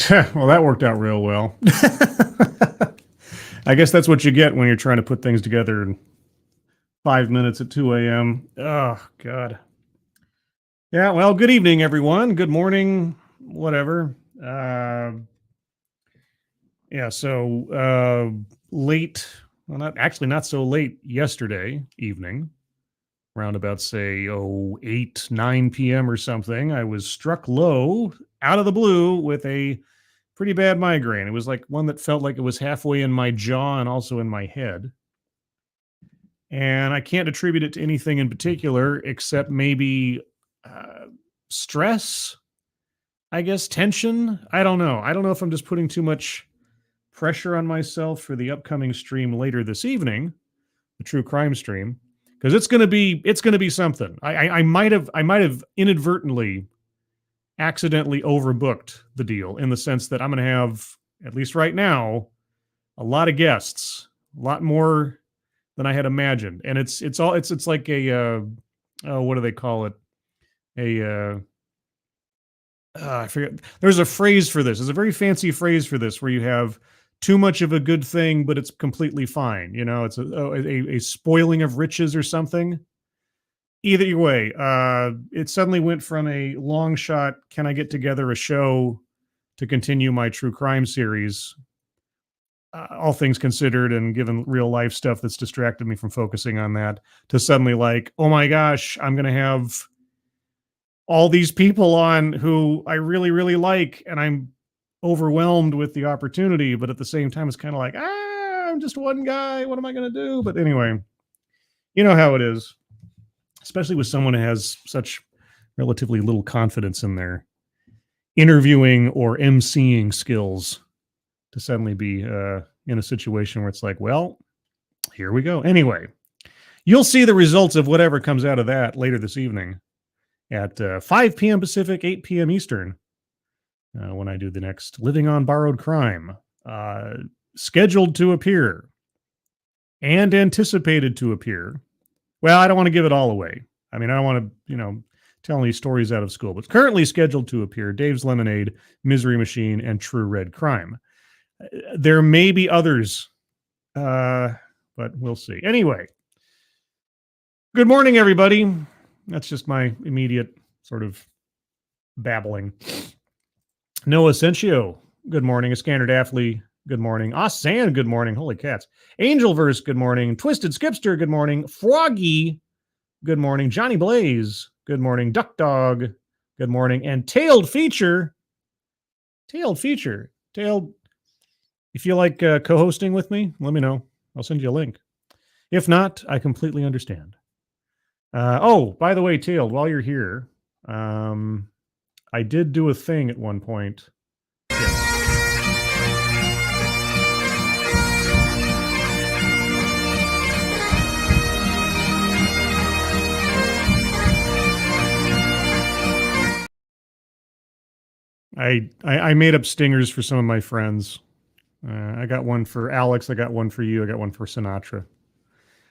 Well, that worked out real well. I guess that's what you get when you're trying to put things together in 5 minutes at 2 a.m. Oh, God. Yeah, well, good evening, everyone. Good morning, whatever. Late, well, not so late yesterday evening, around about, say, 8, 9 p.m. or something, I was struck low out of the blue with a pretty bad migraine. It was like one that felt like it was halfway in my jaw and also in my head. And I can't attribute it to anything in particular except maybe stress, I guess, tension. I don't know. I don't know if I'm just putting too much pressure on myself for the upcoming stream later this evening, the true crime stream, because it's gonna be something. I might have inadvertently accidentally overbooked the deal in the sense that I'm going to have, at least right now, a lot of guests, a lot more than I had imagined. And it's like a, what do they call it? I forget. There's a phrase for this. There's a very fancy phrase for this where you have too much of a good thing, but it's completely fine. You know, it's a spoiling of riches or something. Either way, it suddenly went from a long shot, can I get together a show to continue my true crime series, all things considered, and given real life stuff that's distracted me from focusing on that, to suddenly like, oh my gosh, I'm going to have all these people on who I really, really like, and I'm overwhelmed with the opportunity, but at the same time, it's kind of like, I'm just one guy. What am I going to do? But anyway, you know how it is. Especially with someone who has such relatively little confidence in their interviewing or emceeing skills, to suddenly be in a situation where it's like, well, here we go. Anyway, you'll see the results of whatever comes out of that later this evening at 5 p.m. Pacific, 8 p.m. Eastern, when I do the next Living on Borrowed Crime, scheduled to appear and anticipated to appear. Well, I don't want to give it all away. I mean, I don't want to, tell any stories out of school, but currently scheduled to appear Dave's Lemonade, Misery Machine, and True Red Crime. There may be others, but we'll see. Anyway, good morning, everybody. That's just my immediate sort of babbling. Noah Asensio, good morning. A Scanner Daffley, good morning. Sand, good morning. Holy cats. Angelverse, good morning. Twisted Skipster, good morning. Froggy, good morning. Johnny Blaze, good morning. Duck Dog, good morning. And Tailed Feature, Tailed, if you like co-hosting with me, let me know. I'll send you a link. If not, I completely understand. By the way, Tailed, while you're here, I did do a thing at one point. Yes. I made up stingers for some of my friends. I got one for Alex. I got one for you. I got one for Sinatra.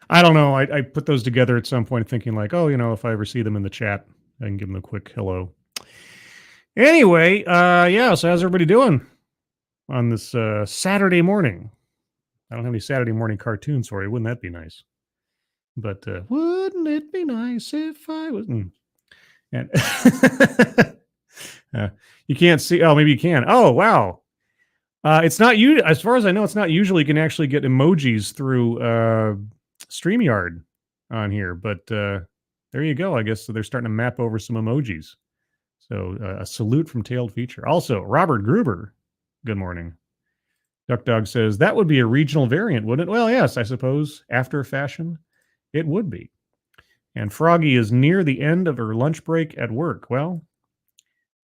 I don't know. I put those together at some point thinking like, if I ever see them in the chat, I can give them a quick hello. Anyway, so how's everybody doing on this Saturday morning? I don't have any Saturday morning cartoons for you. Wouldn't that be nice? But wouldn't it be nice if I wasn't? And you can't see. Oh, maybe you can. Oh, wow. It's not you. As far as I know, it's not usually you can actually get emojis through StreamYard on here. But there you go. I guess they're starting to map over some emojis. So a salute from Tailed Feature. Also, Robert Gruber, good morning. Duck Dog says, that would be a regional variant, wouldn't it? Well, yes, I suppose. After a fashion, it would be. And Froggy is near the end of her lunch break at work. Well,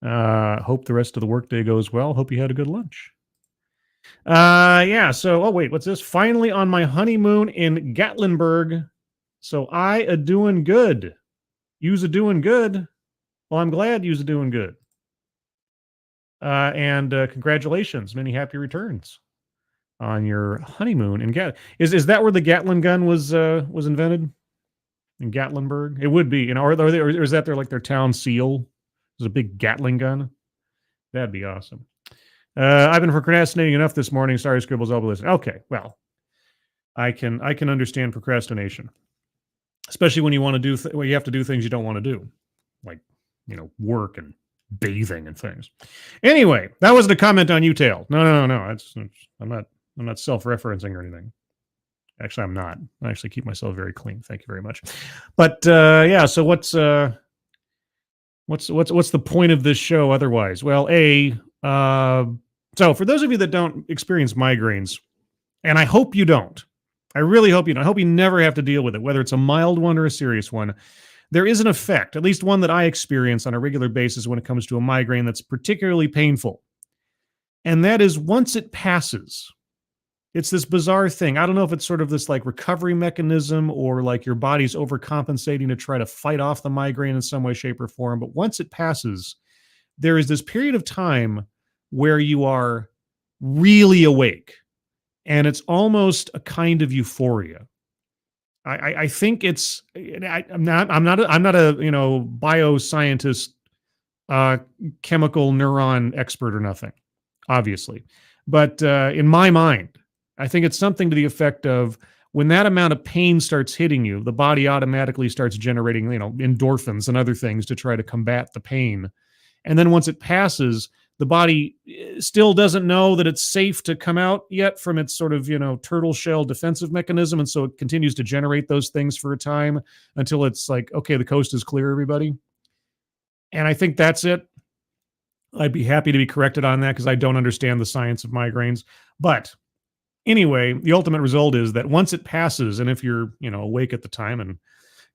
hope the rest of the workday goes well. Hope you had a good lunch. What's this? Finally on my honeymoon in Gatlinburg. So I a doing good. You's a doing good. Well, I'm glad you's a doing good. And congratulations. Many happy returns on your honeymoon in Gatlinburg. Is that where the Gatling gun was invented? In Gatlinburg? It would be, or is that their town seal? There's a big Gatling gun. That'd be awesome. I've been procrastinating enough this morning. Sorry, Scribbles. I'll be listening. Okay, well, I can understand procrastination, especially when you want to when you have to do things you don't want to do, like work and bathing and things. Anyway, that wasn't a comment on you, Tail. No. I'm not self-referencing or anything. Actually, I'm not. I actually keep myself very clean. Thank you very much. But yeah, so what's the point of this show otherwise? Well, so for those of you that don't experience migraines, and I hope you don't, I really hope you don't. I hope you never have to deal with it, whether it's a mild one or a serious one. There is an effect, at least one that I experience on a regular basis when it comes to a migraine that's particularly painful. And that is once it passes, it's this bizarre thing. I don't know if it's sort of this like recovery mechanism or like your body's overcompensating to try to fight off the migraine in some way, shape, or form. But once it passes, there is this period of time where you are really awake. And it's almost a kind of euphoria. I think it's. I'm not a bioscientist, chemical neuron expert or nothing, obviously, but in my mind, I think it's something to the effect of when that amount of pain starts hitting you, the body automatically starts generating endorphins and other things to try to combat the pain, and then once it passes, the body still doesn't know that it's safe to come out yet from its sort of, turtle shell defensive mechanism. And so it continues to generate those things for a time until it's like, okay, the coast is clear, everybody. And I think that's it. I'd be happy to be corrected on that because I don't understand the science of migraines. But anyway, the ultimate result is that once it passes, and if you're, awake at the time and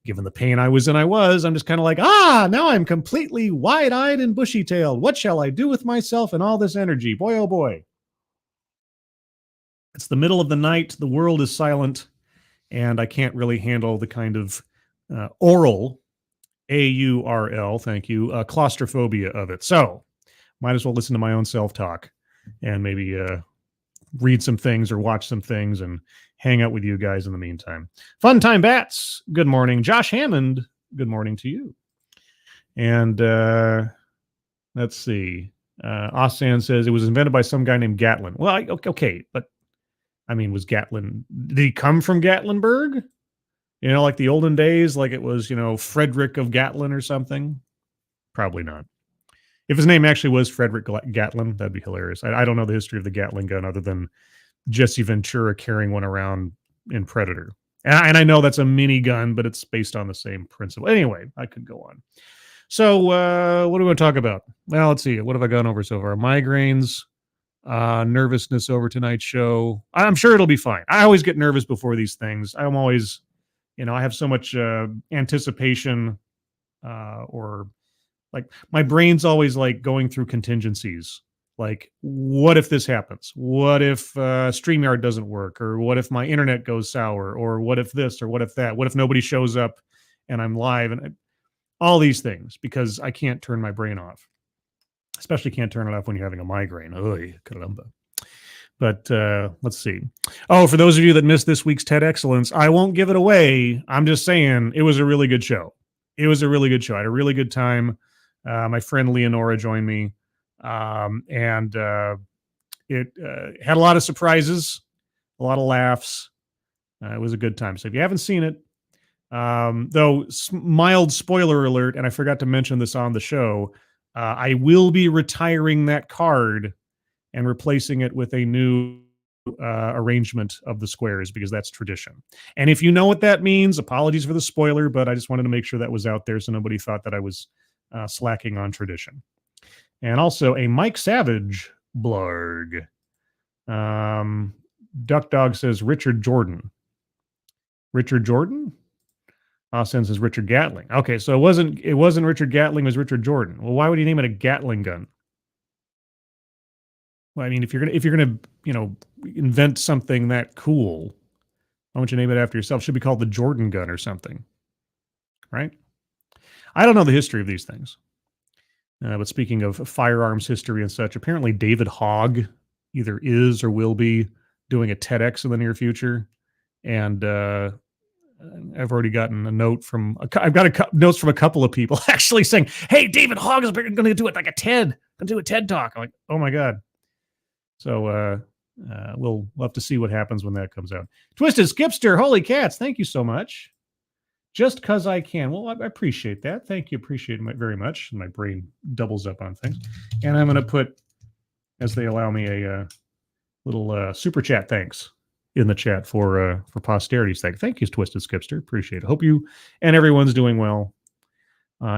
given the pain I was in, I'm just kind of like, now I'm completely wide-eyed and bushy-tailed. What shall I do with myself and all this energy? Boy, oh boy. It's the middle of the night. The world is silent, and I can't really handle the kind of oral, AURL, thank you, claustrophobia of it. So might as well listen to my own self-talk and maybe read some things or watch some things and hang out with you guys in the meantime. Fun Time Bats, good morning. Josh Hammond, good morning to you. And let's see. Osan says it was invented by some guy named Gatlin. Well, okay, but I mean, was Gatlin, did he come from Gatlinburg? Like the olden days, like it was, Frederick of Gatlin or something? Probably not. If his name actually was Frederick Gatlin, that'd be hilarious. I don't know the history of the Gatling gun other than Jesse Ventura carrying one around in Predator. And I know that's a mini gun, but it's based on the same principle. Anyway, I could go on. So what do we want to talk about? Well, let's see. What have I gone over so far? Migraines, nervousness over tonight's show. I'm sure it'll be fine. I always get nervous before these things. I'm always, I have so much anticipation or like my brain's always like going through contingencies. Like, what if this happens? What if StreamYard doesn't work? Or what if my internet goes sour? Or what if this? Or what if that? What if nobody shows up and I'm live? And all these things, because I can't turn my brain off. Especially can't turn it off when you're having a migraine. Oy, caramba. But let's see. Oh, for those of you that missed this week's TEDxcellence, I won't give it away. I'm just saying it was a really good show. It was a really good show. I had a really good time. My friend Leonora joined me. And it had a lot of surprises, a lot of laughs. It was a good time. So if you haven't seen it, though, mild spoiler alert, and I forgot to mention this on the show, I will be retiring that card and replacing it with a new arrangement of the squares because that's tradition. And if you know what that means, apologies for the spoiler, but I just wanted to make sure that was out there so nobody thought that I was slacking on tradition. And also a Mike Savage blurg. Duck Dog says Richard Jordan. Richard Jordan? Austin says Richard Gatling. Okay, so it wasn't Richard Gatling, it was Richard Jordan. Well, why would you name it a Gatling gun? Well, I mean, if you're gonna invent something that cool, why don't you name it after yourself? It should be called the Jordan gun or something, right? I don't know the history of these things. But speaking of firearms history and such, apparently David Hogg either is or will be doing a TEDx in the near future. And I've already gotten a note from, I've got notes from a couple of people actually saying, hey, David Hogg is going to do it like a TED. Going to do a TED talk. I'm like, oh my God. So we'll have to see what happens when that comes out. Twisted Skipster, holy cats! Thank you so much. Just cause I can. Well, I appreciate that. Thank you. Appreciate it very much. My brain doubles up on things, and I'm going to put, as they allow me, a little super chat thanks in the chat for posterity's sake. Thank you, Twisted Skipster. Appreciate it. Hope you and everyone's doing well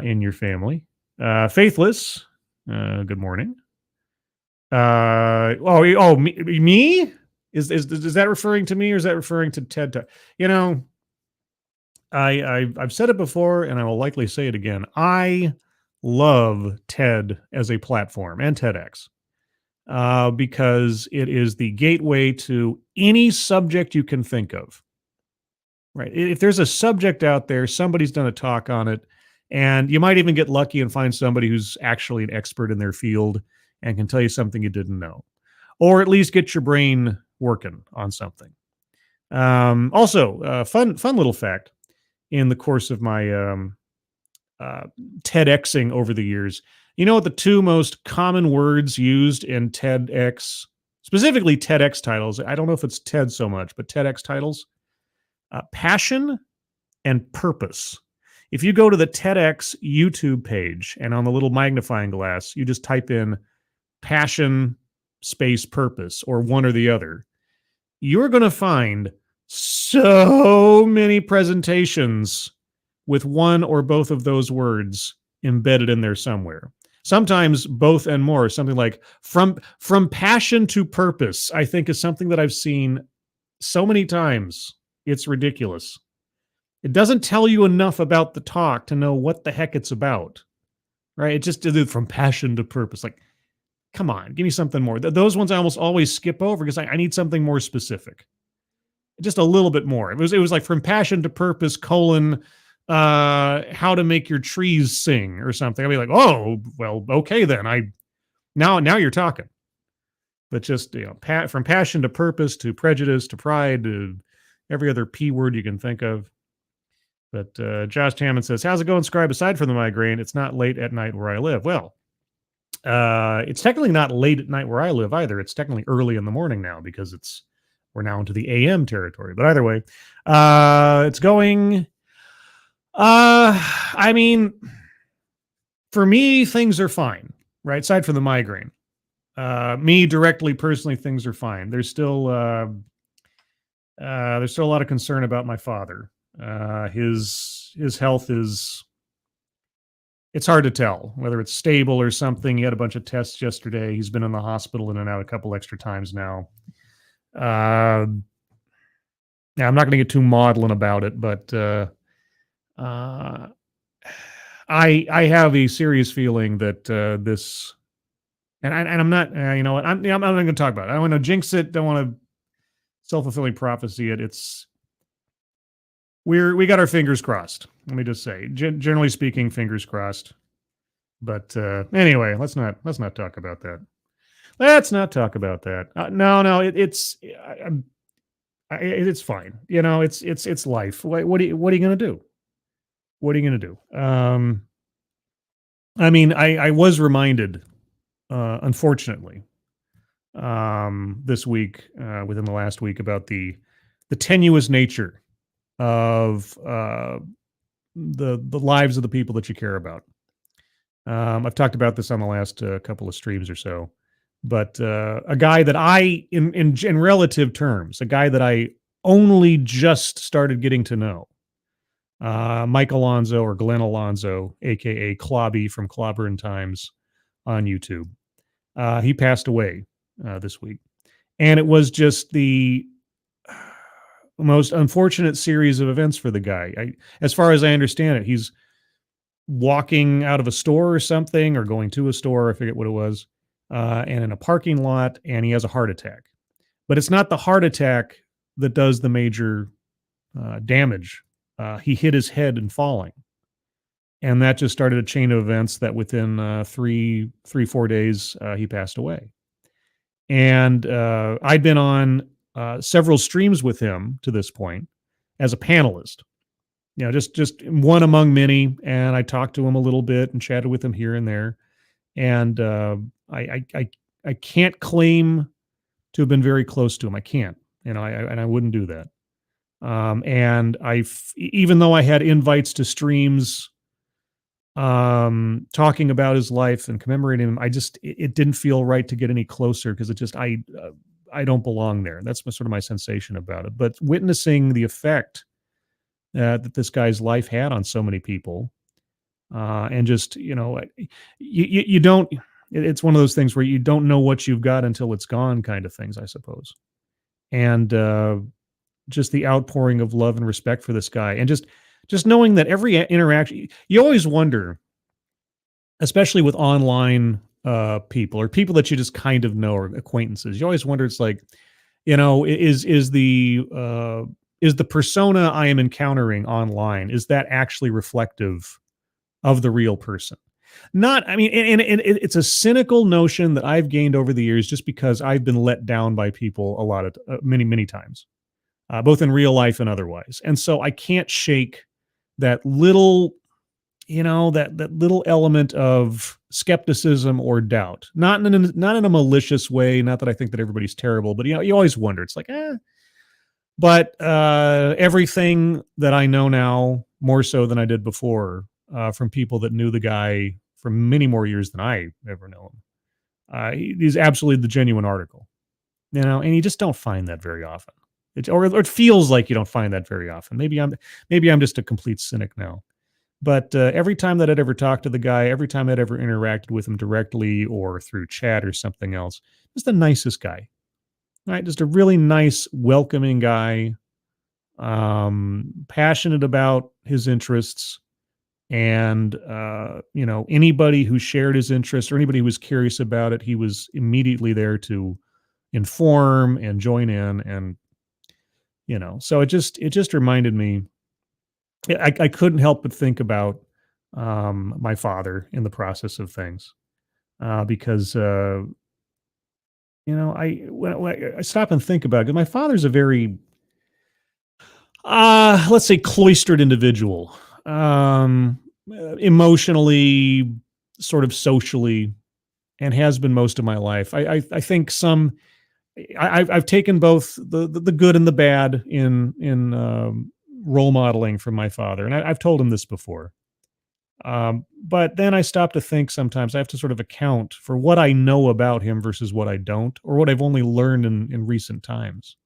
in your family. Faithless, good morning. Me? Is that referring to me, or is that referring to TED? You know, I've said it before, and I will likely say it again. I love TED as a platform, and TEDx, because it is the gateway to any subject you can think of. Right? If there's a subject out there, somebody's done a talk on it, and you might even get lucky and find somebody who's actually an expert in their field and can tell you something you didn't know, or at least get your brain working on something. Also, fun little fact in the course of my TEDxing over the years. You know what the two most common words used in TEDx, specifically TEDx titles? I don't know if it's TED so much, but TEDx titles, passion and purpose. If you go to the TEDx YouTube page and on the little magnifying glass, you just type in passion space purpose or one or the other, you're going to find so many presentations with one or both of those words embedded in there somewhere. Sometimes both and more. Something like from passion to purpose, I think, is something that I've seen so many times. It's ridiculous. It doesn't tell you enough about the talk to know what the heck it's about, right? It just did from passion to purpose. Like, come on, give me something more. Those ones I almost always skip over because I need something more specific. Just a little bit more. It was like from passion to purpose, how to make your trees sing or something. I'd be like, oh, well, okay then. Now you're talking. But just, from passion to purpose to prejudice to pride to every other P word you can think of. But Josh Hammond says, how's it going, Scribe? Aside from the migraine, it's not late at night where I live. Well, it's technically not late at night where I live either. It's technically early in the morning now because we're now into the AM territory. But either way, it's going. I mean, for me, things are fine, right? Aside from the migraine, me directly, personally, things are fine. There's still a lot of concern about my father. His health is. It's hard to tell whether it's stable or something. He had a bunch of tests yesterday. He's been in the hospital in and out a couple extra times now. Yeah, I'm not going to get too maudlin about it, but I have a serious feeling that this, and I'm not, you know what, I'm not going to talk about it. I don't want to jinx it. Don't want to self-fulfilling prophecy it. We got our fingers crossed. Let me just say, generally speaking, fingers crossed. But anyway, let's not talk about that. Let's not talk about that. No, it's fine. You know, it's life. What are you going to do? What are you going to do? I mean, I was reminded, unfortunately, this week, within the last week, about the tenuous nature of the lives of the people that you care about. I've talked about this on the last couple of streams or so, but a guy that in relative terms, a guy that I only just started getting to know, Mike Alonso or Glenn Alonso, aka Clobby from Clobberin' Times on YouTube. He passed away this week, and it was just the most unfortunate series of events for the guy. As far as I understand it, he's walking out of a store or something, or going to a store, I forget what it was, and in a parking lot, and he has a heart attack. But it's not the heart attack that does the major damage. He hit his head in falling. And that just started a chain of events that within 3-4 days, he passed away. And I'd been on several streams with him to this point as a panelist. You know, just one among many. And I talked to him a little bit and chatted with him here and there. And I can't claim to have been very close to him. I can't, and I wouldn't do that. And even though I had invites to streams, talking about his life and commemorating him, it didn't feel right to get any closer because I don't belong there. That's sort of my sensation about it. But witnessing the effect that this guy's life had on so many people, and just you don't. It's one of those things where you don't know what you've got until it's gone, kind of things, I suppose. And just the outpouring of love and respect for this guy, and just knowing that every interaction, you always wonder, especially with online people or people that you just kind of know or acquaintances. You always wonder, it's like, is the persona I am encountering online, is that actually reflective of the real person? Not, I mean, and it's a cynical notion that I've gained over the years just because I've been let down by people a lot of many times, both in real life and otherwise. And so I can't shake that little, that little element of skepticism or doubt, not in a malicious way. Not that I think that everybody's terrible, but you always wonder. It's like, But everything that I know now, more so than I did before, from people that knew the guy for many more years than I ever know him, he's absolutely the genuine article, and you just don't find that very often. Or it feels like you don't find that very often. Maybe I'm just a complete cynic now. But every time that I'd ever talked to the guy, every time I'd ever interacted with him directly or through chat or something else, just the nicest guy, right? Just a really nice, welcoming guy, passionate about his interests, and anybody who shared his interests or anybody who was curious about it, he was immediately there to inform and join in. And so it just reminded me. I couldn't help but think about my father in the process of things, because when I stop and think about it, 'cause my father's a very let's say cloistered individual, emotionally, sort of socially, and has been most of my life. I think I've taken both the good and the bad in role modeling from my father, and I've told him this before. But then I stop to think, sometimes I have to sort of account for what I know about him versus what I don't, or what I've only learned in recent times.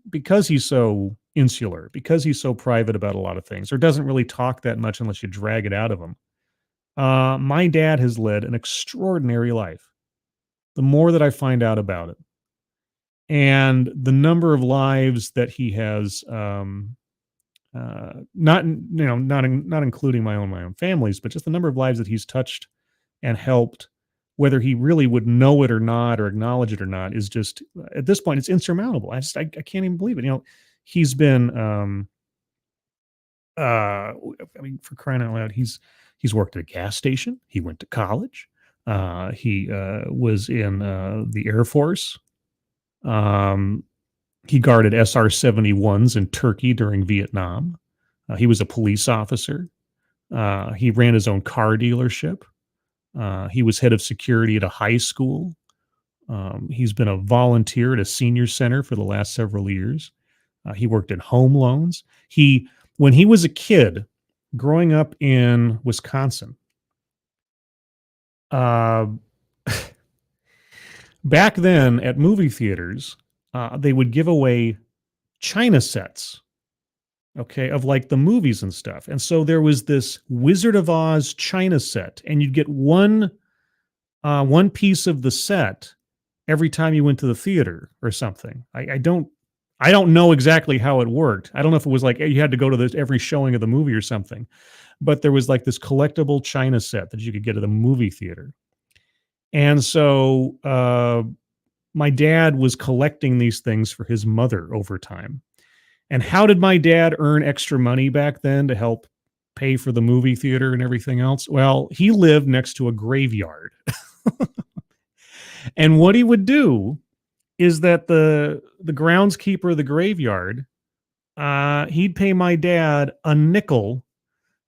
Because he's so insular, because he's so private about a lot of things, or doesn't really talk that much unless you drag it out of him. My dad has led an extraordinary life. The more that I find out about it, and the number of lives that he has, not including my own family's, but just the number of lives that he's touched and helped, whether he really would know it or not, or acknowledge it or not, is just, at this point, it's insurmountable. I can't even believe it. He's been, I mean, for crying out loud, he's worked at a gas station. He went to college. He was in the Air Force. He guarded SR-71s in Turkey during Vietnam. He was a police officer. He ran his own car dealership. He was head of security at a high school. He's been a volunteer at a senior center for the last several years. He worked in home loans. When he was a kid growing up in Wisconsin, back then at movie theaters, they would give away China sets, okay, of like the movies and stuff. And so there was this Wizard of Oz China set, and you'd get one piece of the set every time you went to the theater or something. I don't know exactly how it worked. I don't know if it was like you had to go to every showing of the movie or something, but there was like this collectible China set that you could get at a movie theater. And so my dad was collecting these things for his mother over time. And how did my dad earn extra money back then to help pay for the movie theater and everything else? Well, he lived next to a graveyard. And what he would do is that the groundskeeper of the graveyard, he'd pay my dad a nickel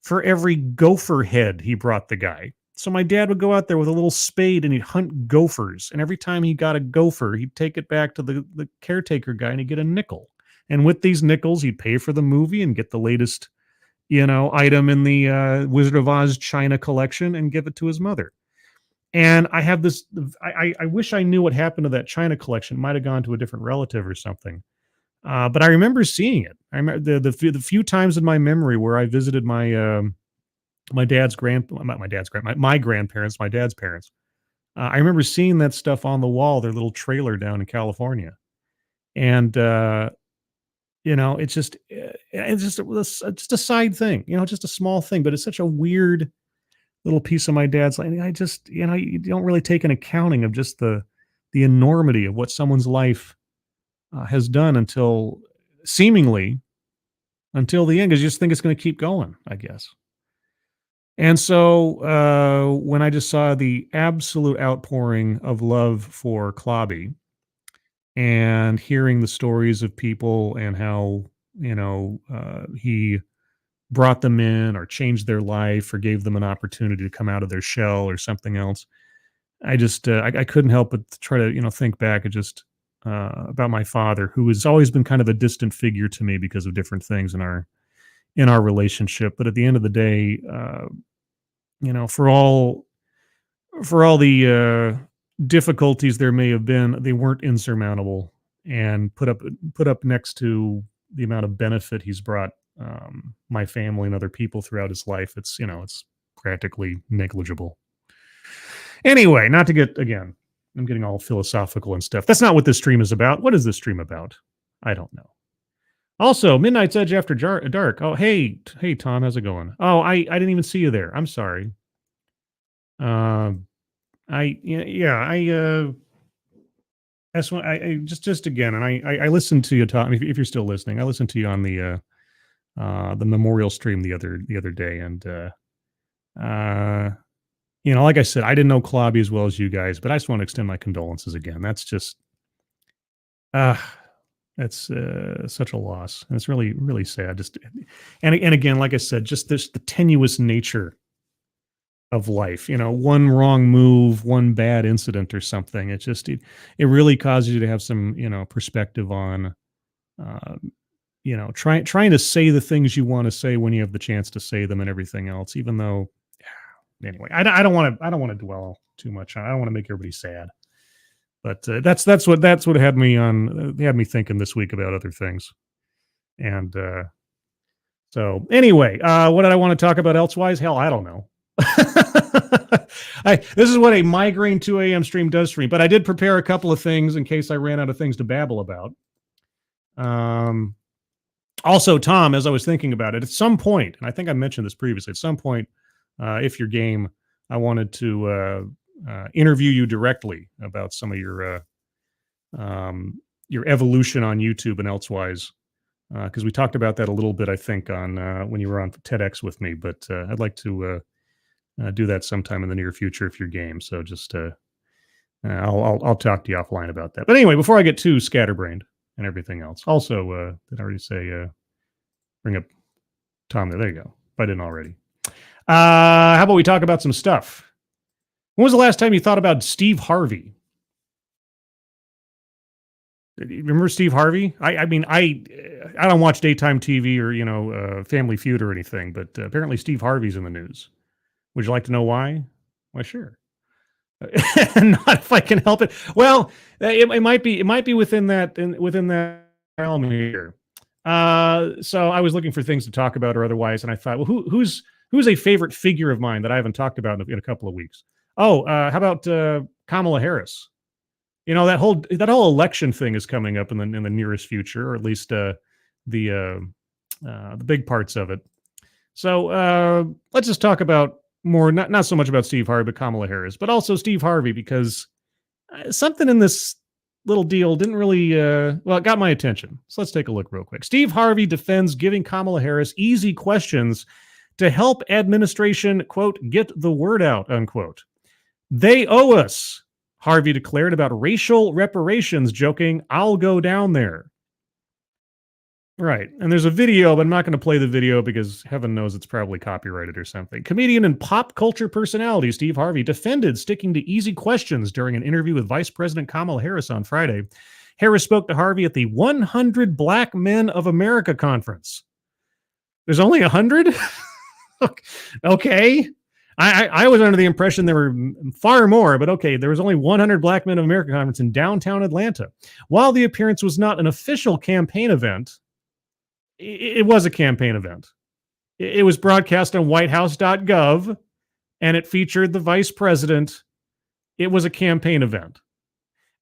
for every gopher head he brought the guy. So my dad would go out there with a little spade and he'd hunt gophers. And every time he got a gopher, he'd take it back to the caretaker guy and he'd get a nickel. And with these nickels, he'd pay for the movie and get the latest, item in the Wizard of Oz China collection and give it to his mother. And I have this. I wish I knew what happened to that China collection. It might have gone to a different relative or something. But I remember seeing it. I remember the few times in my memory where I visited my dad's not my dad's my grandparents, my dad's parents. I remember seeing that stuff on the wall, their little trailer down in California, and it's just a side thing, just a small thing, but it's such a weird little piece of my dad's life. I just, you don't really take an accounting of just the enormity of what someone's life has done seemingly until the end, because you just think it's going to keep going, I guess. And so when I just saw the absolute outpouring of love for Klobby and hearing the stories of people and how, he brought them in or changed their life or gave them an opportunity to come out of their shell or something else. I just I couldn't help but try to think back and just about my father, who has always been kind of a distant figure to me because of different things in our relationship. But at the end of the day, for all the difficulties there may have been, they weren't insurmountable, and put up next to the amount of benefit he's brought my family and other people throughout his life. It's practically negligible. Anyway, not to get, again, I'm getting all philosophical and stuff. That's not what this stream is about. What is this stream about? I don't know. Also, Midnight's Edge After Dark. Oh, hey, Tom, how's it going? Oh, I didn't even see you there. I'm sorry. That's what I just again, and I listened to you, Tom. If you're still listening, I listened to you on the memorial stream the other day, and like I said, I didn't know Klobby as well as you guys, but I just want to extend my condolences again. That's just that's such a loss, and it's really, really sad. Just and again, like I said, just the tenuous nature of life. One wrong move, one bad incident or something. It really causes you to have some perspective on trying to say the things you want to say when you have the chance to say them and everything else. Even though, anyway, I don't want to dwell too much. I don't want to make everybody sad. But that's what had me thinking this week about other things. And so anyway, what did I want to talk about elsewise? Hell, I don't know. This is what a Migraine 2 a.m. stream does for me. But I did prepare a couple of things in case I ran out of things to babble about. Also, Tom, as I was thinking about it, at some point, and I think I mentioned this previously, at some point, if you're game, I wanted to interview you directly about some of your evolution on YouTube and elsewise, because we talked about that a little bit, I think, on when you were on TEDx with me. But I'd like to do that sometime in the near future if you're game. So just I'll talk to you offline about that. But anyway, before I get too scatterbrained and everything else, also did I already say bring up Tom there? There you go. If I didn't already. How about we talk about some stuff? When was the last time you thought about Steve Harvey? Remember Steve Harvey? I mean, I don't watch daytime TV or Family Feud or anything, but apparently Steve Harvey's in the news. Would you like to know why? Why, sure. Not if I can help it. Well, it might be within that realm here. So I was looking for things to talk about or otherwise, and I thought, well, who's a favorite figure of mine that I haven't talked about in a couple of weeks? Oh, how about Kamala Harris? That whole election thing is coming up in the nearest future, or at least the big parts of it. So let's just talk about more, not so much about Steve Harvey, but Kamala Harris, but also Steve Harvey, because something in this little deal didn't really, it got my attention. So let's take a look real quick. Steve Harvey defends giving Kamala Harris easy questions to help administration, quote, get the word out, unquote. They owe us, Harvey declared about racial reparations, joking, I'll go down there. Right. And there's a video, but I'm not going to play the video because heaven knows it's probably copyrighted or something. Comedian and pop culture personality Steve Harvey defended sticking to easy questions during an interview with Vice President Kamala Harris on Friday. Harris spoke to Harvey at the 100 Black Men of America conference. There's only 100? Okay. I was under the impression there were far more, but okay, there was only 100 Black Men of America conference in downtown Atlanta. While the appearance was not an official campaign event, it was a campaign event. It was broadcast on whitehouse.gov, and it featured the vice president. It was a campaign event.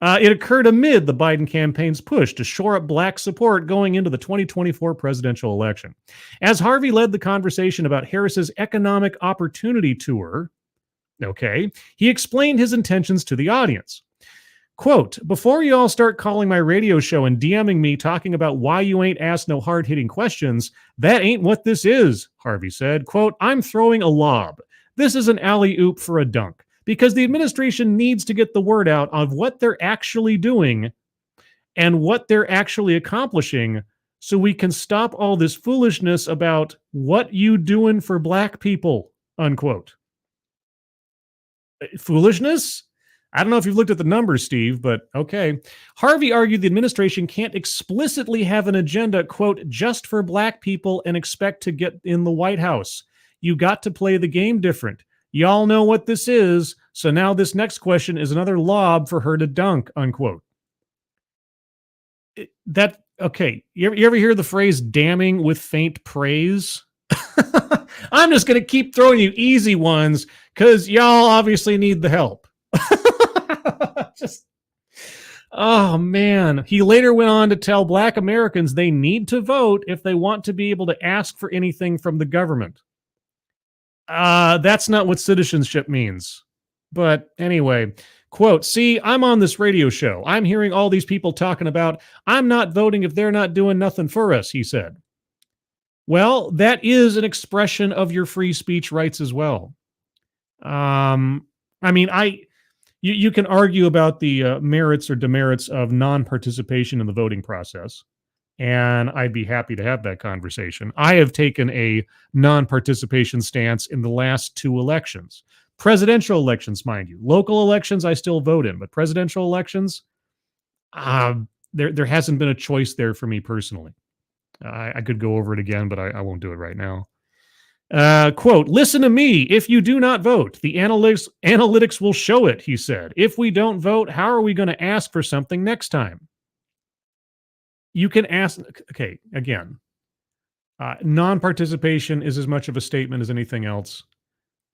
It occurred amid the Biden campaign's push to shore up Black support going into the 2024 presidential election. As Harvey led the conversation about Harris's economic opportunity tour, he explained his intentions to the audience. Quote, before you all start calling my radio show and DMing me talking about why you ain't asked no hard-hitting questions, that ain't what this is, Harvey said. Quote, I'm throwing a lob. This is an alley-oop for a dunk. Because the administration needs to get the word out of what they're actually doing and what they're actually accomplishing so we can stop all this foolishness about what you doing for Black people, unquote. Foolishness? I don't know if you've looked at the numbers, Steve, but okay. Harvey argued the administration can't explicitly have an agenda, quote, just for Black people and expect to get in the White House. You got to play the game different. Y'all know what this is, so now this next question is another lob for her to dunk, unquote. You ever hear the phrase damning with faint praise? I'm just going to keep throwing you easy ones because y'all obviously need the help. Oh, man. He later went on to tell Black Americans they need to vote if they want to be able to ask for anything from the government. That's not what citizenship means. But anyway, quote, see, I'm on this radio show. I'm hearing all these people talking about, I'm not voting if they're not doing nothing for us, he said. Well, that is an expression of your free speech rights as well. You can argue about the merits or demerits of non-participation in the voting process. And I'd be happy to have that conversation. I have taken a non-participation stance in the last two elections. Presidential elections, mind you. Local elections, I still vote in. But presidential elections, there hasn't been a choice there for me personally. I could go over it again, but I won't do it right now. Quote, listen to me. If you do not vote, the analytics will show it, he said. If we don't vote, how are we going to ask for something next time? You can ask, again, non-participation is as much of a statement as anything else.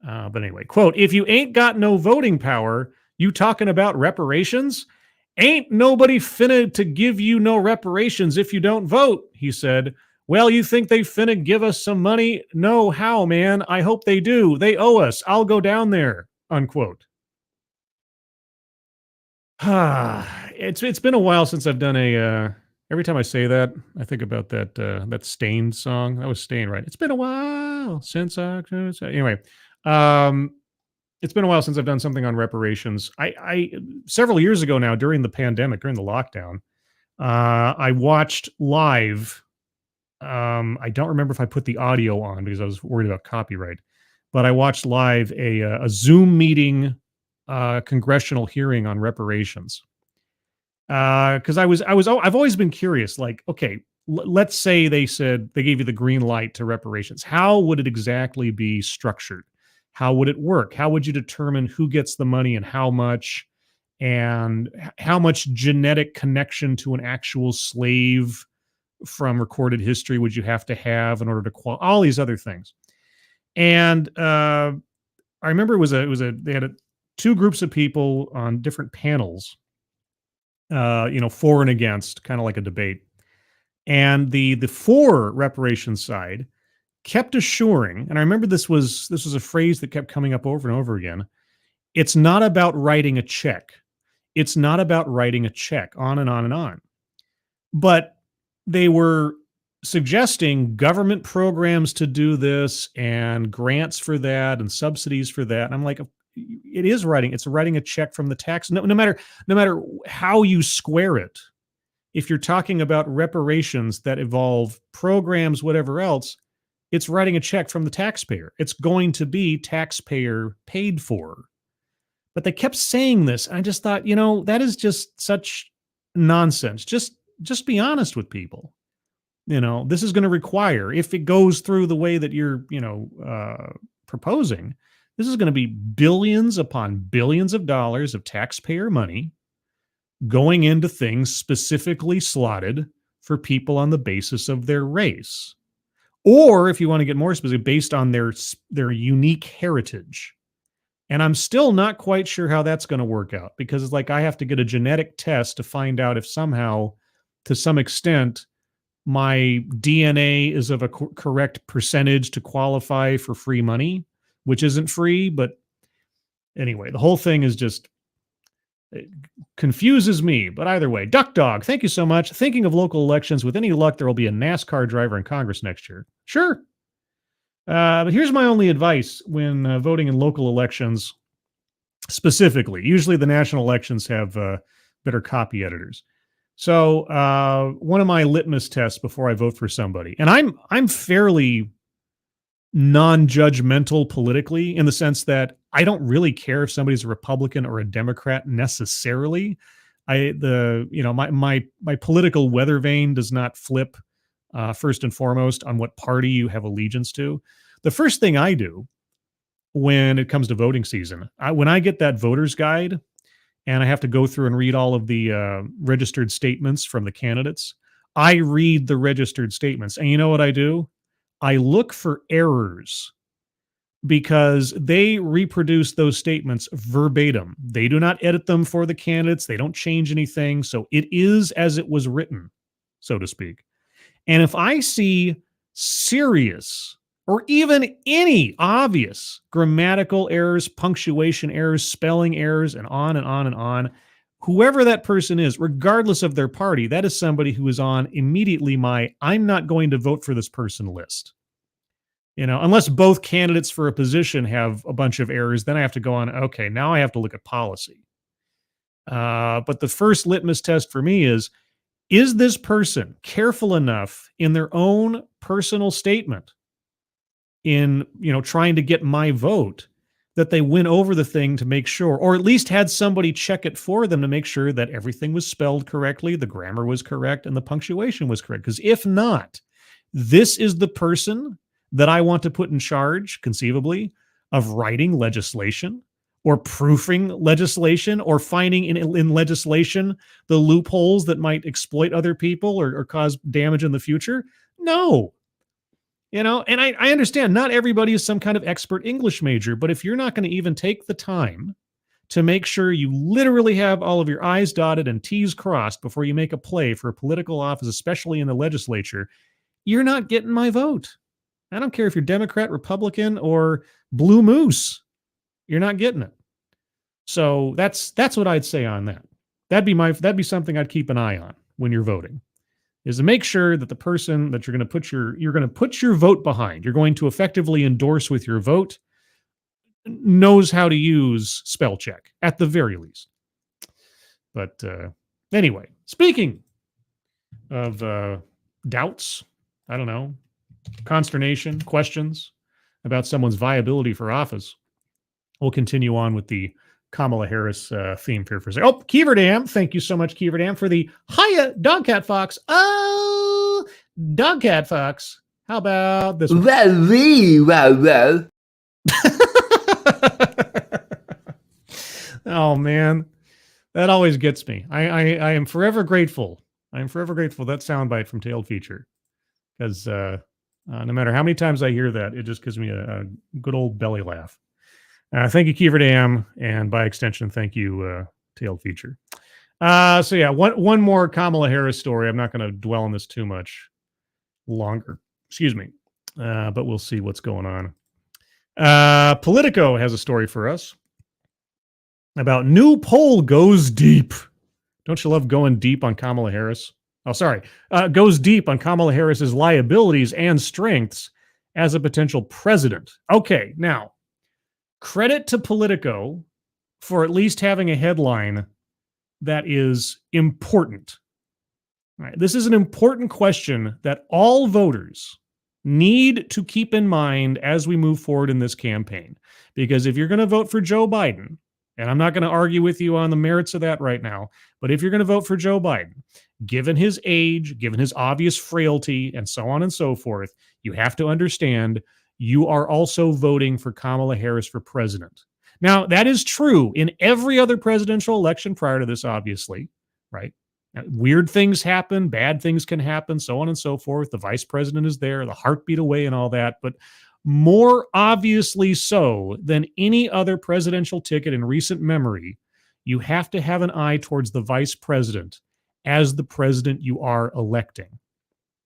But anyway, quote, if you ain't got no voting power, you talking about reparations? Ain't nobody finna to give you no reparations if you don't vote, he said. Well, you think they finna give us some money? No, how, man? I hope they do. They owe us. I'll go down there, unquote. It's been a while since I've done a... Every time I say that, I think about that Stained song. That was Stained, right? It's been a while since anyway. It's been a while since I've done something on reparations. I several years ago now, during the pandemic, during the lockdown, I watched live. I don't remember if I put the audio on because I was worried about copyright, but I watched live a Zoom meeting, congressional hearing on reparations. Because I've always been curious, like, okay, let's say they said they gave you the green light to reparations. How would it exactly be structured? How would it work? How would you determine who gets the money and how much genetic connection to an actual slave from recorded history would you have to have in order to all these other things? And I remember they had two groups of people on different panels. For and against, kind of like a debate. And the for reparations side kept assuring, and I remember this was a phrase that kept coming up over and over again. It's not about writing a check. It's not about writing a check, on and on and on. But they were suggesting government programs to do this and grants for that and subsidies for that. And I'm like, it's writing a check from the tax. No matter how you square it, If you're talking about reparations that involve programs, whatever else, it's writing a check from the taxpayer. It's going to be taxpayer paid for. But they kept saying this. And I just thought, that is just such nonsense. Just be honest with people. This is going to require, if it goes through the way that you're, proposing, this is going to be billions upon billions of dollars of taxpayer money going into things specifically slotted for people on the basis of their race. Or if you want to get more specific, based on their unique heritage. And I'm still not quite sure how that's going to work out, because it's like I have to get a genetic test to find out if somehow, to some extent, my DNA is of a correct percentage to qualify for free money, which isn't free. But anyway, the whole thing is just, it confuses me. But either way, Duck Dog, thank you so much. Thinking of local elections, with any luck, there will be a NASCAR driver in Congress next year. Sure. But here's my only advice when voting in local elections specifically. Usually the national elections have better copy editors. So one of my litmus tests before I vote for somebody, and I'm fairly non-judgmental politically, in the sense that I don't really care if somebody's a Republican or a Democrat necessarily. My political weather vane does not flip first and foremost on what party you have allegiance to. The first thing I do when it comes to voting season, when I get that voter's guide and I have to go through and read all of the registered statements from the candidates, I read the registered statements. And you know what I do? I look for errors, because they reproduce those statements verbatim. They do not edit them for the candidates. They don't change anything. So it is as it was written, so to speak. And if I see serious or even any obvious grammatical errors, punctuation errors, spelling errors, and on and on and on, whoever that person is, regardless of their party, that is somebody who is on immediately my I'm not going to vote for this person list. Unless both candidates for a position have a bunch of errors, then I have to go on, okay, now I have to look at policy. But the first litmus test for me is this person careful enough in their own personal statement in, trying to get my vote, that they went over the thing to make sure, or at least had somebody check it for them to make sure that everything was spelled correctly, the grammar was correct, and the punctuation was correct. Because if not, this is the person that I want to put in charge, conceivably, of writing legislation or proofing legislation or finding in legislation the loopholes that might exploit other people or cause damage in the future. No. And I understand not everybody is some kind of expert English major, but if you're not going to even take the time to make sure you literally have all of your I's dotted and T's crossed before you make a play for a political office, especially in the legislature, you're not getting my vote. I don't care if you're Democrat, Republican, or Blue Moose. You're not getting it. So that's what I'd say on that. That'd be something I'd keep an eye on when you're voting, is to make sure that the person that you're going to put your vote behind, you're going to effectively endorse with your vote, knows how to use spell check at the very least. But anyway, speaking of doubts, I don't know, consternation, questions about someone's viability for office, we'll continue on with the Kamala Harris theme here for a second. Oh, Keeverdam, thank you so much, Keeverdam, for the hiya, Dogcat Fox. Oh, Dogcat Fox. How about this one? Well. Oh, man. That always gets me. I am forever grateful. I am forever grateful for that soundbite from Tailed Feature. Because no matter how many times I hear that, it just gives me a good old belly laugh. Thank you, Keeverdam, and by extension, thank you, Tailed Feature. So yeah, one more Kamala Harris story. I'm not going to dwell on this too much longer. Excuse me. But we'll see what's going on. Politico has a story for us about new poll goes deep. Don't you love going deep on Kamala Harris? Oh, sorry. Goes deep on Kamala Harris's liabilities and strengths as a potential president. Okay, now, credit to Politico for at least having a headline that is important. All right, this is an important question that all voters need to keep in mind as we move forward in this campaign. Because if you're going to vote for Joe Biden, and I'm not going to argue with you on the merits of that right now, but if you're going to vote for Joe Biden, given his age, given his obvious frailty, and so on and so forth, you have to understand you are also voting for Kamala Harris for president. Now, that is true in every other presidential election prior to this, obviously, right? Weird things happen, bad things can happen, so on and so forth. The vice president is there, the heartbeat away, and all that. But more obviously so than any other presidential ticket in recent memory, you have to have an eye towards the vice president as the president you are electing.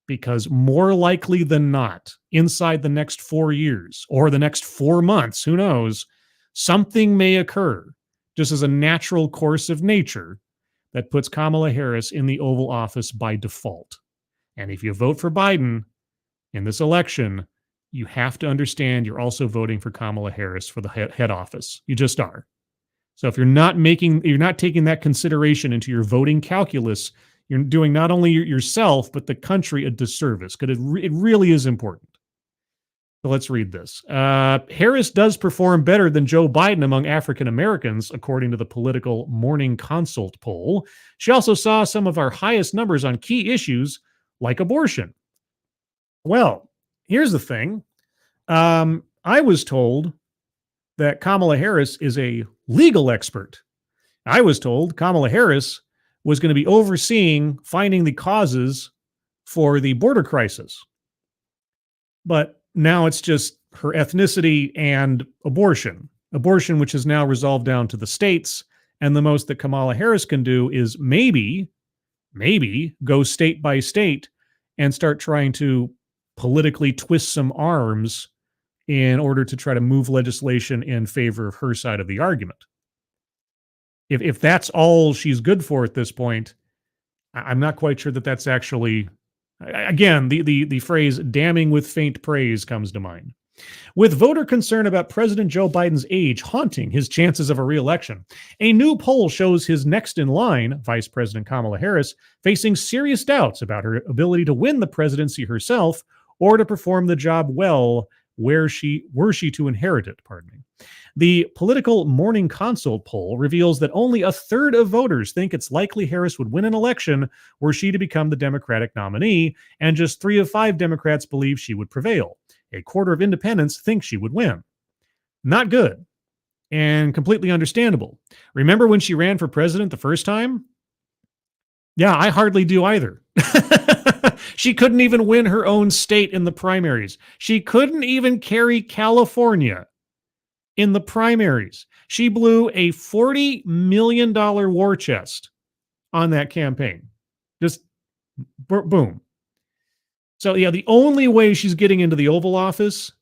Because more likely than not, inside the next 4 years or the next 4 months, who knows, something may occur just as a natural course of nature that puts Kamala Harris in the Oval Office by default. And if you vote for Biden in this election, you have to understand you're also voting for Kamala Harris for the head office. You just are. So if you're not taking that consideration into your voting calculus, you're doing not only yourself, but the country a disservice, because it really is important. So let's read this. Harris does perform better than Joe Biden among African Americans, according to the Political Morning Consult poll. She also saw some of our highest numbers on key issues like abortion. Well, here's the thing. I was told that Kamala Harris is a legal expert. I was told Kamala Harris was going to be overseeing finding the causes for the border crisis. But now it's just her ethnicity and abortion, which is now resolved down to the states. And the most that Kamala Harris can do is maybe go state by state and start trying to politically twist some arms in order to try to move legislation in favor of her side of the argument. If that's all she's good for at this point, I'm not quite sure that that's actually, again, the phrase damning with faint praise comes to mind. With voter concern about President Joe Biden's age haunting his chances of a re-election, a new poll shows his next in line, Vice President Kamala Harris, facing serious doubts about her ability to win the presidency herself or to perform the job well were she to inherit it, The Political Morning Consult poll reveals that only a third of voters think it's likely Harris would win an election were she to become the Democratic nominee, and just 3 of 5 Democrats believe she would prevail. A quarter of independents think she would win. Not good, and completely understandable. Remember when she ran for president the first time? Yeah, I hardly do either. She couldn't even win her own state in the primaries. She couldn't even carry California in the primaries. She blew a $40 million war chest on that campaign. Just boom. So yeah, the only way she's getting into the Oval Office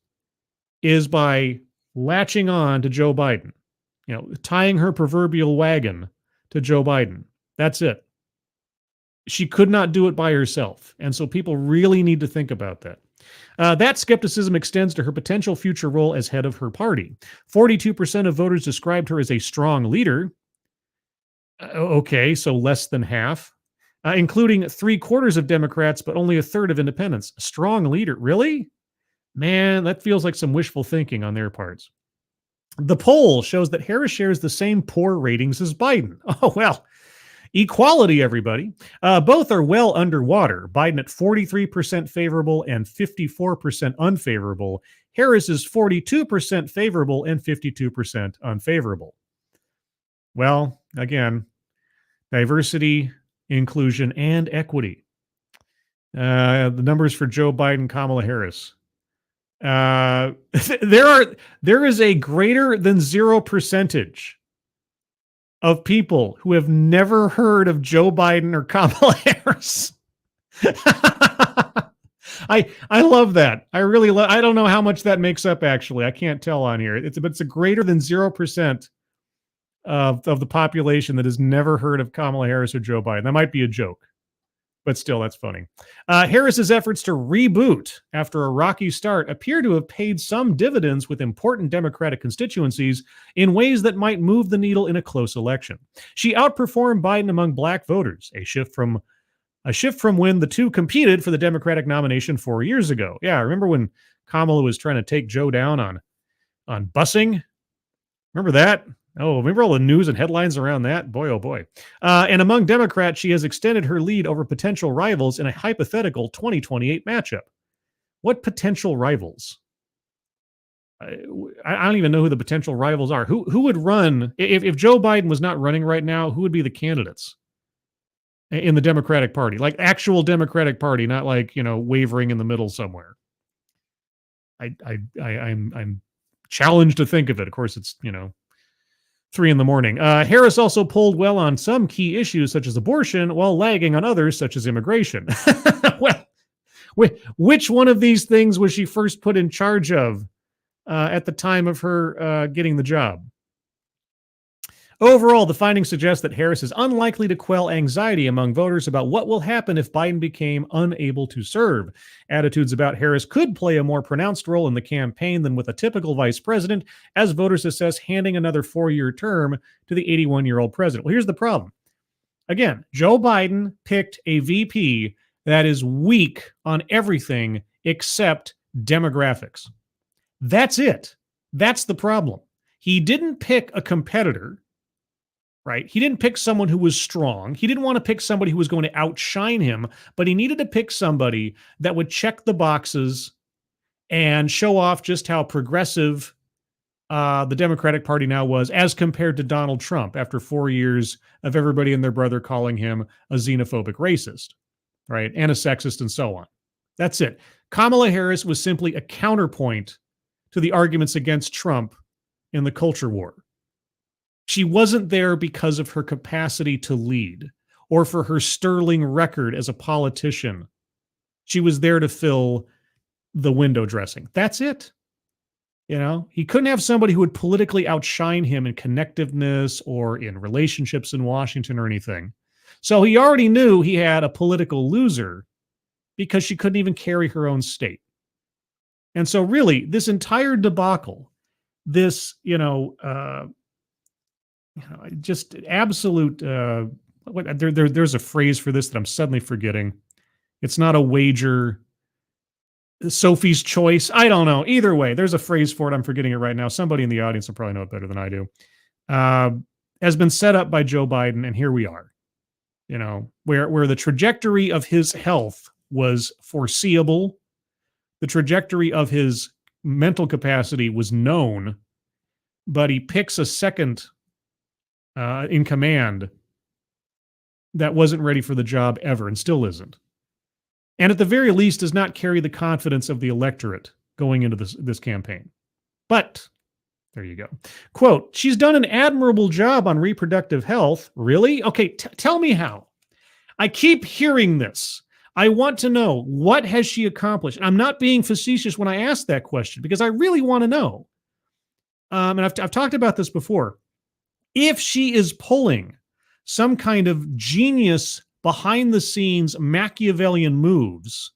is by latching on to Joe Biden, tying her proverbial wagon to Joe Biden. That's it. She could not do it by herself. And so people really need to think about that. That skepticism extends to her potential future role as head of her party. 42% of voters described her as a strong leader. Okay, so less than half, including 3/4 of Democrats, but only a third of independents. A strong leader, really? Man, that feels like some wishful thinking on their parts. The poll shows that Harris shares the same poor ratings as Biden. Oh, well. Equality, everybody. Both are well underwater. Biden at 43% favorable and 54% unfavorable. Harris is 42% favorable and 52% unfavorable. Well, again, diversity, inclusion, and equity. The numbers for Joe Biden, Kamala Harris. There is a greater than 0% of people who have never heard of Joe Biden or Kamala Harris. I love that. I really love. I don't know how much that makes up. Actually, I can't tell on here. It's a greater than 0% of the population that has never heard of Kamala Harris or Joe Biden. That might be a joke, but still, that's funny. Harris's efforts to reboot after a rocky start appear to have paid some dividends with important Democratic constituencies in ways that might move the needle in a close election. She outperformed Biden among black voters, a shift from a shift from when the two competed for the Democratic nomination 4 years ago. Yeah, remember when Kamala was trying to take Joe down on busing? Remember that? Oh, remember all the news and headlines around that? Boy, oh boy. And among Democrats, she has extended her lead over potential rivals in a hypothetical 2028 matchup. What potential rivals? I don't even know who the potential rivals are. Who would run if Joe Biden was not running right now? Who would be the candidates in the Democratic Party? Like actual Democratic Party, not like wavering in the middle somewhere. I'm challenged to think of it. Of course, it's 3 a.m. Harris also polled well on some key issues such as abortion, while lagging on others such as immigration. Well, which one of these things was she first put in charge of at the time of her getting the job? Overall, the findings suggest that Harris is unlikely to quell anxiety among voters about what will happen if Biden became unable to serve. Attitudes about Harris could play a more pronounced role in the campaign than with a typical vice president, as voters assess handing another 4-year term to the 81-year-old president. Well, here's the problem. Again, Joe Biden picked a VP that is weak on everything except demographics. That's it. That's the problem. He didn't pick a competitor. Right? He didn't pick someone who was strong. He didn't want to pick somebody who was going to outshine him, but he needed to pick somebody that would check the boxes and show off just how progressive the Democratic Party now was as compared to Donald Trump after 4 years of everybody and their brother calling him a xenophobic racist, right? And a sexist and so on. That's it. Kamala Harris was simply a counterpoint to the arguments against Trump in the culture war. She wasn't there because of her capacity to lead or for her sterling record as a politician. She was there to fill the window dressing. That's it. He couldn't have somebody who would politically outshine him in connectiveness or in relationships in Washington or anything. So he already knew he had a political loser because she couldn't even carry her own state. And so really, this entire debacle, this, just absolute, there's a phrase for this that I'm suddenly forgetting. It's not a wager. Sophie's choice. I don't know. Either way, there's a phrase for it. I'm forgetting it right now. Somebody in the audience will probably know it better than I do. Has been set up by Joe Biden. And here we are, where the trajectory of his health was foreseeable. The trajectory of his mental capacity was known, but he picks a second in command that wasn't ready for the job ever and still isn't. And at the very least does not carry the confidence of the electorate going into this campaign. But there you go. Quote, she's done an admirable job on reproductive health. Really? Okay, tell me how. I keep hearing this. I want to know, what has she accomplished? And I'm not being facetious when I ask that question because I really want to know. And I've talked about this before. If she is pulling some kind of genius behind the scenes Machiavellian moves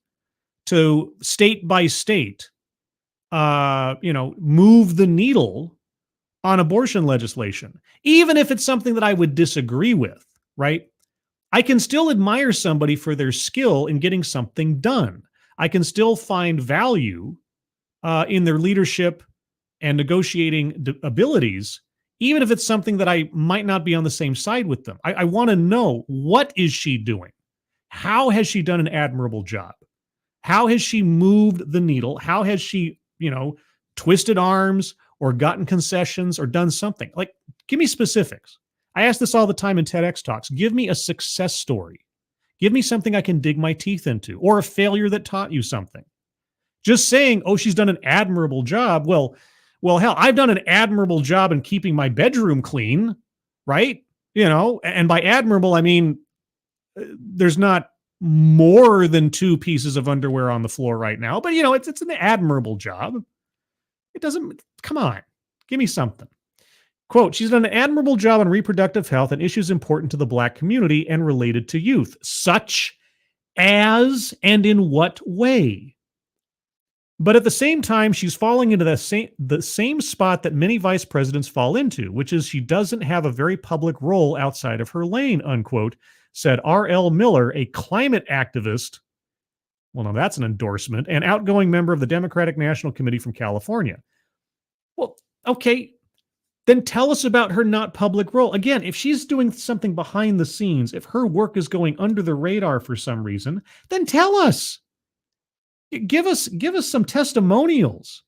to state by state, move the needle on abortion legislation, even if it's something that I would disagree with, right? I can still admire somebody for their skill in getting something done. I can still find value in their leadership and negotiating abilities, even if it's something that I might not be on the same side with them. I want to know, what is she doing? How has she done an admirable job? How has she moved the needle? How has she, twisted arms or gotten concessions or done something? Like, give me specifics. I ask this all the time in TEDx talks. Give me a success story. Give me something I can dig my teeth into, or a failure that taught you something. Just saying, oh, she's done an admirable job. Well, hell, I've done an admirable job in keeping my bedroom clean, right? And by admirable, I mean, there's not more than 2 pieces of underwear on the floor right now, but it's an admirable job. It doesn't, come on, give me something. Quote, she's done an admirable job on reproductive health and issues important to the Black community and related to youth, such as, and in what way? But at the same time, she's falling into the same spot that many vice presidents fall into, which is she doesn't have a very public role outside of her lane, unquote, said R.L. Miller, a climate activist. Well, now that's an endorsement, and outgoing member of the Democratic National Committee from California. Well, okay, then tell us about her not public role. Again, if she's doing something behind the scenes, if her work is going under the radar for some reason, then tell us. Give us some testimonials.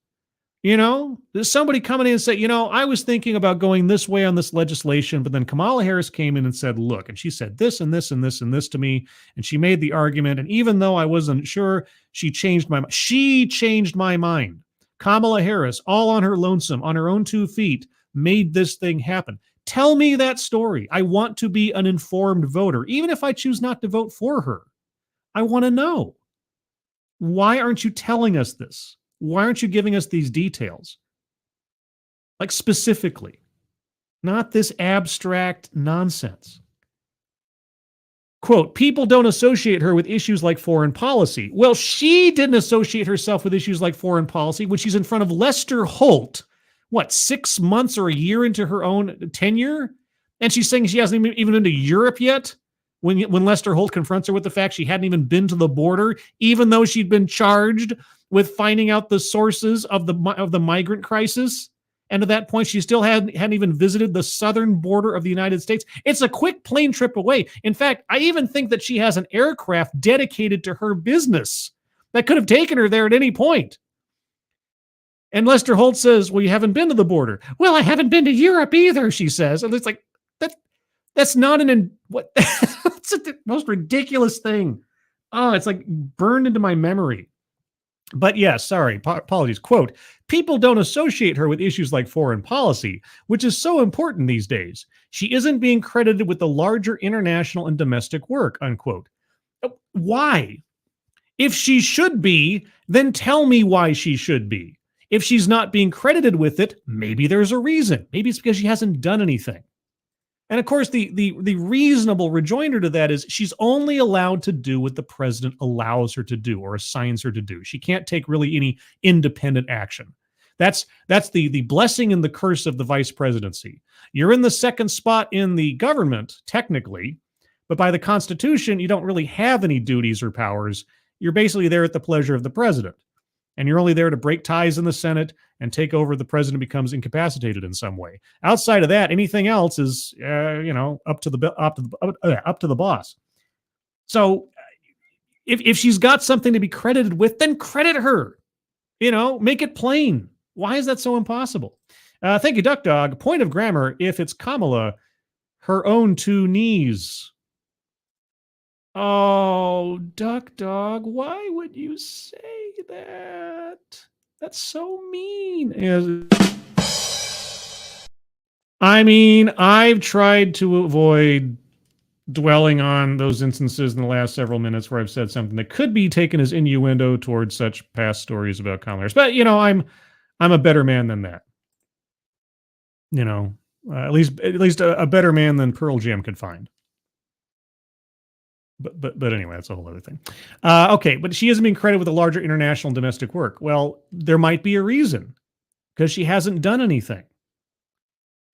There's somebody coming in and say, I was thinking about going this way on this legislation, but then Kamala Harris came in and said, look, and she said this and this and this and this to me, and she made the argument, and even though I wasn't sure, she changed my mind. She changed my mind. Kamala Harris, all on her lonesome, on her own 2 feet, made this thing happen. Tell me that story. I want to be an informed voter, even if I choose not to vote for her. I want to know. Why aren't you telling us this? Why aren't you giving us these details? Like specifically, not this abstract nonsense. Quote, people don't associate her with issues like foreign policy. Well, she didn't associate herself with issues like foreign policy when she's in front of Lester Holt, 6 months or a year into her own tenure? And she's saying she hasn't even been to Europe yet? When Lester Holt confronts her with the fact she hadn't even been to the border, even though she'd been charged with finding out the sources of the migrant crisis. And to that point, she still hadn't even visited the southern border of the United States. It's a quick plane trip away. In fact, I even think that she has an aircraft dedicated to her business that could have taken her there at any point. And Lester Holt says, well, you haven't been to the border. Well, I haven't been to Europe either, she says. And it's like, that's not it's the most ridiculous thing. Oh, it's like burned into my memory. But yes, sorry, apologies. Quote, people don't associate her with issues like foreign policy, which is so important these days. She isn't being credited with the larger international and domestic work, unquote. Why? If she should be, then tell me why she should be. If she's not being credited with it, maybe there's a reason. Maybe it's because she hasn't done anything. And of course, the reasonable rejoinder to that is she's only allowed to do what the president allows her to do or assigns her to do. She can't take really any independent action. That's the blessing and the curse of the vice presidency. You're in the second spot in the government, technically, but by the Constitution, you don't really have any duties or powers. You're basically there at the pleasure of the president. And you're only there to break ties in the Senate and take over if the president becomes incapacitated in some way. Outside of that, anything else is, up to the boss. So if she's got something to be credited with, then credit her. Make it plain. Why is that so impossible? Thank you, Duck Dog. Point of grammar, if it's Kamala, her own 2 knees. Oh, Duck Dog, why would you say that? That's so mean. I mean, I've tried to avoid dwelling on those instances in the last several minutes where I've said something that could be taken as innuendo towards such past stories about Kamala. But I'm a better man than that. At least a better man than Pearl Jam could find. But anyway, that's a whole other thing. Okay, but she isn't being credited with the larger international and domestic work. Well, there might be a reason, because she hasn't done anything.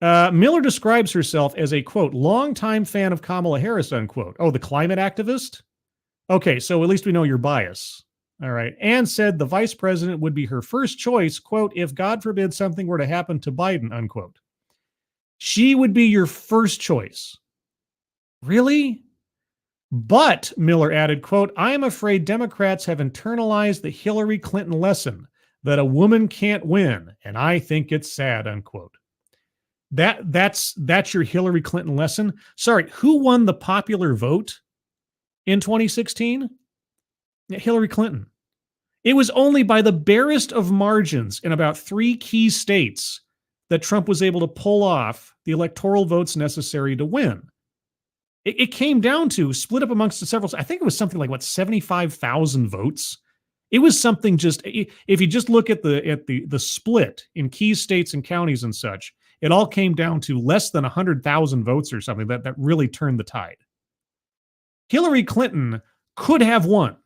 Miller describes herself as a, quote, longtime fan of Kamala Harris, unquote. Oh, the climate activist? Okay, so at least we know your bias. All right. And said the vice president would be her first choice, quote, if God forbid something were to happen to Biden, unquote. She would be your first choice. Really? But, Miller added, quote, I am afraid Democrats have internalized the Hillary Clinton lesson that a woman can't win, and I think it's sad, unquote. That's your Hillary Clinton lesson? Sorry, who won the popular vote in 2016? Hillary Clinton. It was only by the barest of margins in about 3 key states that Trump was able to pull off the electoral votes necessary to win. It came down to split up amongst the several. I think it was something like 75,000 votes. It was something just, if you just look at the split in key states and counties and such, it all came down to less than 100,000 votes or something that really turned the tide. Hillary Clinton could have won.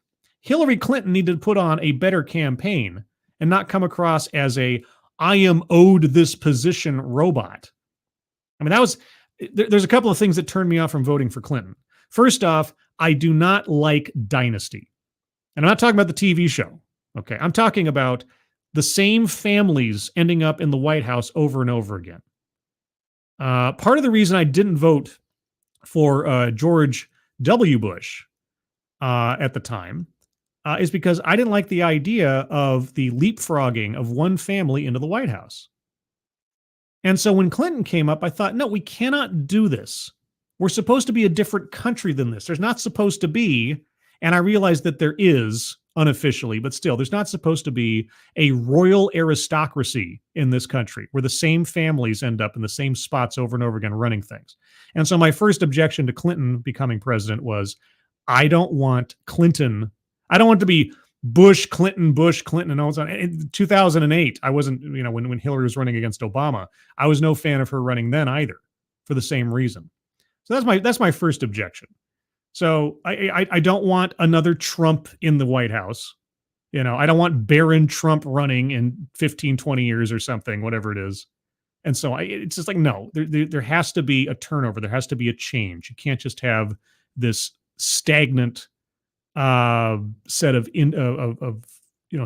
Hillary Clinton needed to put on a better campaign, and not come across as I am owed this position robot. I mean, there's a couple of things that turned me off from voting for Clinton. First off, I do not like Dynasty. And I'm not talking about the TV show. Okay. I'm talking about the same families ending up in the White House over and over again. Part of the reason I didn't vote for George W. Bush at the time is because I didn't like the idea of the leapfrogging of one family into the White House. And so when Clinton came up, I thought, no, we cannot do this. We're supposed to be a different country than this. There's not supposed to be, and I realized that there is unofficially, but still, there's not supposed to be a royal aristocracy in this country where the same families end up in the same spots over and over again running things. And so my first objection to Clinton becoming president was, I don't want Clinton. I don't want to be Bush, Clinton, and all that. In 2008, I wasn't, when Hillary was running against Obama, I was no fan of her running then either for the same reason. So that's my first objection. So I don't want another Trump in the White House. I don't want Barron Trump running in 15, 20 years or something, whatever it is. And so it's just like, no, there has to be a turnover. There has to be a change. You can't just have this stagnant set of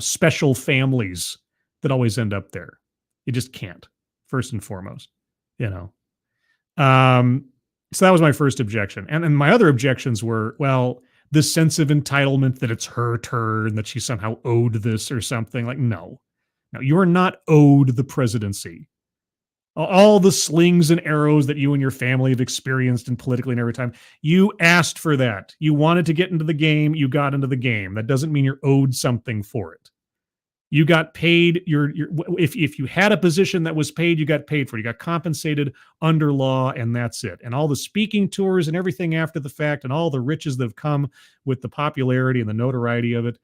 special families that always end up there. You just can't, first and foremost, So that was my first objection. And my other objections were, well, this sense of entitlement that it's her turn, that she somehow owed this or something. Like, no, you are not owed the presidency. All the slings and arrows that you and your family have experienced and politically and every time, you asked for that. You wanted to get into the game. You got into the game. That doesn't mean you're owed something for it. You got paid. If you had a position that was paid, you got paid for it. You got compensated under law, and that's it. And all the speaking tours and everything after the fact, and all the riches that have come with the popularity and the notoriety of it.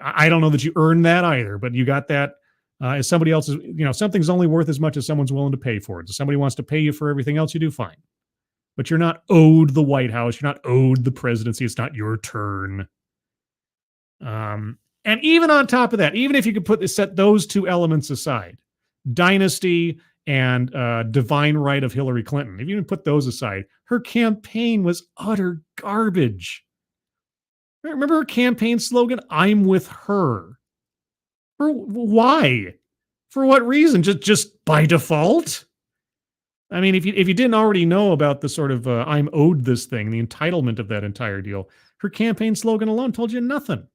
I don't know that you earned that either, but you got that. As somebody else's, something's only worth as much as someone's willing to pay for it. If somebody wants to pay you for everything else, you do fine. But you're not owed the White House. You're not owed the presidency. It's not your turn. And even on top of that, even if you could set those two elements aside, dynasty and divine right of Hillary Clinton, if you even put those aside, her campaign was utter garbage. Remember her campaign slogan? I'm with her. Why? For what reason? Just by default? I mean, if you didn't already know about the sort of I'm owed this thing, the entitlement of that entire deal, her campaign slogan alone told you nothing.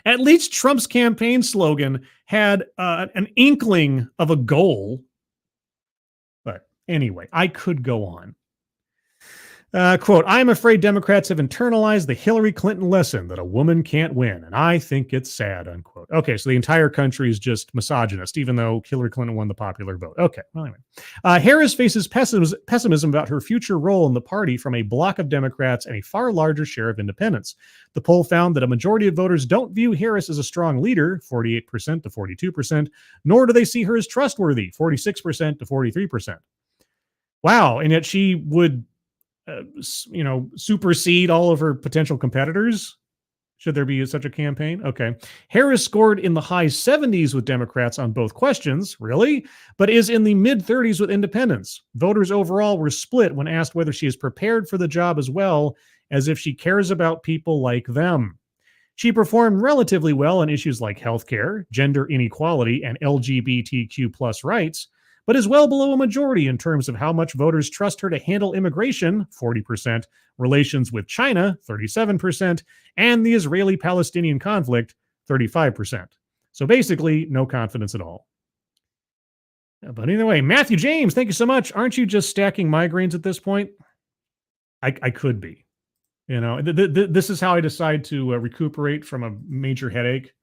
At least Trump's campaign slogan had an inkling of a goal. But anyway, I could go on. Quote, I'm afraid Democrats have internalized the Hillary Clinton lesson that a woman can't win, and I think it's sad, unquote. Okay, so the entire country is just misogynist, even though Hillary Clinton won the popular vote. Okay, well, anyway. Harris faces pessimism about her future role in the party from a block of Democrats and a far larger share of independents. The poll found that a majority of voters don't view Harris as a strong leader, 48% to 42%, nor do they see her as trustworthy, 46% to 43%. Wow, and yet she would supersede all of her potential competitors? Should there be such a campaign? Okay. Harris scored in the high 70s with Democrats on both questions, really, but is in the mid 30s with independents. Voters overall were split when asked whether she is prepared for the job as well as if she cares about people like them. She performed relatively well on issues like healthcare, gender inequality, and LGBTQ plus rights, but is well below a majority in terms of how much voters trust her to handle immigration, 40%, relations with China, 37%, and the Israeli-Palestinian conflict, 35%. So basically, no confidence at all. But either way, Matthew James, thank you so much. Aren't you just stacking migraines at this point? I could be. This is how I decide to recuperate from a major headache.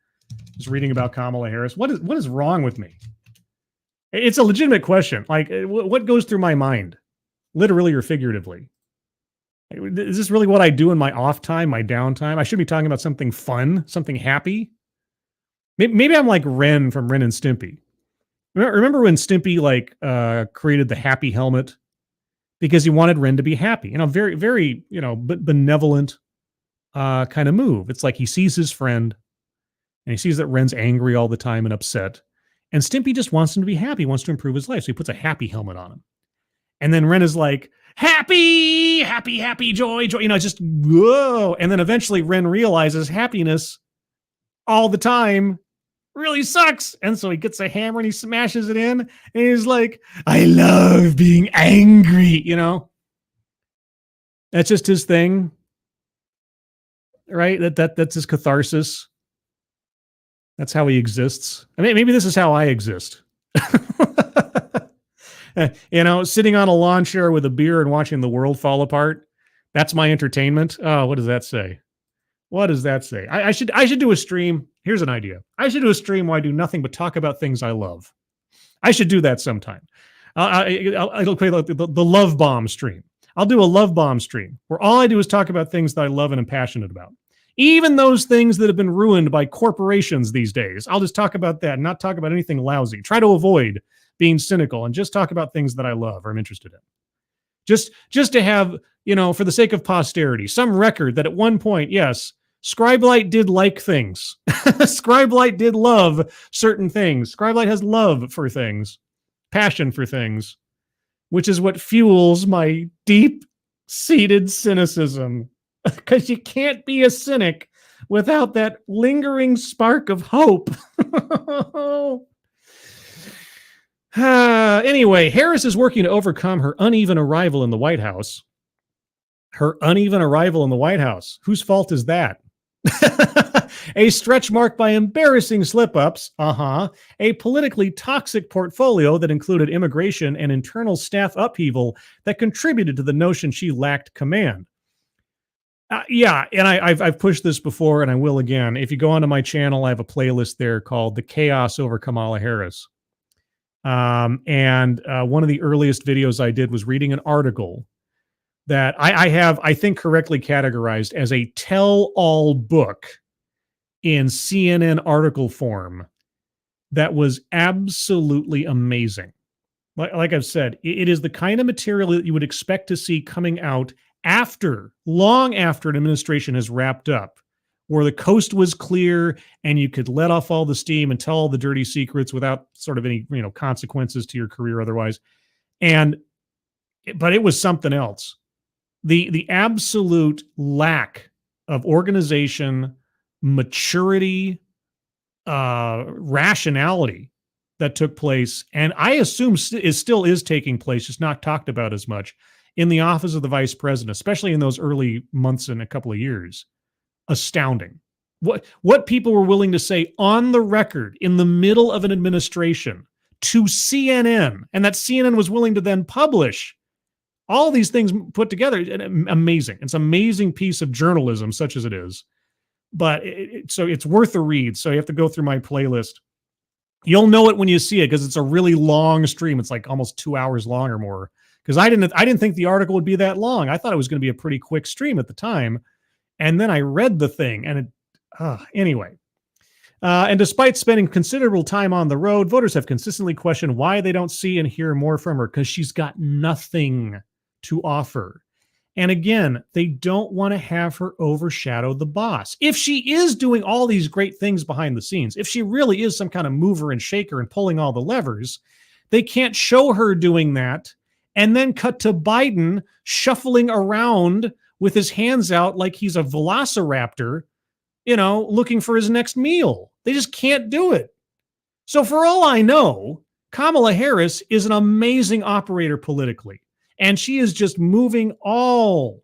Just reading about Kamala Harris. What is wrong with me? It's a legitimate question. Like, what goes through my mind, literally or figuratively? Is this really what I do in my off time, my downtime? I should be talking about something fun, something happy. Maybe I'm like Ren from Ren and Stimpy. Remember when Stimpy created the happy helmet because he wanted Ren to be happy? Very, very, benevolent kind of move. It's like he sees his friend And he sees that Ren's angry all the time and upset. And Stimpy just wants him to be happy, wants to improve his life. So he puts a happy helmet on him. And then Ren is like, happy, happy, happy, joy, joy. Just whoa. And then eventually Ren realizes happiness all the time really sucks. And so he gets a hammer and he smashes it in. And he's like, I love being angry. That's just his thing. Right? That's his catharsis. That's how he exists. I mean, maybe this is how I exist. Sitting on a lawn chair with a beer and watching the world fall apart. That's my entertainment. Oh, what does that say? What does that say? I should do a stream. Here's an idea. I should do a stream where I do nothing but talk about things I love. I should do that sometime. I'll play the love bomb stream. I'll do a love bomb stream where all I do is talk about things that I love and am passionate about. Even those things that have been ruined by corporations these days. I'll just talk about that and not talk about anything lousy. Try to avoid being cynical and just talk about things that I love or I'm interested in. Just to have, for the sake of posterity, some record that at one point, yes, Scribelight did like things. Scribelight did love certain things. Scribelight has love for things, passion for things, which is what fuels my deep-seated cynicism. Because you can't be a cynic without that lingering spark of hope. Anyway, Harris is working to overcome her uneven arrival in the White House. Her uneven arrival in the White House. Whose fault is that? A stretch marked by embarrassing slip-ups. A politically toxic portfolio that included immigration and internal staff upheaval that contributed to the notion she lacked command. And I've pushed this before, and I will again. If you go onto my channel, I have a playlist there called "The Chaos Over Kamala Harris." And one of the earliest videos I did was reading an article that I think correctly categorized as a tell-all book in CNN article form that was absolutely amazing. Like I've said, it is the kind of material that you would expect to see coming out long after an administration has wrapped up, where the coast was clear and you could let off all the steam and tell all the dirty secrets without sort of any, consequences to your career otherwise. But it was something else. The absolute lack of organization, maturity, rationality that took place, and I assume still is taking place, just not talked about as much, in the office of the vice president, especially in those early months and a couple of years. Astounding. What people were willing to say on the record in the middle of an administration to CNN, and that CNN was willing to then publish all these things put together. Amazing. It's an amazing piece of journalism, such as it is. But so it's worth a read. So you have to go through my playlist. You'll know it when you see it because it's a really long stream. It's like almost 2 hours long or more. Because I didn't think the article would be that long. I thought it was going to be a pretty quick stream at the time. And then I read the thing and anyway. And despite spending considerable time on the road, voters have consistently questioned why they don't see and hear more from her, because she's got nothing to offer. And again, they don't want to have her overshadow the boss. If she is doing all these great things behind the scenes, if she really is some kind of mover and shaker and pulling all the levers, they can't show her doing that and then cut to Biden shuffling around with his hands out like he's a velociraptor, looking for his next meal. They just can't do it. So for all I know, Kamala Harris is an amazing operator politically. And she is just moving all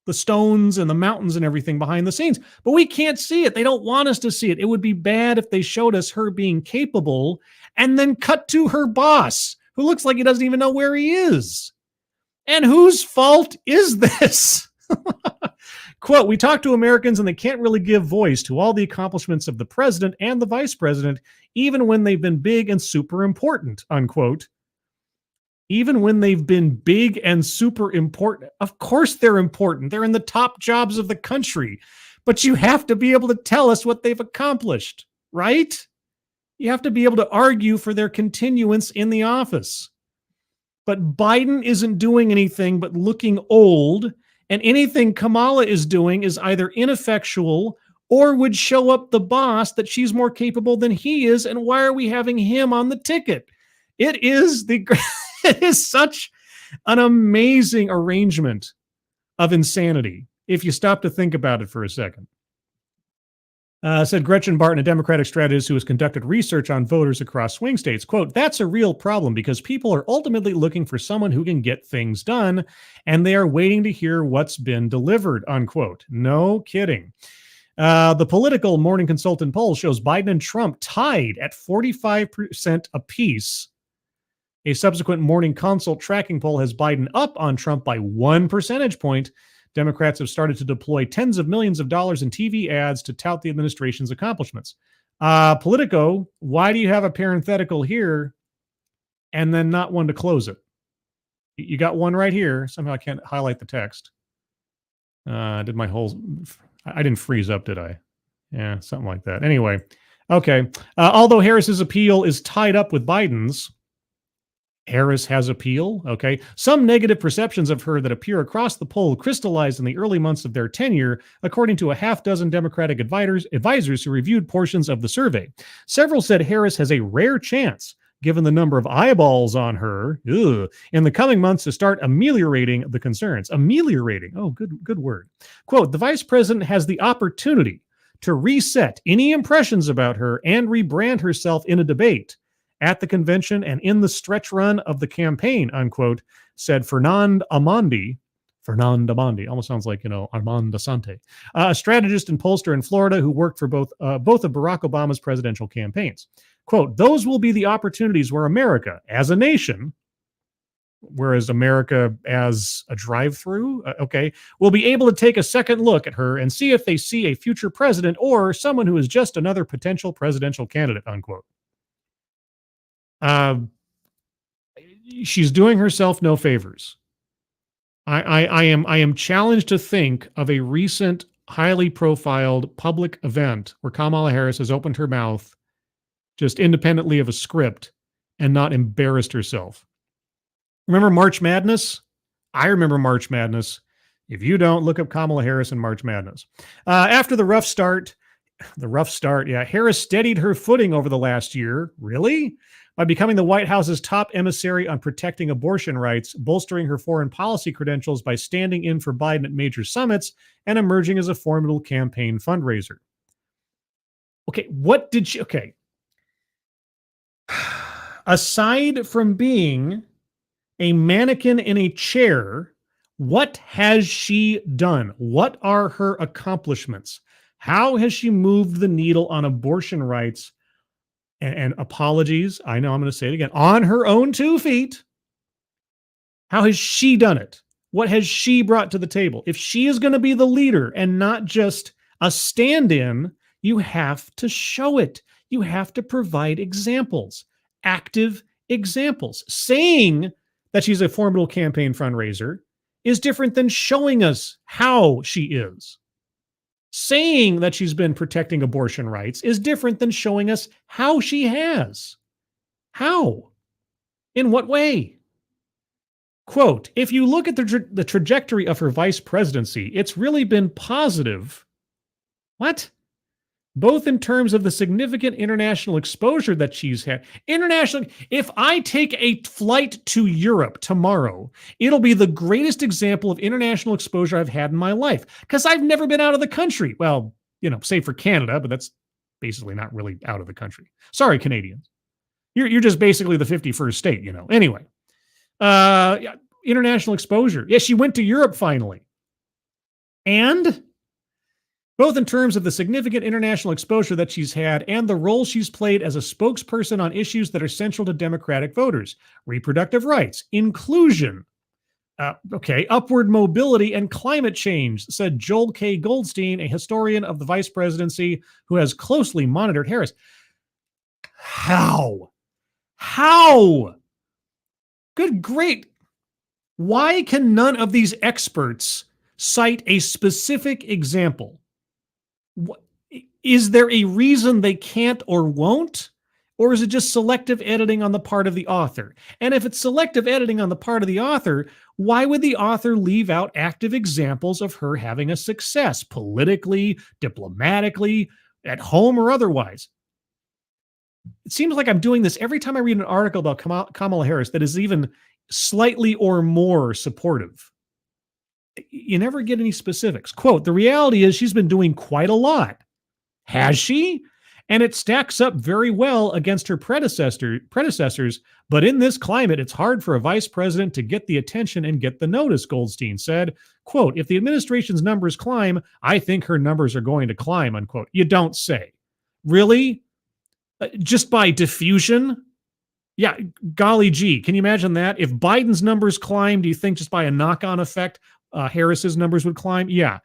the stones and the mountains and everything behind the scenes. But we can't see it. They don't want us to see it. It would be bad if they showed us her being capable and then cut to her boss, who looks like he doesn't even know where he is. And whose fault is this? Quote, we talk to Americans and they can't really give voice to all the accomplishments of the president and the vice president, even when they've been big and super important, unquote. Even when they've been big and super important. Of course they're important. They're in the top jobs of the country. But you have to be able to tell us what they've accomplished, right? You have to be able to argue for their continuance in the office. But Biden isn't doing anything but looking old, and anything Kamala is doing is either ineffectual Or would show up the boss that she's more capable than he is, and why are we having him on the ticket? It is it is such an amazing arrangement of insanity if you stop to think about it for a second. Said Gretchen Barton, a Democratic strategist who has conducted research on voters across swing states. Quote, that's a real problem because people are ultimately looking for someone who can get things done, and they are waiting to hear what's been delivered, unquote. No kidding. The Political Morning Consultant poll shows Biden and Trump tied at 45% apiece. A subsequent Morning Consult tracking poll has Biden up on Trump by 1 percentage point. Democrats have started to deploy tens of millions of dollars in TV ads to tout the administration's accomplishments. Politico, why do you have a parenthetical here and then not one to close it? You got one right here. Somehow I can't highlight the text. I didn't freeze up, did I? Yeah, something like that. Anyway, okay. Although Harris's appeal is tied up with Biden's, Harris has appeal, okay? Some negative perceptions of her that appear across the poll crystallized in the early months of their tenure, according to a half dozen Democratic advisors who reviewed portions of the survey. Several said Harris has a rare chance, given the number of eyeballs on her, in the coming months to start ameliorating the concerns. Ameliorating, oh, good word. Quote, the vice president has the opportunity to reset any impressions about her and rebrand herself in a debate at the convention and in the stretch run of the campaign, unquote, said Fernand Amandi, almost sounds like, Armand Asante, a strategist and pollster in Florida who worked for both of Barack Obama's presidential campaigns. Quote, those will be the opportunities where America as a nation, whereas America as a drive-through, will be able to take a second look at her and see if they see a future president or someone who is just another potential presidential candidate, unquote. She's doing herself no favors. I am challenged to think of a recent highly profiled public event where Kamala Harris has opened her mouth just independently of a script and not embarrassed herself. Remember March Madness? I remember March Madness. If you don't, look up Kamala Harris and March Madness. After the rough start, Harris steadied her footing over the last year. Really? By becoming the White House's top emissary on protecting abortion rights, bolstering her foreign policy credentials by standing in for Biden at major summits, and emerging as a formidable campaign fundraiser. Okay, what did she... Okay. Aside from being a mannequin in a chair, what has she done? What are her accomplishments? How has she moved the needle on abortion rights? And apologies, I know I'm going to say it again, on her own 2 feet. How has she done it? What has she brought to the table? If she is going to be the leader and not just a stand-in, you have to show it. You have to provide examples, active examples. Saying that she's a formidable campaign fundraiser is different than showing us how she is. Saying that she's been protecting abortion rights is different than showing us how she has. How? In what way? Quote, if you look at the trajectory of her vice presidency, it's really been positive. What? Both in terms of the significant international exposure that she's had. If I take a flight to Europe tomorrow, it'll be the greatest example of international exposure I've had in my life because I've never been out of the country. Well, save for Canada, but that's basically not really out of the country. Sorry, Canadians. You're just basically the 51st state, Anyway, international exposure. Yes, she went to Europe finally. And both in terms of the significant international exposure that she's had and the role she's played as a spokesperson on issues that are central to Democratic voters, reproductive rights, inclusion, upward mobility, and climate change, said Joel K. Goldstein, a historian of the vice presidency who has closely monitored Harris. How? Good, great. Why can none of these experts cite a specific example? Is there a reason they can't or won't? Or is it just selective editing on the part of the author? And if it's selective editing on the part of the author, Why would the author leave out active examples of her having a success politically, diplomatically, at home, or otherwise? It seems like I'm doing this every time I read an article about Kamala Harris that is even slightly or more supportive. You never get any specifics. Quote, the reality is she's been doing quite a lot. Has she? And it stacks up very well against her predecessors. But in this climate, it's hard for a vice president to get the attention and get the notice, Goldstein said. Quote, if the administration's numbers climb, I think her numbers are going to climb, unquote. You don't say. Really? Just by diffusion? Yeah, golly gee. Can you imagine that? If Biden's numbers climb, do you think just by a knock-on effect, Harris's numbers would climb? Yeah.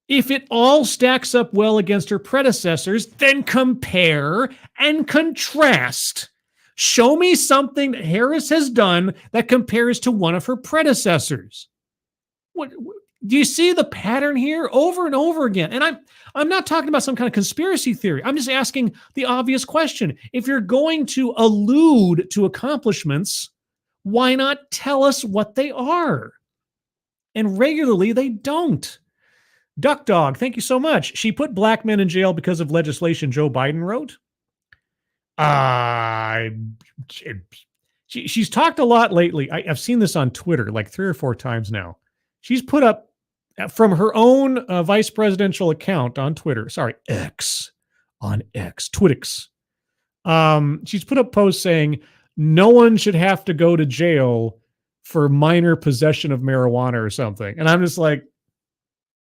If it all stacks up well against her predecessors, then compare and contrast. Show me something that Harris has done that compares to one of her predecessors. What do you see the pattern here over and over again? And I'm not talking about some kind of conspiracy theory. I'm just asking the obvious question. If you're going to allude to accomplishments, why not tell us what they are? And regularly they don't. Duck Dog, thank you so much. She put black men in jail because of legislation Joe Biden wrote. She's talked a lot lately. I've seen this on Twitter like 3 or 4 times now. She's put up from her own vice presidential account on Twitter. Sorry, X. On X. Twitix. She's put up posts saying no one should have to go to jail for minor possession of marijuana or something. And I'm just like,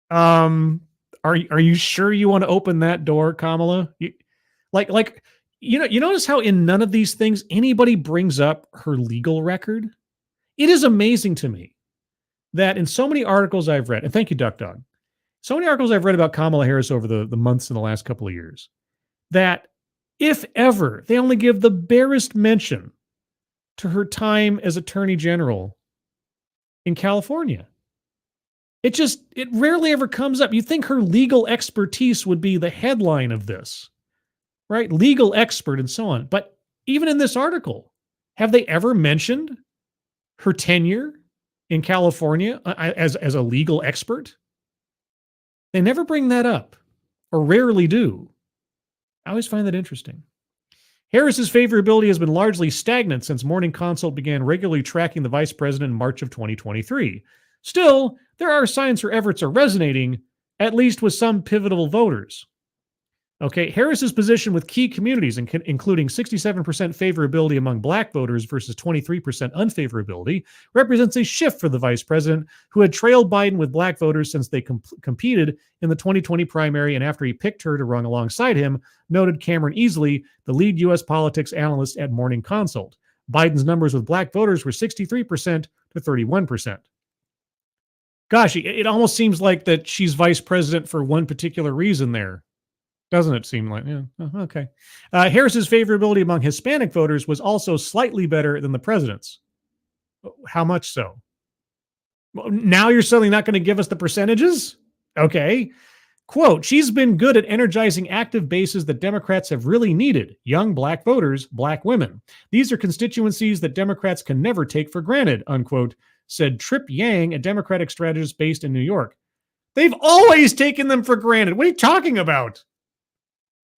are you sure you want to open that door, Kamala? You notice how in none of these things anybody brings up her legal record? It is amazing to me that in so many articles I've read, and thank you, Duck Dog, so many articles I've read about Kamala Harris over the months in the last couple of years, that if ever, they only give the barest mention to her time as Attorney General in California. It rarely ever comes up. You think her legal expertise would be the headline of this, right? Legal expert and so on. But even in this article, have they ever mentioned her tenure in California as a legal expert? They never bring that up, or rarely do. I always find that interesting. Harris's favorability has been largely stagnant since Morning Consult began regularly tracking the vice president in March of 2023. Still, there are signs her efforts are resonating, at least with some pivotal voters. Okay, Harris's position with key communities, including 67% favorability among black voters versus 23% unfavorability, represents a shift for the vice president, who had trailed Biden with black voters since they competed in the 2020 primary, and after he picked her to run alongside him, noted Cameron Easley, the lead U.S. politics analyst at Morning Consult. Biden's numbers with black voters were 63% to 31%. Gosh, it almost seems like that she's vice president for one particular reason there. Doesn't it seem like? Yeah, okay. Harris's favorability among Hispanic voters was also slightly better than the president's. How much so? Well, now you're suddenly not going to give us the percentages? Okay. Quote, she's been good at energizing active bases that Democrats have really needed. Young black voters, black women. These are constituencies that Democrats can never take for granted, unquote, said Trip Yang, a Democratic strategist based in New York. They've always taken them for granted. What are you talking about?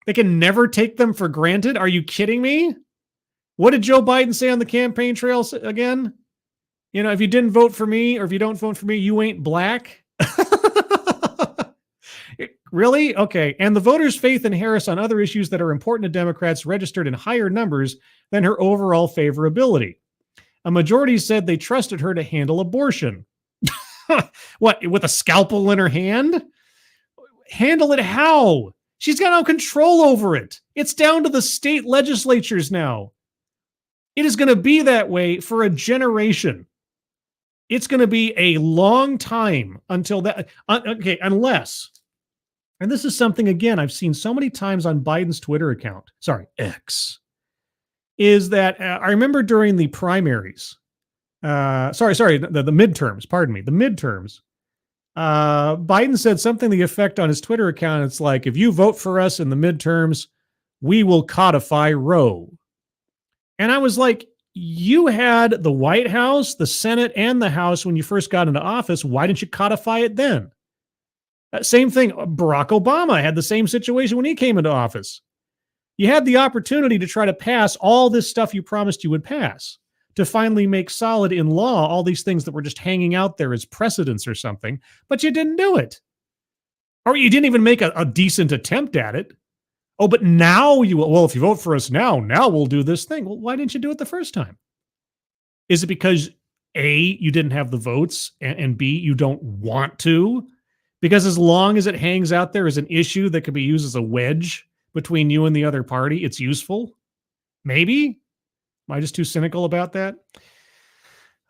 They can never take them for granted? Are you kidding me? What did Joe Biden say on the campaign trail again? You know, if you didn't vote for me, or if you don't vote for me, you ain't black. Really? Okay. And the voters' faith in Harris on other issues that are important to Democrats registered in higher numbers than her overall favorability. A majority said they trusted her to handle abortion. What, with a scalpel in her hand? Handle it how? She's got no control over it. It's down to the state legislatures now. It is going to be that way for a generation. It's going to be a long time until that. Okay, unless, and this is something, again, I've seen so many times on Biden's Twitter account, X, is that I remember during the primaries, the midterms, pardon me, the midterms, Biden said something to the effect on his Twitter account. It's like, if you vote for us in the midterms, we will codify Roe. And I was like, You had the White House, the Senate, and the House when you first got into office. Why didn't you codify it then? Same thing. Barack Obama had the same situation when he came into office. You had the opportunity to try to pass all this stuff you promised you would pass, to finally make solid in law all these things that were just hanging out there as precedents or something, but you didn't do it. Or you didn't even make a decent attempt at it. Oh, but now you will. Well, if you vote for us now we'll do this thing. Well, why didn't you do it the first time? Is it because A, you didn't have the votes, and B, you don't want to? Because as long as it hangs out there as an issue that could be used as a wedge between you and the other party, it's useful? Maybe? Am I just too cynical about that?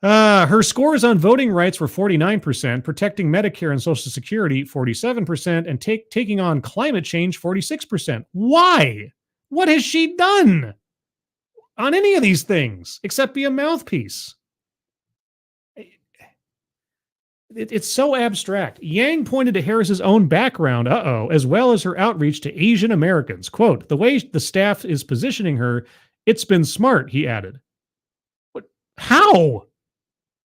Her scores on voting rights were 49%, protecting Medicare and Social Security 47%, and taking on climate change 46%. Why? What has she done on any of these things except be a mouthpiece? It's so abstract. Yang pointed to Harris's own background, as well as her outreach to Asian Americans. Quote, the way the staff is positioning her, it's been smart, he added. What? How?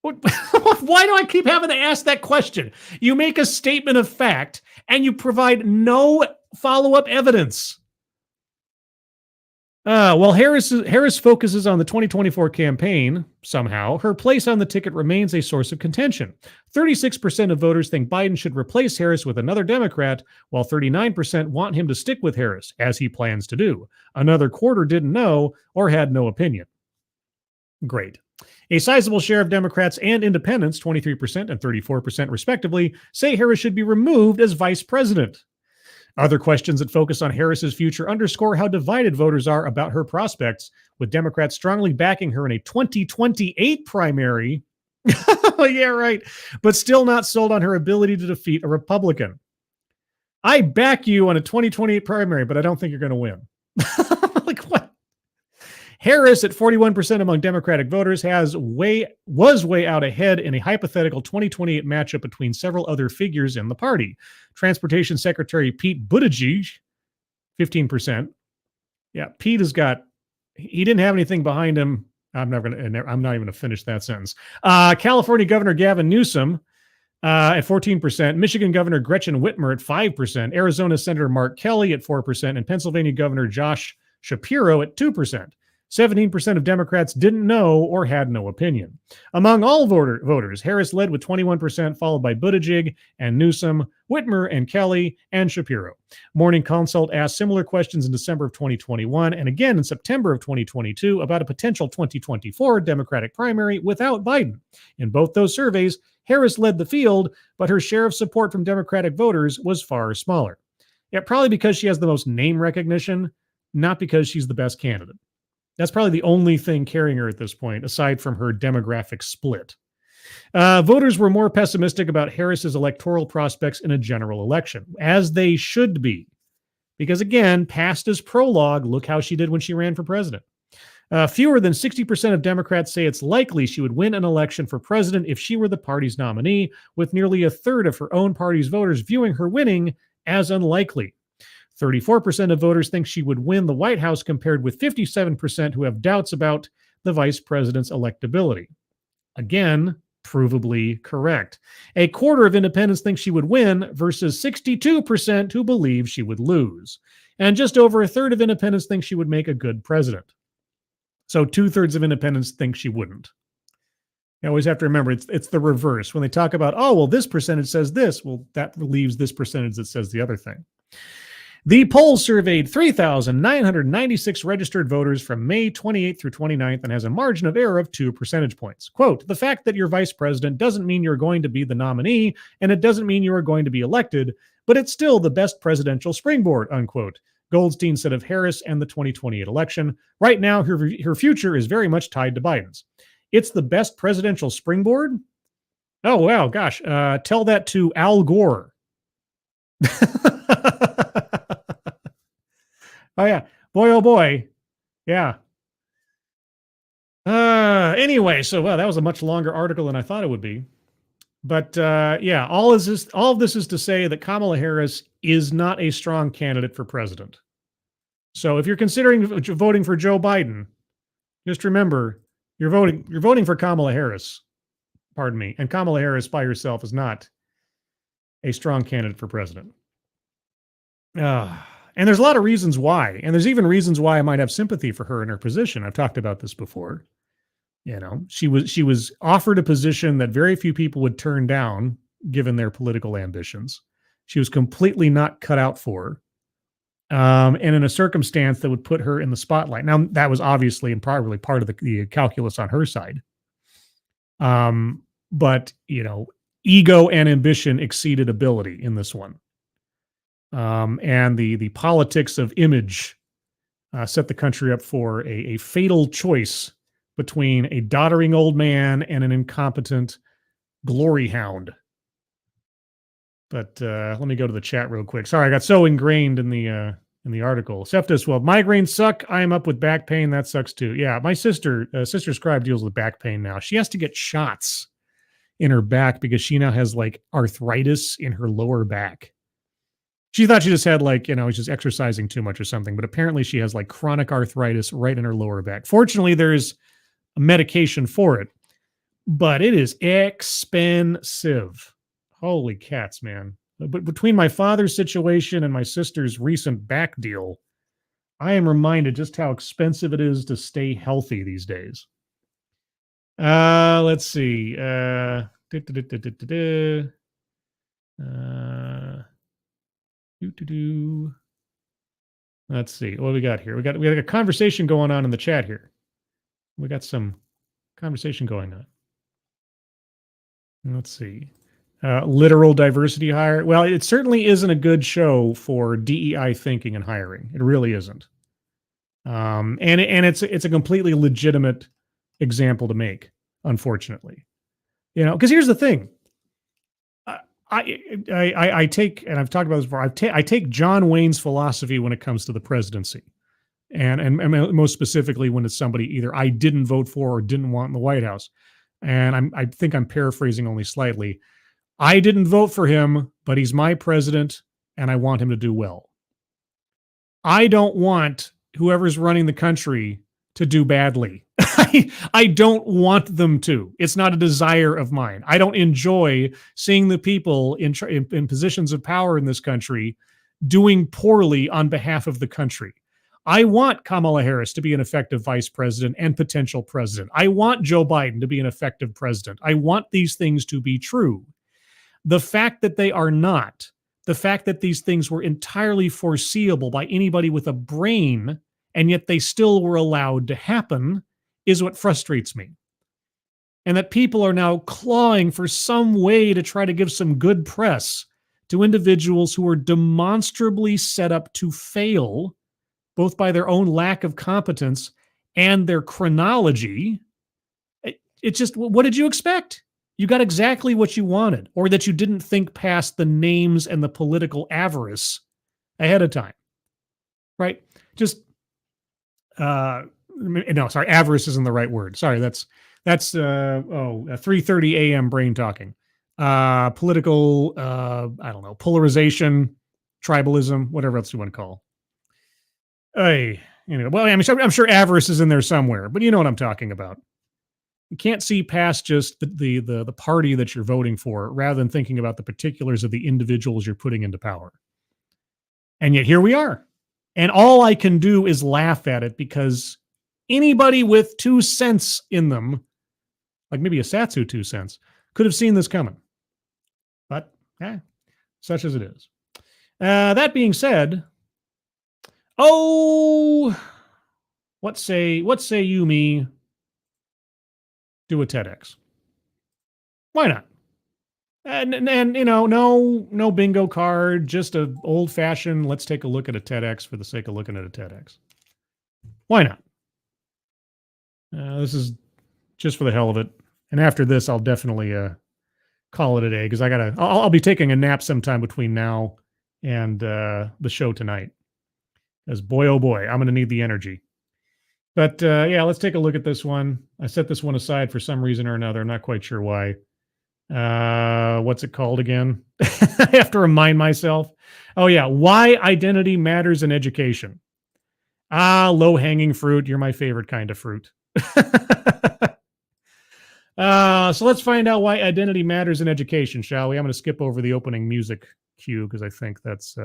Why do I keep having to ask that question? You make a statement of fact and you provide no follow-up evidence. While Harris focuses on the 2024 campaign, somehow, her place on the ticket remains a source of contention. 36% of voters think Biden should replace Harris with another Democrat, while 39% want him to stick with Harris, as he plans to do. Another quarter didn't know or had no opinion. Great. A sizable share of Democrats and independents, 23% and 34% respectively, say Harris should be removed as vice president. Other questions that focus on Harris's future underscore how divided voters are about her prospects, with Democrats strongly backing her in a 2028 primary. Yeah, right. But still not sold on her ability to defeat a Republican. I back you on a 2028 primary, but I don't think you're going to win. Like what? Harris, at 41% among Democratic voters, was way out ahead in a hypothetical 2028 matchup between several other figures in the party. Transportation Secretary Pete Buttigieg, 15%. Yeah, Pete he didn't have anything behind him. I'm not even going to finish that sentence. California Governor Gavin Newsom at 14%, Michigan Governor Gretchen Whitmer at 5%, Arizona Senator Mark Kelly at 4%, and Pennsylvania Governor Josh Shapiro at 2%. 17% of Democrats didn't know or had no opinion. Among all voters, Harris led with 21%, followed by Buttigieg and Newsom, Whitmer and Kelly, and Shapiro. Morning Consult asked similar questions in December of 2021 and again in September of 2022 about a potential 2024 Democratic primary without Biden. In both those surveys, Harris led the field, but her share of support from Democratic voters was far smaller. Yeah, probably because she has the most name recognition, not because she's the best candidate. That's probably the only thing carrying her at this point, aside from her demographic split. Voters were more pessimistic about Harris's electoral prospects in a general election, as they should be. Because again, past is prologue, look how she did when she ran for president. Fewer than 60% of Democrats say it's likely she would win an election for president if she were the party's nominee, with nearly a third of her own party's voters viewing her winning as unlikely. 34% of voters think she would win the White House, compared with 57% who have doubts about the vice president's electability. Again, provably correct. A quarter of independents think she would win versus 62% who believe she would lose. And just over a third of independents think she would make a good president. So 2/3 of independents think she wouldn't. You always have to remember, it's the reverse. When they talk about, oh, well, this percentage says this, well, that leaves this percentage that says the other thing. The poll surveyed 3,996 registered voters from May 28th through 29th and has a margin of error of 2 percentage points. Quote, the fact that you're vice president doesn't mean you're going to be the nominee, and it doesn't mean you are going to be elected, but it's still the best presidential springboard, unquote. Goldstein said of Harris and the 2028 election. Right now, her future is very much tied to Biden's. It's the best presidential springboard? Oh, wow, gosh. Tell that to Al Gore. Oh, yeah. Boy, oh, boy. Yeah. Anyway, so, well, that was a much longer article than I thought it would be. But, yeah, all of this is to say that Kamala Harris is not a strong candidate for president. So if you're considering voting for Joe Biden, just remember, You're voting for Kamala Harris. Pardon me. And Kamala Harris by herself is not a strong candidate for president. And there's a lot of reasons why. And there's even reasons why I might have sympathy for her in her position. I've talked about this before. You know, she was offered a position that very few people would turn down given their political ambitions. She was completely not cut out for, and in a circumstance that would put her in the spotlight. Now, that was obviously and probably part of the calculus on her side. But, you know, ego and ambition exceeded ability in this one. And the politics of image set the country up for a fatal choice between a doddering old man and an incompetent glory hound. But let me go to the chat real quick. Sorry, I got so ingrained in the article. Septus, well, migraines suck. I am up with back pain. That sucks too. Yeah, my sister Scribe deals with back pain now. She has to get shots in her back because she now has like arthritis in her lower back. She thought she just had like, you know, just exercising too much or something, but apparently she has like chronic arthritis right in her lower back. Fortunately, there's a medication for it, but it is expensive. Holy cats, man. But between my father's situation and my sister's recent back deal, I am reminded just how expensive it is to stay healthy these days. Let's see. Let's see. What we got here? We got a conversation going on in the chat here. We got some conversation going on. Let's see. Literal diversity hire. Well, it certainly isn't a good show for DEI thinking and hiring. It really isn't. And it's a completely legitimate example to make, unfortunately. You know, because here's the thing. I take, and I've talked about this before, I take John Wayne's philosophy when it comes to the presidency. And most specifically when it's somebody either I didn't vote for or didn't want in the White House. And I think I'm paraphrasing only slightly. I didn't vote for him, but he's my president, and I want him to do well. I don't want whoever's running the country to do badly. I don't want them to. It's not a desire of mine. I don't enjoy seeing the people in positions of power in this country doing poorly on behalf of the country. I want Kamala Harris to be an effective vice president and potential president. I want Joe Biden to be an effective president. I want these things to be true. The fact that they are not, the fact that these things were entirely foreseeable by anybody with a brain, and yet they still were allowed to happen, is what frustrates me. And that people are now clawing for some way to try to give some good press to individuals who are demonstrably set up to fail, both by their own lack of competence and their chronology. It's just, what did you expect? You got exactly what you wanted, or that you didn't think past the names and the political avarice ahead of time, right? Just, no, sorry, avarice isn't the right word. Sorry, that's 3:30 a.m. brain talking. Political, I don't know, polarization, tribalism, whatever else you want to call. Well, I'm sure avarice is in there somewhere, but you know what I'm talking about. You can't see past just the party that you're voting for, rather than thinking about the particulars of the individuals you're putting into power. And yet here we are. And all I can do is laugh at it, because anybody with 2 cents in them, like maybe a Satsu 2 cents, could have seen this coming. But such as it is. That being said, what say you me do a TEDx? Why not? And you know, no bingo card, just a old fashioned, let's take a look at a TEDx for the sake of looking at a TEDx. Why not? This is just for the hell of it. And after this, I'll definitely call it a day, because I'll be taking a nap sometime between now and the show tonight. Because boy, oh boy, I'm going to need the energy. But let's take a look at this one. I set this one aside for some reason or another. I'm not quite sure why. What's it called again? I have to remind myself. Oh yeah, why identity matters in education. Low-hanging fruit. You're my favorite kind of fruit. So let's find out why identity matters in education, shall we? I'm going to skip over the opening music cue because I think that's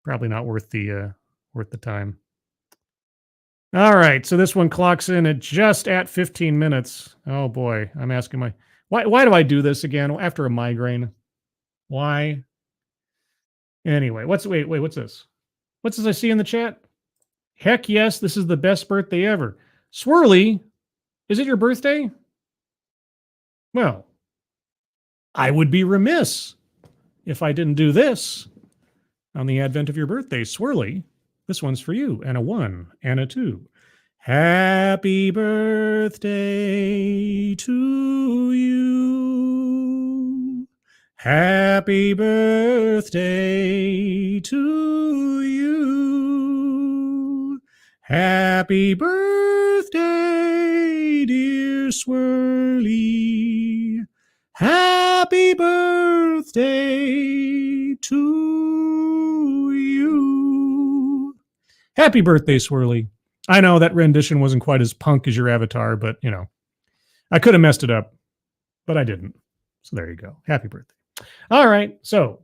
probably not worth the time. All right, so this one clocks in at just at 15 minutes. Oh boy, I'm asking why do I do this again after a migraine? Why? Anyway, what's this? What's this I see in the chat? Heck yes, this is the best birthday ever. Swirly, is it your birthday? Well, I would be remiss if I didn't do this on the advent of your birthday. Swirly, this one's for you, and a 1 and a 2. Happy birthday to you. Happy birthday to you. Happy birthday, dear Swirly. Happy birthday to you. Happy birthday, Swirly. I know that rendition wasn't quite as punk as your avatar, but, I could have messed it up, but I didn't. So there you go. Happy birthday. All right, so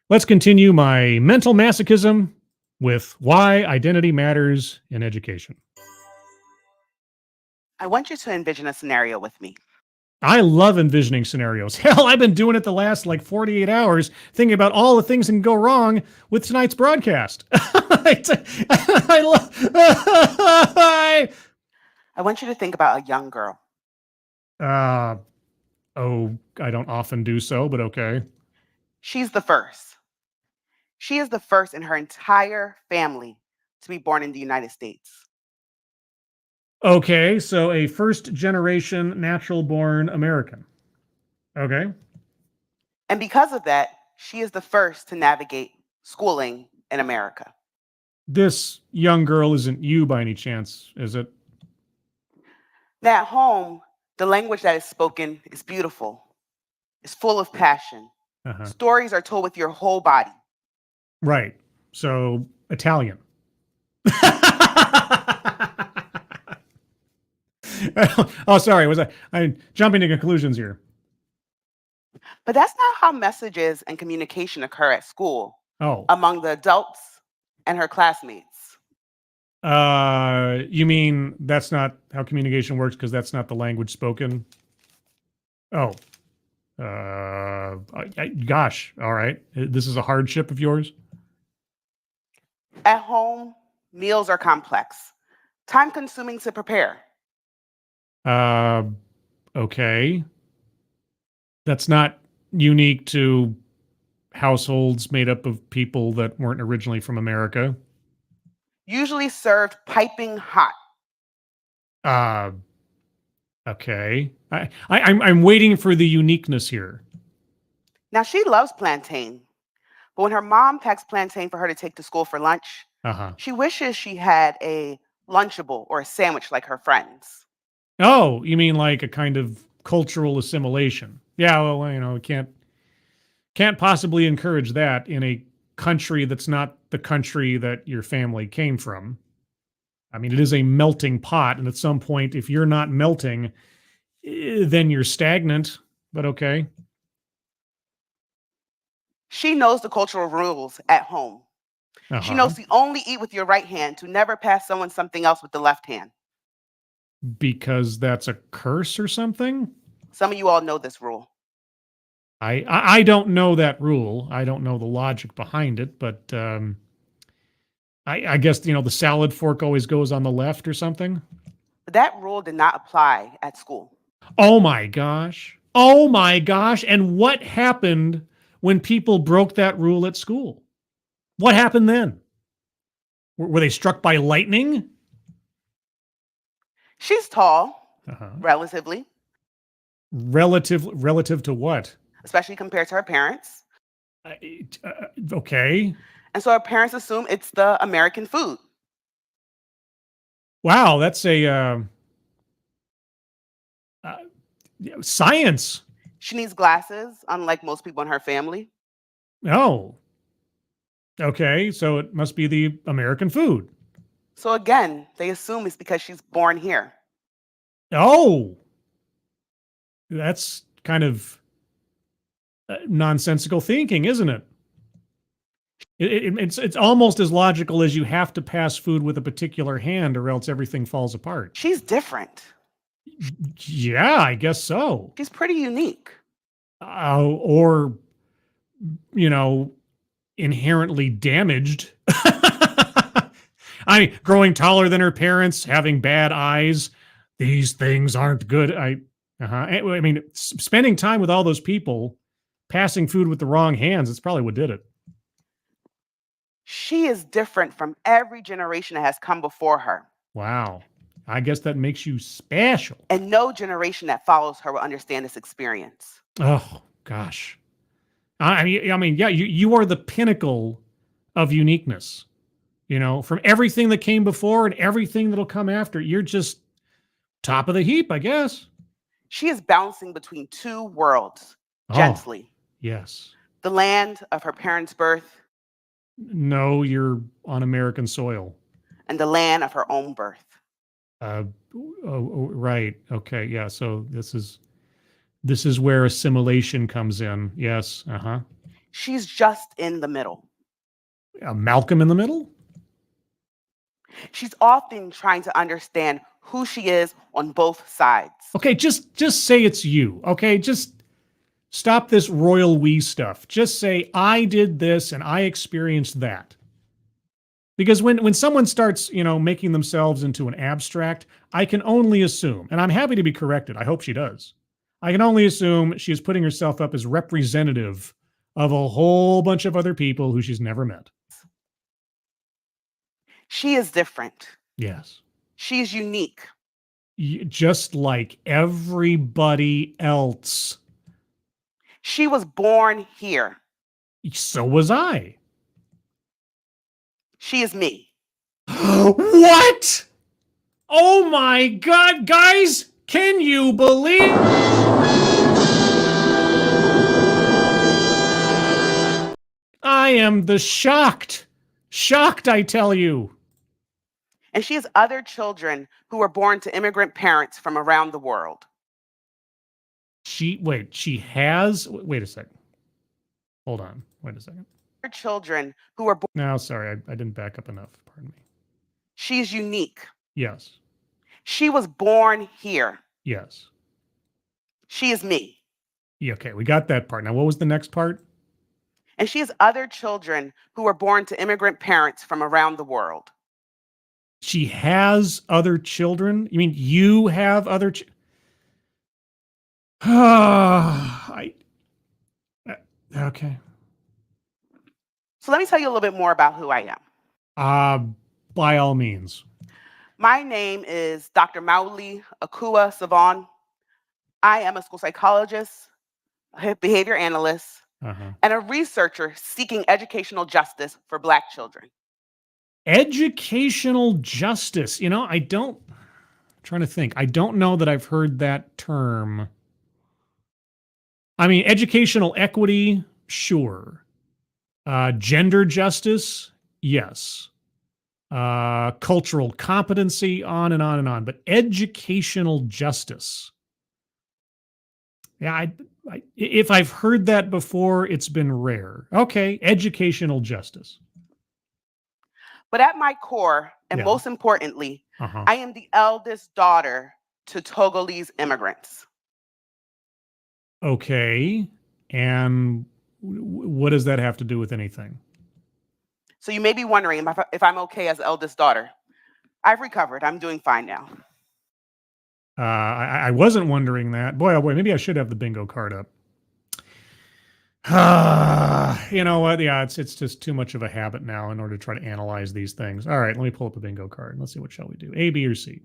let's continue my mental masochism with why identity matters in education. I want you to envision a scenario with me. I love envisioning scenarios. Hell, I've been doing it the last 48 hours, thinking about all the things that can go wrong with tonight's broadcast. I want you to think about a young girl. I don't often do so, but okay. She's the first. She is the first in her entire family to be born in the United States. Okay, so a first generation natural born American. Okay. And because of that, she is the first to navigate schooling in America. This young girl isn't you by any chance, is it? Now, at home, the language that is spoken is beautiful. It's full of passion. Uh-huh. Stories are told with your whole body. Right. So, Italian. Oh, sorry. I'm jumping to conclusions here. But that's not how messages and communication occur at school. Oh. Among the adults and her classmates. You mean that's not how communication works because that's not the language spoken? Oh. Gosh. All right. This is a hardship of yours? At home, meals are complex, time-consuming to prepare. Okay. That's not unique to households made up of people that weren't originally from America. Usually served piping hot. Okay. I'm waiting for the uniqueness here. Now, she loves plantain, but when her mom packs plantain for her to take to school for lunch, she wishes she had a Lunchable or a sandwich like her friends. Oh, you mean like a kind of cultural assimilation? Yeah, well, we can't possibly encourage that in a country that's not the country that your family came from. I mean, it is a melting pot, and at some point, if you're not melting, then you're stagnant, but okay. She knows the cultural rules at home. She knows to only eat with your right hand, to never pass someone something else with the left hand. Because that's a curse or something? Some of you all know this rule. I don't know that rule. I don't know the logic behind it, but I guess, the salad fork always goes on the left or something. That rule did not apply at school. Oh my gosh. Oh my gosh. And what happened when people broke that rule at school? What happened then? Were they struck by lightning? She's tall, relatively. Relative to what? Especially compared to her parents. Okay. And so her parents assume it's the American food. Wow, that's a science. She needs glasses, unlike most people in her family. Oh. Okay, so it must be the American food. So again, they assume it's because she's born here. Oh, that's kind of nonsensical thinking, isn't it? It's almost as logical as you have to pass food with a particular hand or else everything falls apart. She's different. Yeah, I guess so. She's pretty unique. Or, you know, inherently damaged. I mean, growing taller than her parents, having bad eyes. These things aren't good. I mean, spending time with all those people, passing food with the wrong hands, it's probably what did it. She is different from every generation that has come before her. Wow. I guess that makes you special. And no generation that follows her will understand this experience. Oh, gosh. I mean, yeah, you are the pinnacle of uniqueness. You know, from everything that came before and everything that'll come after, you're just top of the heap, I guess. She is bouncing between two worlds, gently. Yes. The land of her parents' birth. No, you're on American soil. And the land of her own birth. Right. Okay. Yeah. So this is where assimilation comes in. Yes. She's just in the middle. Malcolm in the middle? She's often trying to understand who she is on both sides. Okay, just say it's you. Okay, just stop this royal we stuff. Just say I did this and I experienced that. Because when someone starts, making themselves into an abstract, I can only assume, and I'm happy to be corrected. I hope she does. I can only assume she is putting herself up as representative of a whole bunch of other people who she's never met. She is different. Yes. She's unique. Just like everybody else. She was born here. So was I. She is me. What? Oh my God, guys! Can you believe? I am the shocked. Shocked, I tell you. And she has other children who were born to immigrant parents from around the world. She has? Wait a second. Hold on. Wait a second. Her children who were born. No, sorry, I didn't back up enough. Pardon me. She's unique. Yes. She was born here. Yes. She is me. Yeah, okay, we got that part. Now, what was the next part? And she has other children who were born to immigrant parents from around the world. She has other children? You mean you have other okay. So let me tell you a little bit more about who I am. By all means. My name is Dr. Mauli Akua Savon. I am a school psychologist, a behavior analyst, and a researcher seeking educational justice for Black children. Educational justice. I'm trying to think. I don't know that I've heard that term. I mean, educational equity, sure. Gender justice, yes. Cultural competency, on and on and on. But educational justice. Yeah, if I've heard that before, it's been rare. Okay, educational justice. But at my core, and most importantly, I am the eldest daughter to Togolese immigrants. Okay, and what does that have to do with anything? So you may be wondering if I'm okay as eldest daughter. I've recovered. I'm doing fine now. I wasn't wondering that. Boy, oh boy, maybe I should have the bingo card up. You know what? Yeah, it's just too much of a habit now in order to try to analyze these things. All right, let me pull up a bingo card. Let's see, what shall we do? A, B, or C?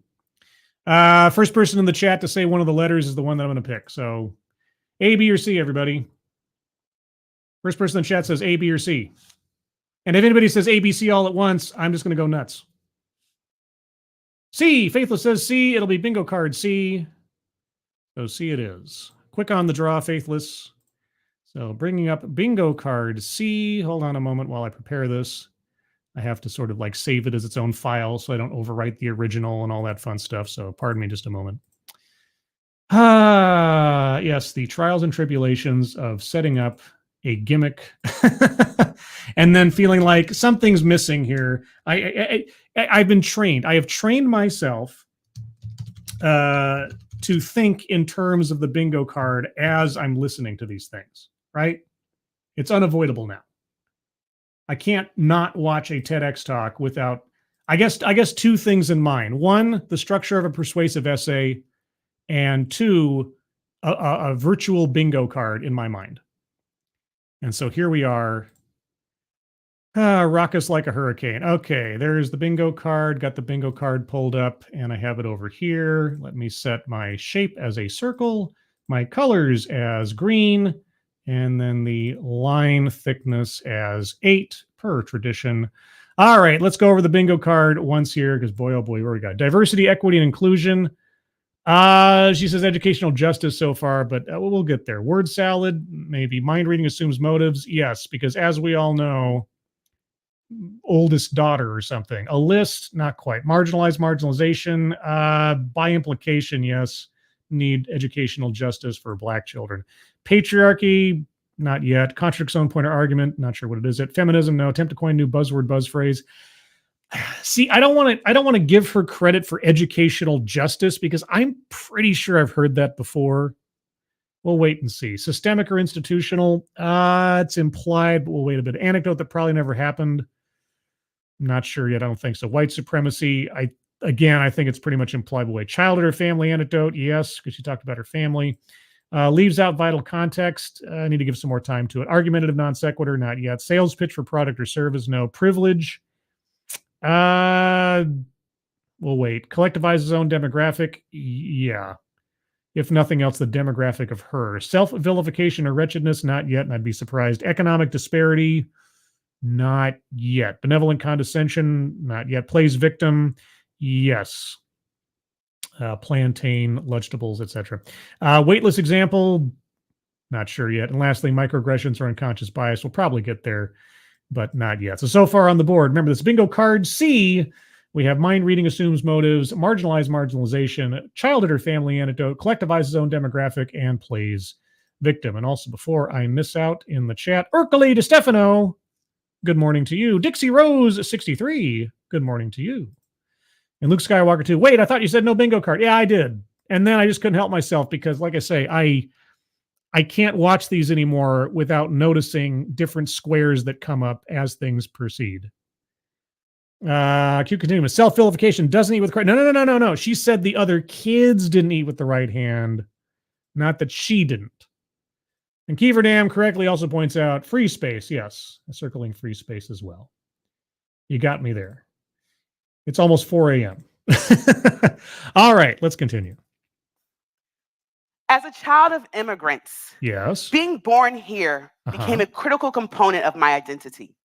First person in the chat to say one of the letters is the one that I'm going to pick. So A, B, or C, everybody. First person in the chat says A, B, or C. And if anybody says A, B, C all at once, I'm just going to go nuts. C. Faithless says C. It'll be bingo card C. So C it is. Quick on the draw, Faithless. So bringing up bingo card C. Hold on a moment while I prepare this. I have to sort of like save it as its own file so I don't overwrite the original and all that fun stuff. So pardon me just a moment. Yes, the trials and tribulations of setting up a gimmick and then feeling like something's missing here. I've been trained. I have trained myself to think in terms of the bingo card as I'm listening to these things, right? It's unavoidable now. I can't not watch a TEDx talk without, I guess two things in mind. One, the structure of a persuasive essay, and two, a virtual bingo card in my mind. And so here we are. Rock us like a hurricane. Okay, there's the bingo card. Got the bingo card pulled up, and I have it over here. Let me set my shape as a circle, my colors as green, and then the line thickness as 8 per tradition. All right, let's go over the bingo card once here, because boy, oh boy, where we got diversity, equity, and inclusion. She says educational justice so far, but we'll get there. Word salad, maybe. Mind reading assumes motives. Yes, because as we all know, oldest daughter or something. A list, not quite. Marginalized marginalization, by implication, yes. Need educational justice for Black children. Patriarchy, not yet. Contradicts own point of argument, not sure what it is. Feminism, no. Attempt to coin new buzzword, buzz phrase. See, I don't want to give her credit for educational justice because I'm pretty sure I've heard that before. We'll wait and see. Systemic or institutional, it's implied, but we'll wait a bit. Anecdote that probably never happened. Not sure yet. I don't think so. White supremacy. I think it's pretty much implied away. Childhood or family anecdote. Yes, because she talked about her family. Leaves out vital context. I need to give some more time to it. Argumentative non sequitur. Not yet. Sales pitch for product or service. No. Privilege. We'll wait. Collectivize his own demographic. Yeah. If nothing else, the demographic of her. Self-vilification or wretchedness. Not yet. And I'd be surprised. Economic disparity. Not yet. Benevolent condescension, not yet. Plays victim, yes. Plantain, vegetables, etc. Weightless example, not sure yet. And lastly, microaggressions or unconscious bias. We'll probably get there, but not yet. So far on the board, remember this bingo card C, we have mind reading assumes motives, marginalized marginalization, childhood or family anecdote, collectivizes own demographic, and plays victim. And also before I miss out in the chat, Urkele DeStefano, good morning to you. Dixie Rose 63. Good morning to you. And Luke Skywalker 2. Wait, I thought you said no bingo card. Yeah, I did. And then I just couldn't help myself because, like I say, I can't watch these anymore without noticing different squares that come up as things proceed. Q continuous. Self-vilification doesn't eat with the right. No. She said the other kids didn't eat with the right hand, not that she didn't. And Kiefer Dam correctly also points out free space. Yes, circling free space as well. You got me there. It's almost 4 a.m. All right, let's continue. As a child of immigrants, yes, being born here became a critical component of my identity.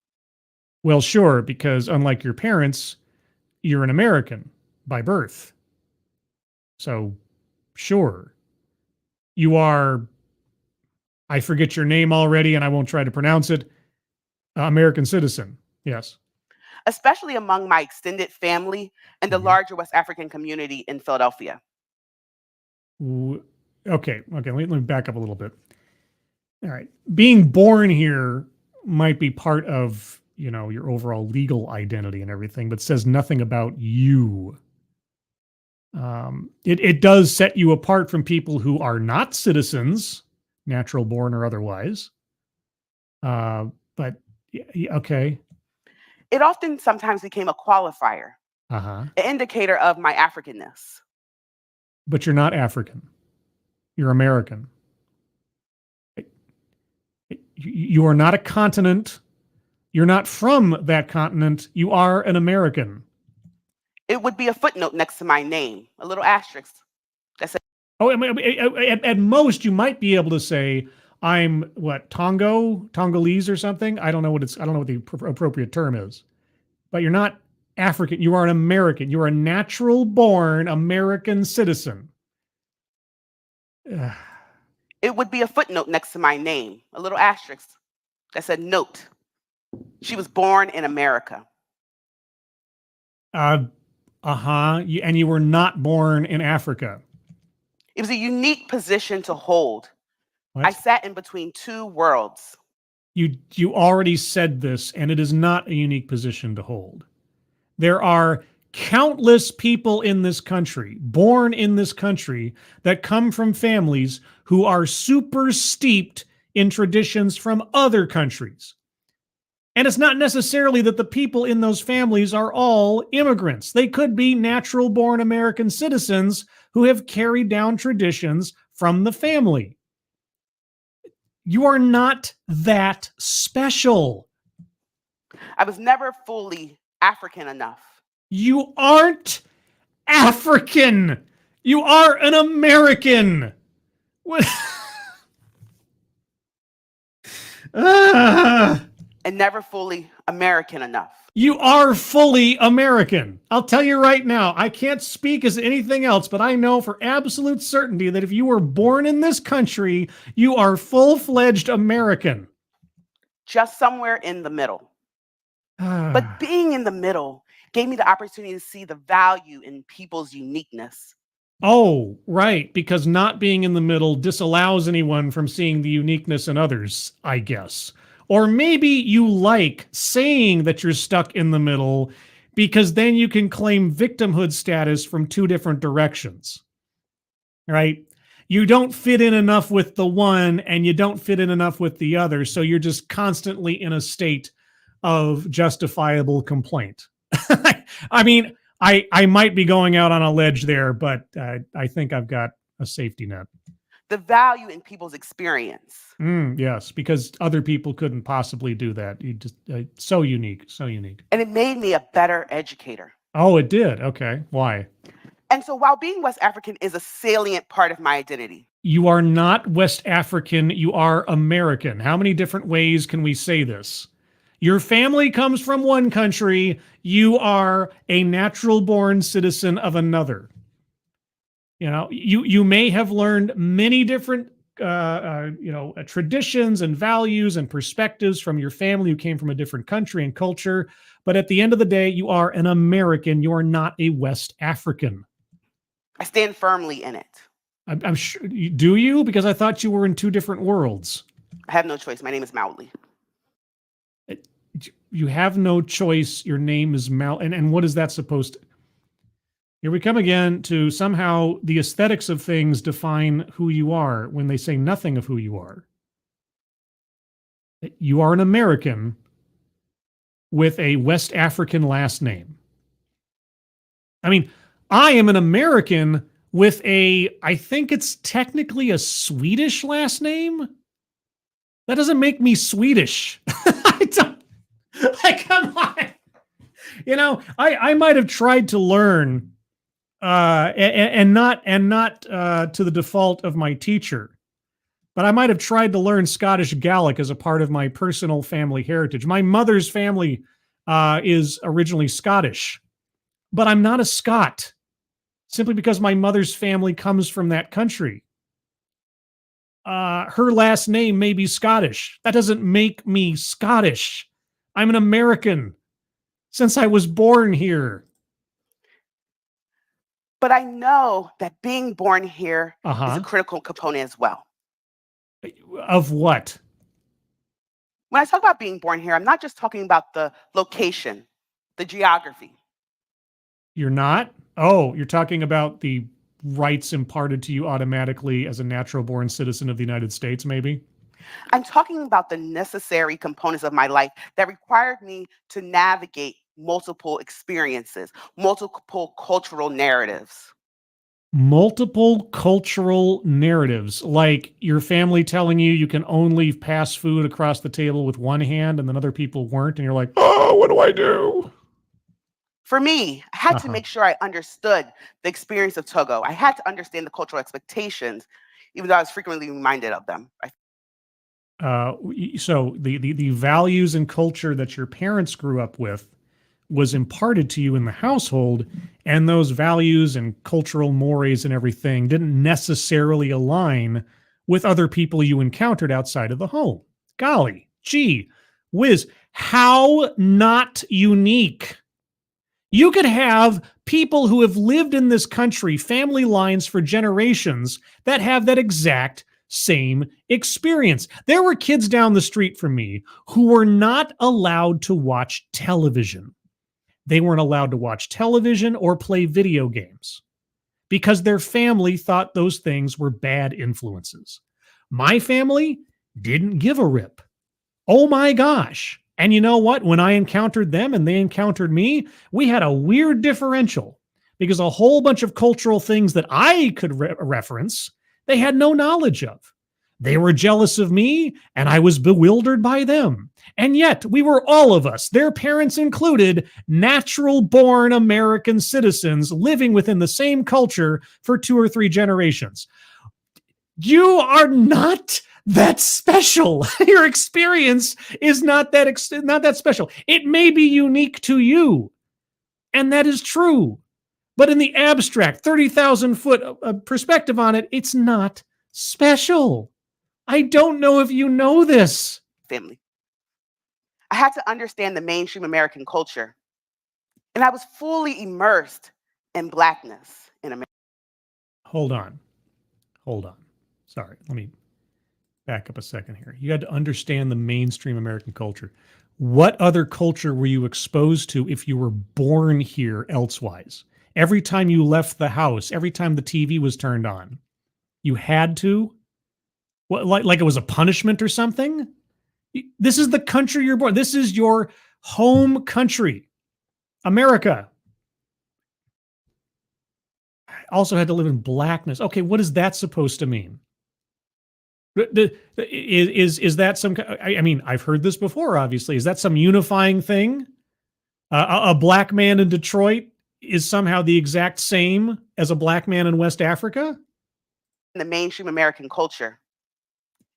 Well, sure, because unlike your parents, you're an American by birth. So, sure. You are, I forget your name already, and I won't try to pronounce it, American citizen. Yes. Especially among my extended family and the larger West African community in Philadelphia. Okay. Let me back up a little bit. All right. Being born here might be part of, your overall legal identity and everything, but says nothing about you. It does set you apart from people who are not citizens, natural born or otherwise. But okay. It often sometimes became a qualifier, an indicator of my Africanness. But you're not African. You're American. You are not a continent. You're not from that continent. You are an American. It would be a footnote next to my name, a little asterisk that says. Oh, at most you might be able to say I'm what, Tongolese or something. I don't know what the appropriate term is. But you're not African. You are an American. You are a natural born American citizen. It would be a footnote next to my name, a little asterisk that said note. She was born in America. And you were not born in Africa. It was a unique position to hold. What? I sat in between two worlds. You already said this, and it is not a unique position to hold. There are countless people in this country, born in this country, that come from families who are super steeped in traditions from other countries. And it's not necessarily that the people in those families are all immigrants. They could be natural born American citizens who have carried down traditions from the family. You are not that special. I was never fully African enough. You aren't African. You are an American. What? And never fully American enough. You are fully American. I'll tell you right now, I can't speak as anything else, but I know for absolute certainty that if you were born in this country, you are full-fledged American. Just somewhere in the middle. But being in the middle gave me the opportunity to see the value in people's uniqueness. Oh, right. Because not being in the middle disallows anyone from seeing the uniqueness in others, I guess. Or maybe you like saying that you're stuck in the middle because then you can claim victimhood status from two different directions, right? You don't fit in enough with the one and you don't fit in enough with the other. So you're just constantly in a state of justifiable complaint. I mean, I might be going out on a ledge there, but I think I've got a safety net. The value in people's experience. Yes, because other people couldn't possibly do that. You just so unique, so unique. And it made me a better educator. Oh, it did. Okay, why? And so while being West African is a salient part of my identity. You are not West African, you are American. How many different ways can we say this? Your family comes from one country, you are a natural born citizen of another. You know, you may have learned many different traditions and values and perspectives from your family who came from a different country and culture, but at the end of the day, you are an American, you are not a West African. I stand firmly in it. I'm sure. Do you? Because I thought you were in two different worlds. I have no choice. My name is Mauli. You have no choice. Your name is Mal. And what is that supposed to? Here we come again to somehow the aesthetics of things define who you are when they say nothing of who you are. You are an American with a West African last name. I mean, I am an American with I think it's technically a Swedish last name. That doesn't make me Swedish. I don't, come on. You know, I might have tried to learn and not to the default of my teacher, but I might have tried to learn Scottish Gaelic as a part of my personal family heritage. My mother's family is originally Scottish, but I'm not a Scot simply because my mother's family comes from that country. Her last name may be Scottish. That doesn't make me Scottish. I'm an American since I was born here. But I know that being born here is a critical component as well. Of what? When I talk about being born here, I'm not just talking about the location, the geography. You're not? Oh, you're talking about the rights imparted to you automatically as a natural born citizen of the United States, maybe? I'm talking about the necessary components of my life that required me to navigate multiple experiences, multiple cultural narratives. Multiple cultural narratives, like your family telling you you can only pass food across the table with one hand and then other people weren't, and you're like, oh, what do I do? For me, I had to make sure I understood the experience of Togo. I had to understand the cultural expectations, even though I was frequently reminded of them. So the values and culture that your parents grew up with was imparted to you in the household, and those values and cultural mores and everything didn't necessarily align with other people you encountered outside of the home. Golly, gee whiz, how not unique. You could have people who have lived in this country, family lines for generations, that have that exact same experience. There were kids down the street from me who were not allowed to watch television. They weren't allowed to watch television or play video games because their family thought those things were bad influences. My family didn't give a rip. Oh my gosh. And you know what? When I encountered them and they encountered me, we had a weird differential because a whole bunch of cultural things that I could reference, they had no knowledge of. They were jealous of me and I was bewildered by them. And yet we were all of us, their parents included, natural born American citizens living within the same culture for 2 or 3 generations. You are not that special. Your experience is not that special. It may be unique to you, and that is true. But in the abstract, 30,000 foot perspective on it, it's not special. I don't know if you know this. Family. I had to understand the mainstream American culture, and I was fully immersed in Blackness in America. Hold on. Sorry, let me back up a second here. You had to understand the mainstream American culture. What other culture were you exposed to if you were born here elsewise? Every time you left the house, every time the TV was turned on, you had to? What, like it was a punishment or something? This is the country you're born. This is your home country, America. I also had to live in Blackness. Okay, what is that supposed to mean? Is that some? I mean, I've heard this before. Obviously, is that some unifying thing? A black man in Detroit is somehow the exact same as a black man in West Africa? The mainstream American culture,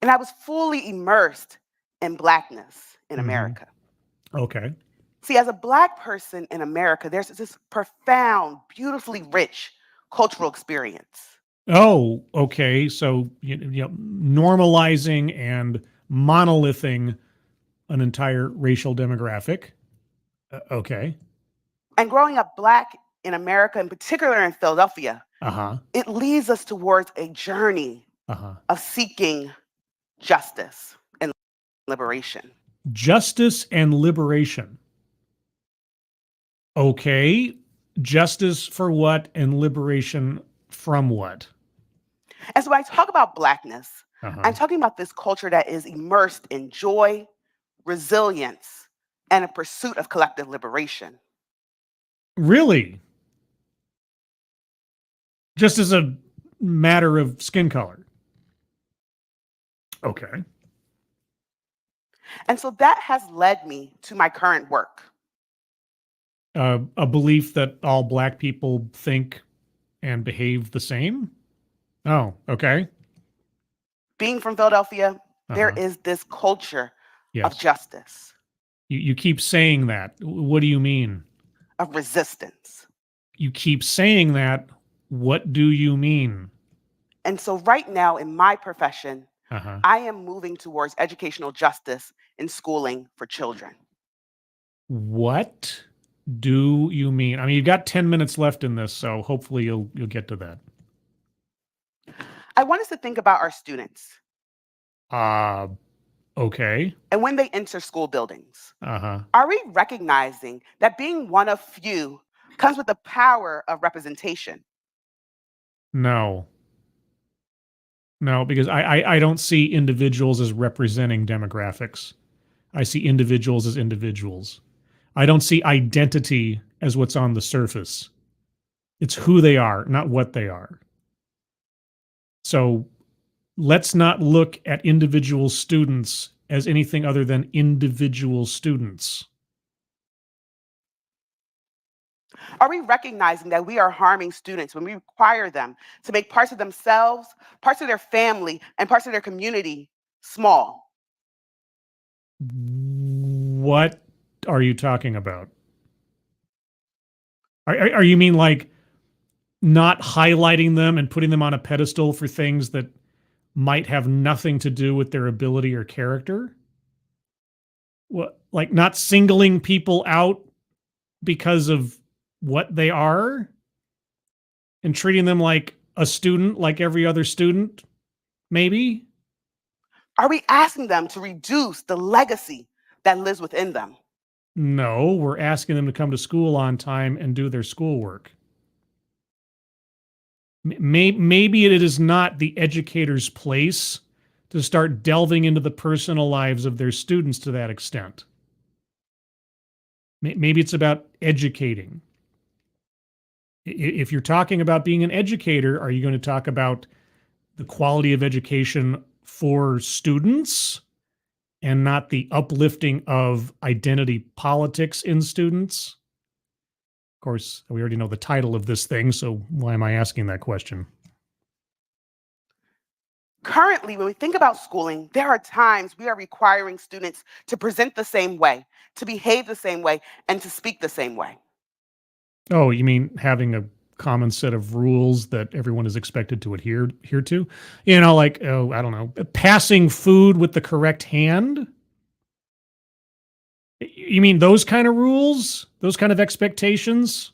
and I was fully immersed in Blackness in America. Okay. See, as a Black person in America, there's this profound, beautifully rich cultural experience. Oh, okay. So, normalizing and monolithing an entire racial demographic. Okay. And growing up Black in America, in particular in Philadelphia, it leads us towards a journey of seeking justice and liberation. Justice and liberation. Okay. Justice for what and liberation from what? And so when I talk about Blackness, I'm talking about this culture that is immersed in joy, resilience, and a pursuit of collective liberation. Really? Just as a matter of skin color? Okay. And so that has led me to my current work. A belief that all Black people think and behave the same? Oh, okay. Being from Philadelphia, there is this culture of justice. You keep saying that. What do you mean? Of resistance. You keep saying that. What do you mean? And so right now in my profession, I am moving towards educational justice in schooling for children. What do you mean? I mean, you've got 10 minutes left in this, so hopefully you'll get to that. I want us to think about our students. Okay. And when they enter school buildings, are we recognizing that being one of few comes with the power of representation? No, because I don't see individuals as representing demographics. I see individuals as individuals. I don't see identity as what's on the surface. It's who they are, not what they are. So let's not look at individual students as anything other than individual students. Are we recognizing that we are harming students when we require them to make parts of themselves, parts of their family, and parts of their community small? What are you talking about? Are you mean like not highlighting them and putting them on a pedestal for things that might have nothing to do with their ability or character? What, like not singling people out because of what they are and treating them like a student, like every other student, maybe? Are we asking them to reduce the legacy that lives within them? No, we're asking them to come to school on time and do their schoolwork. Maybe it is not the educator's place to start delving into the personal lives of their students to that extent. Maybe it's about educating. If you're talking about being an educator, are you going to talk about the quality of education for students and not the uplifting of identity politics in students? Of course, we already know the title of this thing, so why am I asking that question? Currently, when we think about schooling, there are times we are requiring students to present the same way, to behave the same way, and to speak the same way. Oh, you mean having a common set of rules that everyone is expected to adhere to? You know, like, oh, I don't know, passing food with the correct hand? You mean those kind of rules? Those kind of expectations?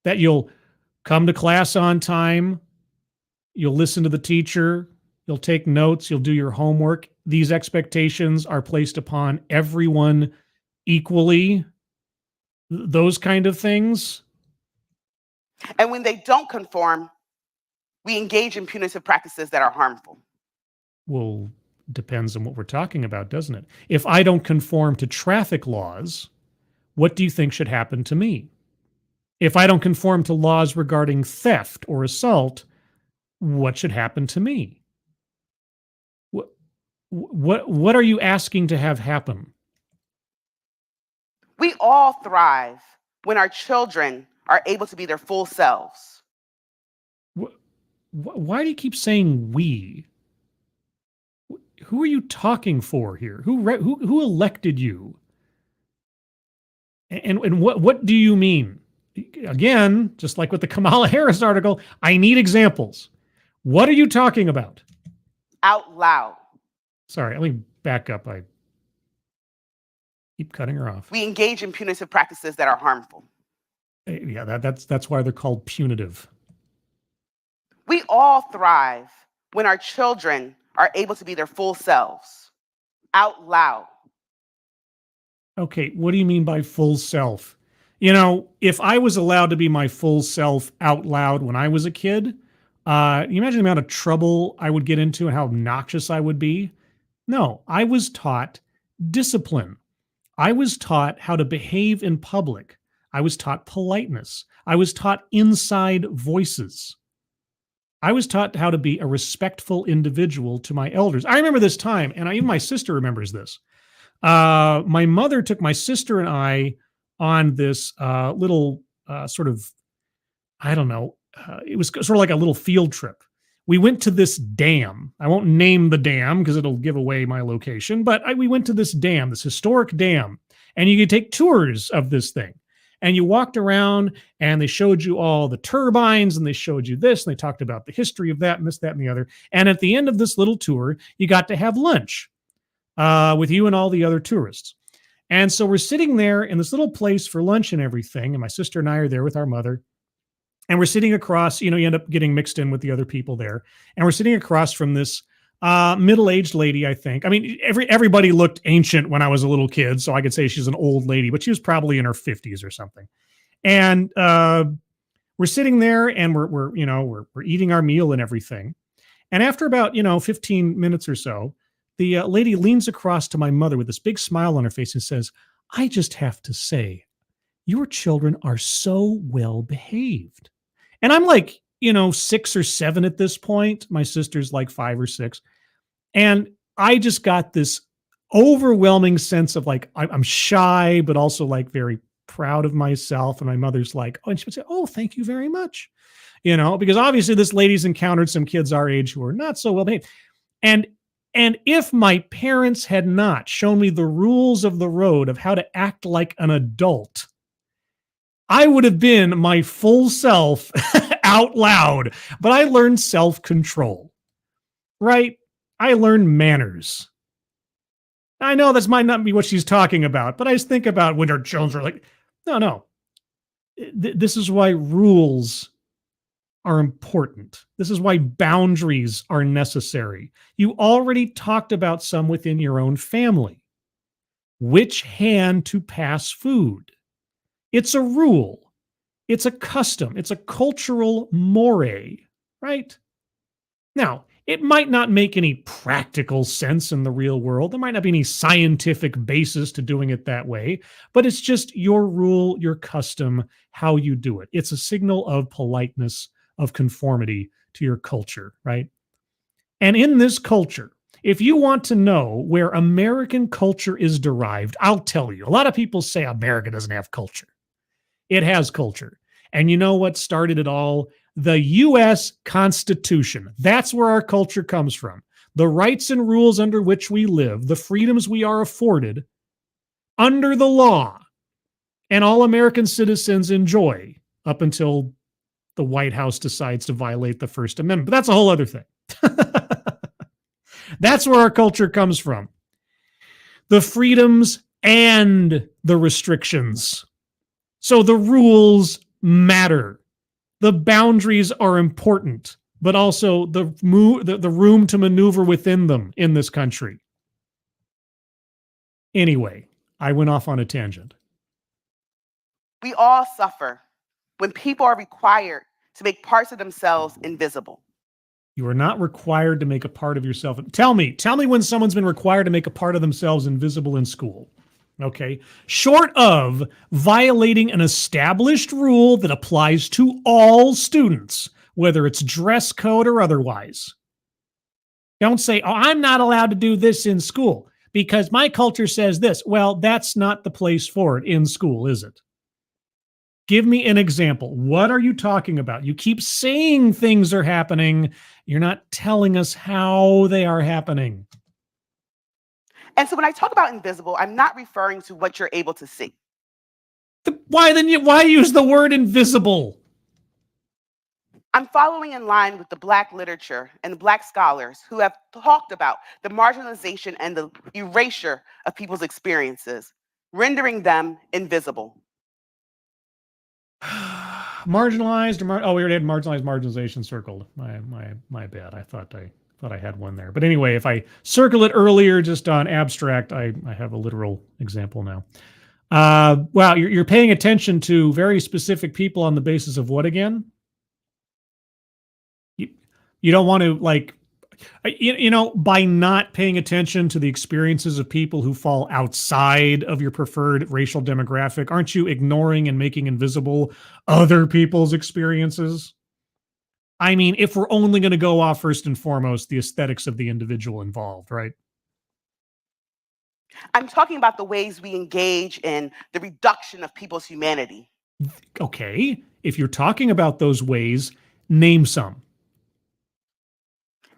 That you'll come to class on time, you'll listen to the teacher, you'll take notes, you'll do your homework. These expectations are placed upon everyone equally. Those kind of things. And when they don't conform, we engage in punitive practices that are harmful. Well, depends on what we're talking about, doesn't it? If I don't conform to traffic laws, what do you think should happen to me? If I don't conform to laws regarding theft or assault, what should happen to me? What are you asking to have happen? We all thrive when our children are able to be their full selves. Why do you keep saying we? Who are you talking for here? Who elected you? And what do you mean? Again, just like with the Kamala Harris article, I need examples. What are you talking about? Out loud. Sorry, let me back up. I keep cutting her off. We engage in punitive practices that are harmful. Yeah, that's why they're called punitive. We all thrive when our children are able to be their full selves. Out loud. Okay, what do you mean by full self? You know, if I was allowed to be my full self out loud when I was a kid, you imagine the amount of trouble I would get into and how obnoxious I would be? No, I was taught discipline. I was taught how to behave in public. I was taught politeness. I was taught inside voices. I was taught how to be a respectful individual to my elders. I remember this time, and even my sister remembers this. My mother took my sister and I on this little sort of, I don't know, it was sort of like a little field trip. We went to this dam. I won't name the dam because it'll give away my location, but we went to this dam, this historic dam, and you could take tours of this thing. And you walked around and they showed you all the turbines and they showed you this and they talked about the history of that and this, that, and the other. And at the end of this little tour, you got to have lunch with you and all the other tourists. And so we're sitting there in this little place for lunch and everything. And my sister and I are there with our mother. And we're sitting across, you end up getting mixed in with the other people there. And we're sitting across from this middle-aged lady, I think. I mean, everybody looked ancient when I was a little kid, so I could say she's an old lady, but she was probably in her 50s or something. And we're sitting there and we're eating our meal and everything. And after about, 15 minutes or so, the lady leans across to my mother with this big smile on her face and says, "I just have to say, your children are so well behaved." And I'm like, 6 or 7 at this point. My sister's like 5 or 6. And I just got this overwhelming sense of like, I'm shy, but also like very proud of myself. And my mother's like, oh, and she would say, "Oh, thank you very much." Because obviously this lady's encountered some kids our age who are not so well behaved. And if my parents had not shown me the rules of the road of how to act like an adult, I would have been my full self out loud, but I learned self-control, right? I learned manners. I know this might not be what she's talking about, but I just think about when her children are like, no. This is why rules are important. This is why boundaries are necessary. You already talked about some within your own family. Which hand to pass food? It's a rule. It's a custom. It's a cultural mores, right? Now, it might not make any practical sense in the real world. There might not be any scientific basis to doing it that way, but it's just your rule, your custom, how you do it. It's a signal of politeness, of conformity to your culture, right? And in this culture, if you want to know where American culture is derived, I'll tell you. A lot of people say America doesn't have culture. It has culture. And you know what started it all? The U.S. Constitution. That's where our culture comes from. The rights and rules under which we live, the freedoms we are afforded under the law, and all American citizens enjoy up until the White House decides to violate the First Amendment. But that's a whole other thing. That's where our culture comes from. The freedoms and the restrictions. So the rules matter. The boundaries are important, but also the room to maneuver within them in this country. Anyway, I went off on a tangent. We all suffer when people are required to make parts of themselves invisible. You are not required to make a part of yourself. Tell me when someone's been required to make a part of themselves invisible in school. Okay. Short of violating an established rule that applies to all students, whether it's dress code or otherwise. Don't say, oh, I'm not allowed to do this in school because my culture says this. Well, that's not the place for it in school, is it? Give me an example. What are you talking about? You keep saying things are happening. You're not telling us how they are happening. And so when I talk about invisible, I'm not referring to what you're able to see. Why use the word invisible? I'm following in line with the Black literature and the Black scholars who have talked about the marginalization and the erasure of people's experiences, rendering them invisible. Marginalized or we already had marginalization circled. My bad. I thought I had one there. But anyway, if I circle it earlier just on abstract, I have a literal example now. Wow, you're paying attention to very specific people on the basis of what again? You don't want to by not paying attention to the experiences of people who fall outside of your preferred racial demographic, aren't you ignoring and making invisible other people's experiences? I mean, if we're only going to go off first and foremost the aesthetics of the individual involved, right? I'm talking about the ways we engage in the reduction of people's humanity. Okay, if you're talking about those ways, name some.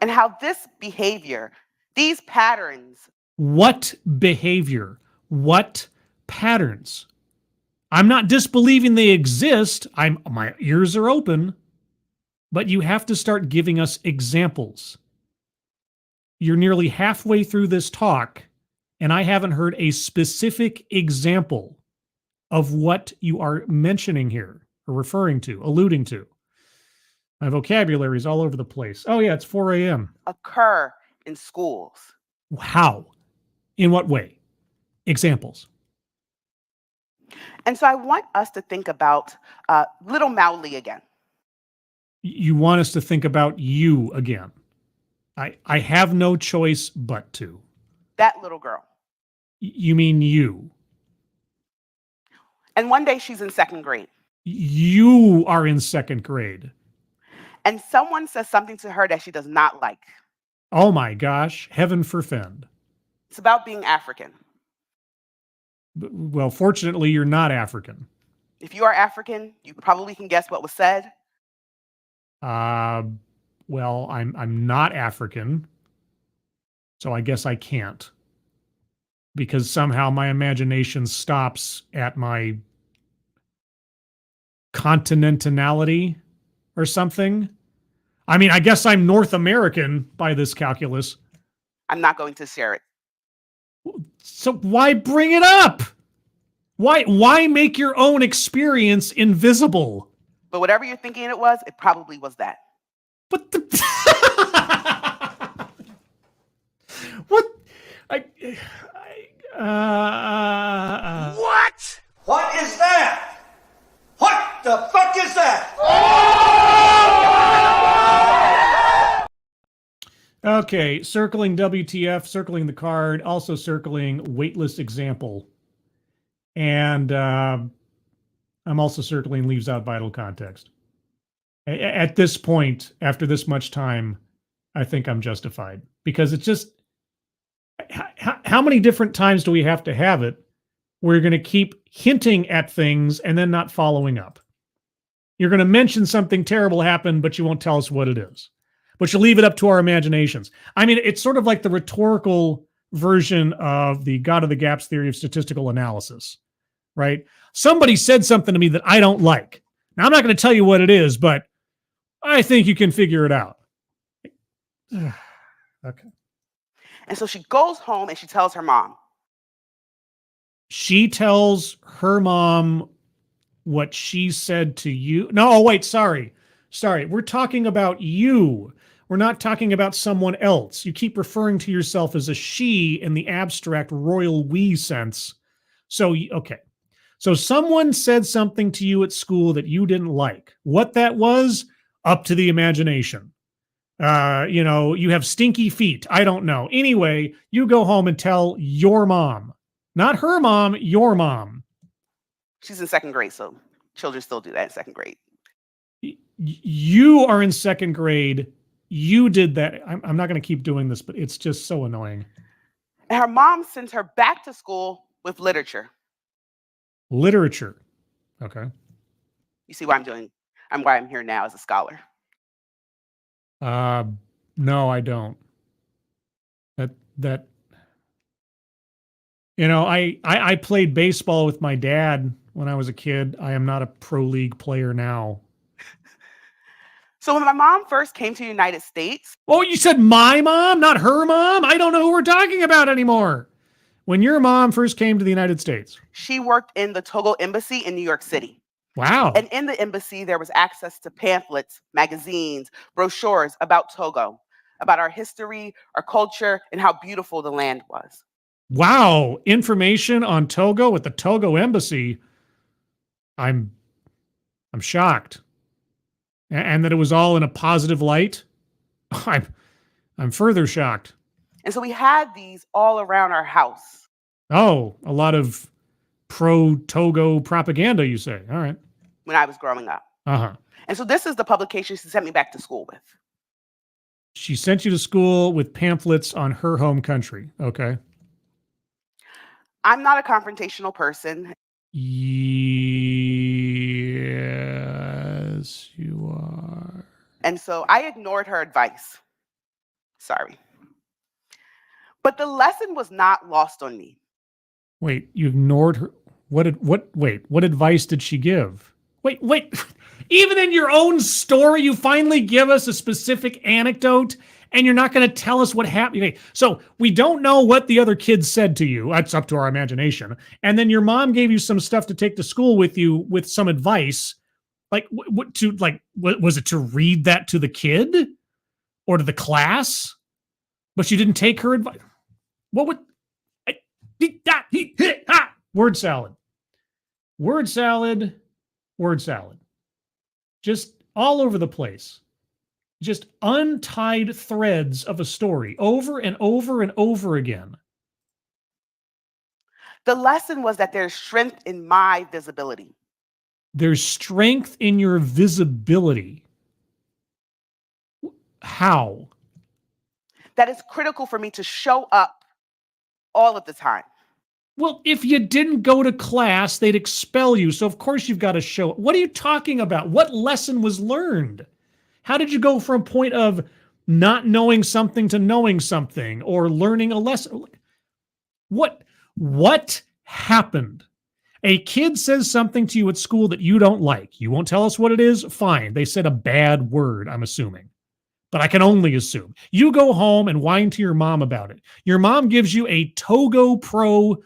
And how this behavior, these patterns. What behavior? What patterns? I'm not disbelieving they exist. My ears are open. But you have to start giving us examples. You're nearly halfway through this talk, and I haven't heard a specific example of what you are mentioning here, or referring to, alluding to. My vocabulary is all over the place. Oh, yeah, it's 4 a.m. Occur in schools. How? In what way? Examples. And so I want us to think about little Mauli again. You want us to think about you again. I have no choice but to. That little girl. You mean you. And one day she's in second grade. You are in second grade. And someone says something to her that she does not like. Oh my gosh, heaven forfend. It's about being African. Well, fortunately, you're not African. If you are African, you probably can guess what was said. Well, I'm not African, so I guess I can't. Because somehow my imagination stops at my continentality or something. I mean, I guess I'm North American by this calculus. I'm not going to share it. So why bring it up? Why make your own experience invisible? But whatever you're thinking it probably was that. But the what? What? What is that? What the fuck is that? Okay, circling WTF, circling the card, also circling weightless example. And I'm also circling leaves out vital context. At this point, after this much time, I think I'm justified. Because it's just, how many different times do we have to have it where you're going to keep hinting at things and then not following up? You're going to mention something terrible happened, but you won't tell us what it is. But you leave it up to our imaginations. I mean, it's sort of like the rhetorical version of the God of the Gaps theory of statistical analysis, right? Somebody said something to me that I don't like. Now, I'm not going to tell you what it is, but I think you can figure it out. Okay. And so she goes home and she tells her mom. She tells her mom what she said to you. No, wait, sorry. We're talking about you. We're not talking about someone else. You keep referring to yourself as a she in the abstract royal we sense. So, okay. So someone said something to you at school that you didn't like. What that was, up to the imagination. You have stinky feet. I don't know. Anyway, you go home and tell your mom. Not her mom, your mom. She's in second grade, so children still do that in second grade. You are in second grade. You did that. I'm not going to keep doing this, but it's just so annoying. And her mom sends her back to school with literature. Literature. Okay. You see why I'm here now as a scholar. No, I don't. I played baseball with my dad when I was a kid. I am not a pro league player now. So when my mom first came to the United States. Oh, you said my mom, not her mom? I don't know who we're talking about anymore. When your mom first came to the United States. She worked in the Togo embassy in New York City. Wow. And in the embassy, there was access to pamphlets, magazines, brochures about Togo, about our history, our culture, and how beautiful the land was. Wow. Information on Togo at the Togo embassy. I'm shocked. And that it was all in a positive light. I'm further shocked. And so we had these all around our house. Oh, a lot of pro-Togo propaganda, you say. All right. When I was growing up. Uh-huh. And so this is the publication she sent me back to school with. She sent you to school with pamphlets on her home country. Okay. I'm not a confrontational person. Yes, you are. And so I ignored her advice. Sorry. But the lesson was not lost on me. Wait, you ignored her? What advice did she give? Wait. Even in your own story, you finally give us a specific anecdote and you're not going to tell us what happened. Okay, so we don't know what the other kids said to you. That's up to our imagination. And then your mom gave you some stuff to take to school with you with some advice. Like, was it to read that to the kid or to the class? But you didn't take her advice. What would... Word salad. Word salad. Word salad. Just all over the place. Just untied threads of a story over and over and over again. The lesson was that there's strength in my visibility. There's strength in your visibility. How? That is critical for me to show up all of the time. Well, if you didn't go to class, they'd expel you. So of course you've got to show up. What are you talking about? What lesson was learned? How did you go from a point of not knowing something to knowing something or learning a lesson? What happened? A kid says something to you at school that you don't like. You won't tell us what it is? Fine. They said a bad word, I'm assuming. But I can only assume. You go home and whine to your mom about it. Your mom gives you a Togo Pro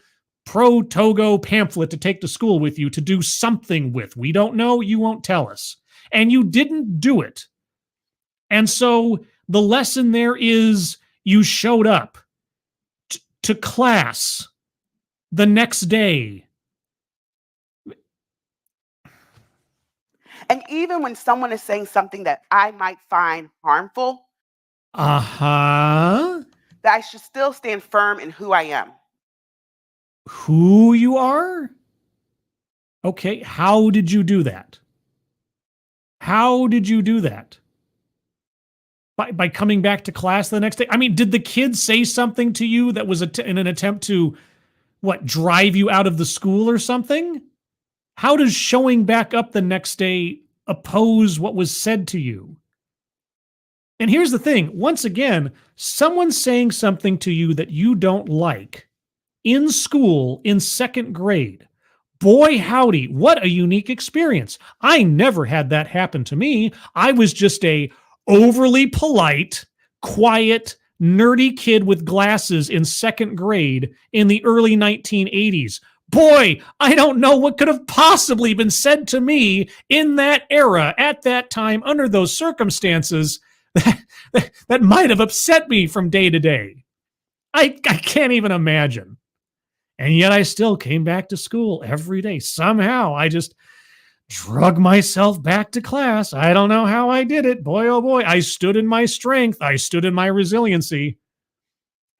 pro-Togo pamphlet to take to school with you to do something with. We don't know. You won't tell us. And you didn't do it. And so the lesson there is you showed up to class the next day. And even when someone is saying something that I might find harmful, that I should still stand firm in who I am. Who you are? Okay, how did you do that? How did you do that? By coming back to class the next day? I mean, did the kids say something to you that was in an attempt to, drive you out of the school or something? How does showing back up the next day oppose what was said to you? And here's the thing. Once again, someone saying something to you that you don't like in school in second grade. Boy, howdy, what a unique experience. I never had that happen to me. I was just a overly polite, quiet, nerdy kid with glasses in second grade in the early 1980s. Boy, I don't know what could have possibly been said to me in that era, at that time, under those circumstances, that might have upset me from day to day. I can't even imagine. And yet I still came back to school every day. Somehow I just drug myself back to class. I don't know how I did it. Boy, oh boy, I stood in my strength. I stood in my resiliency.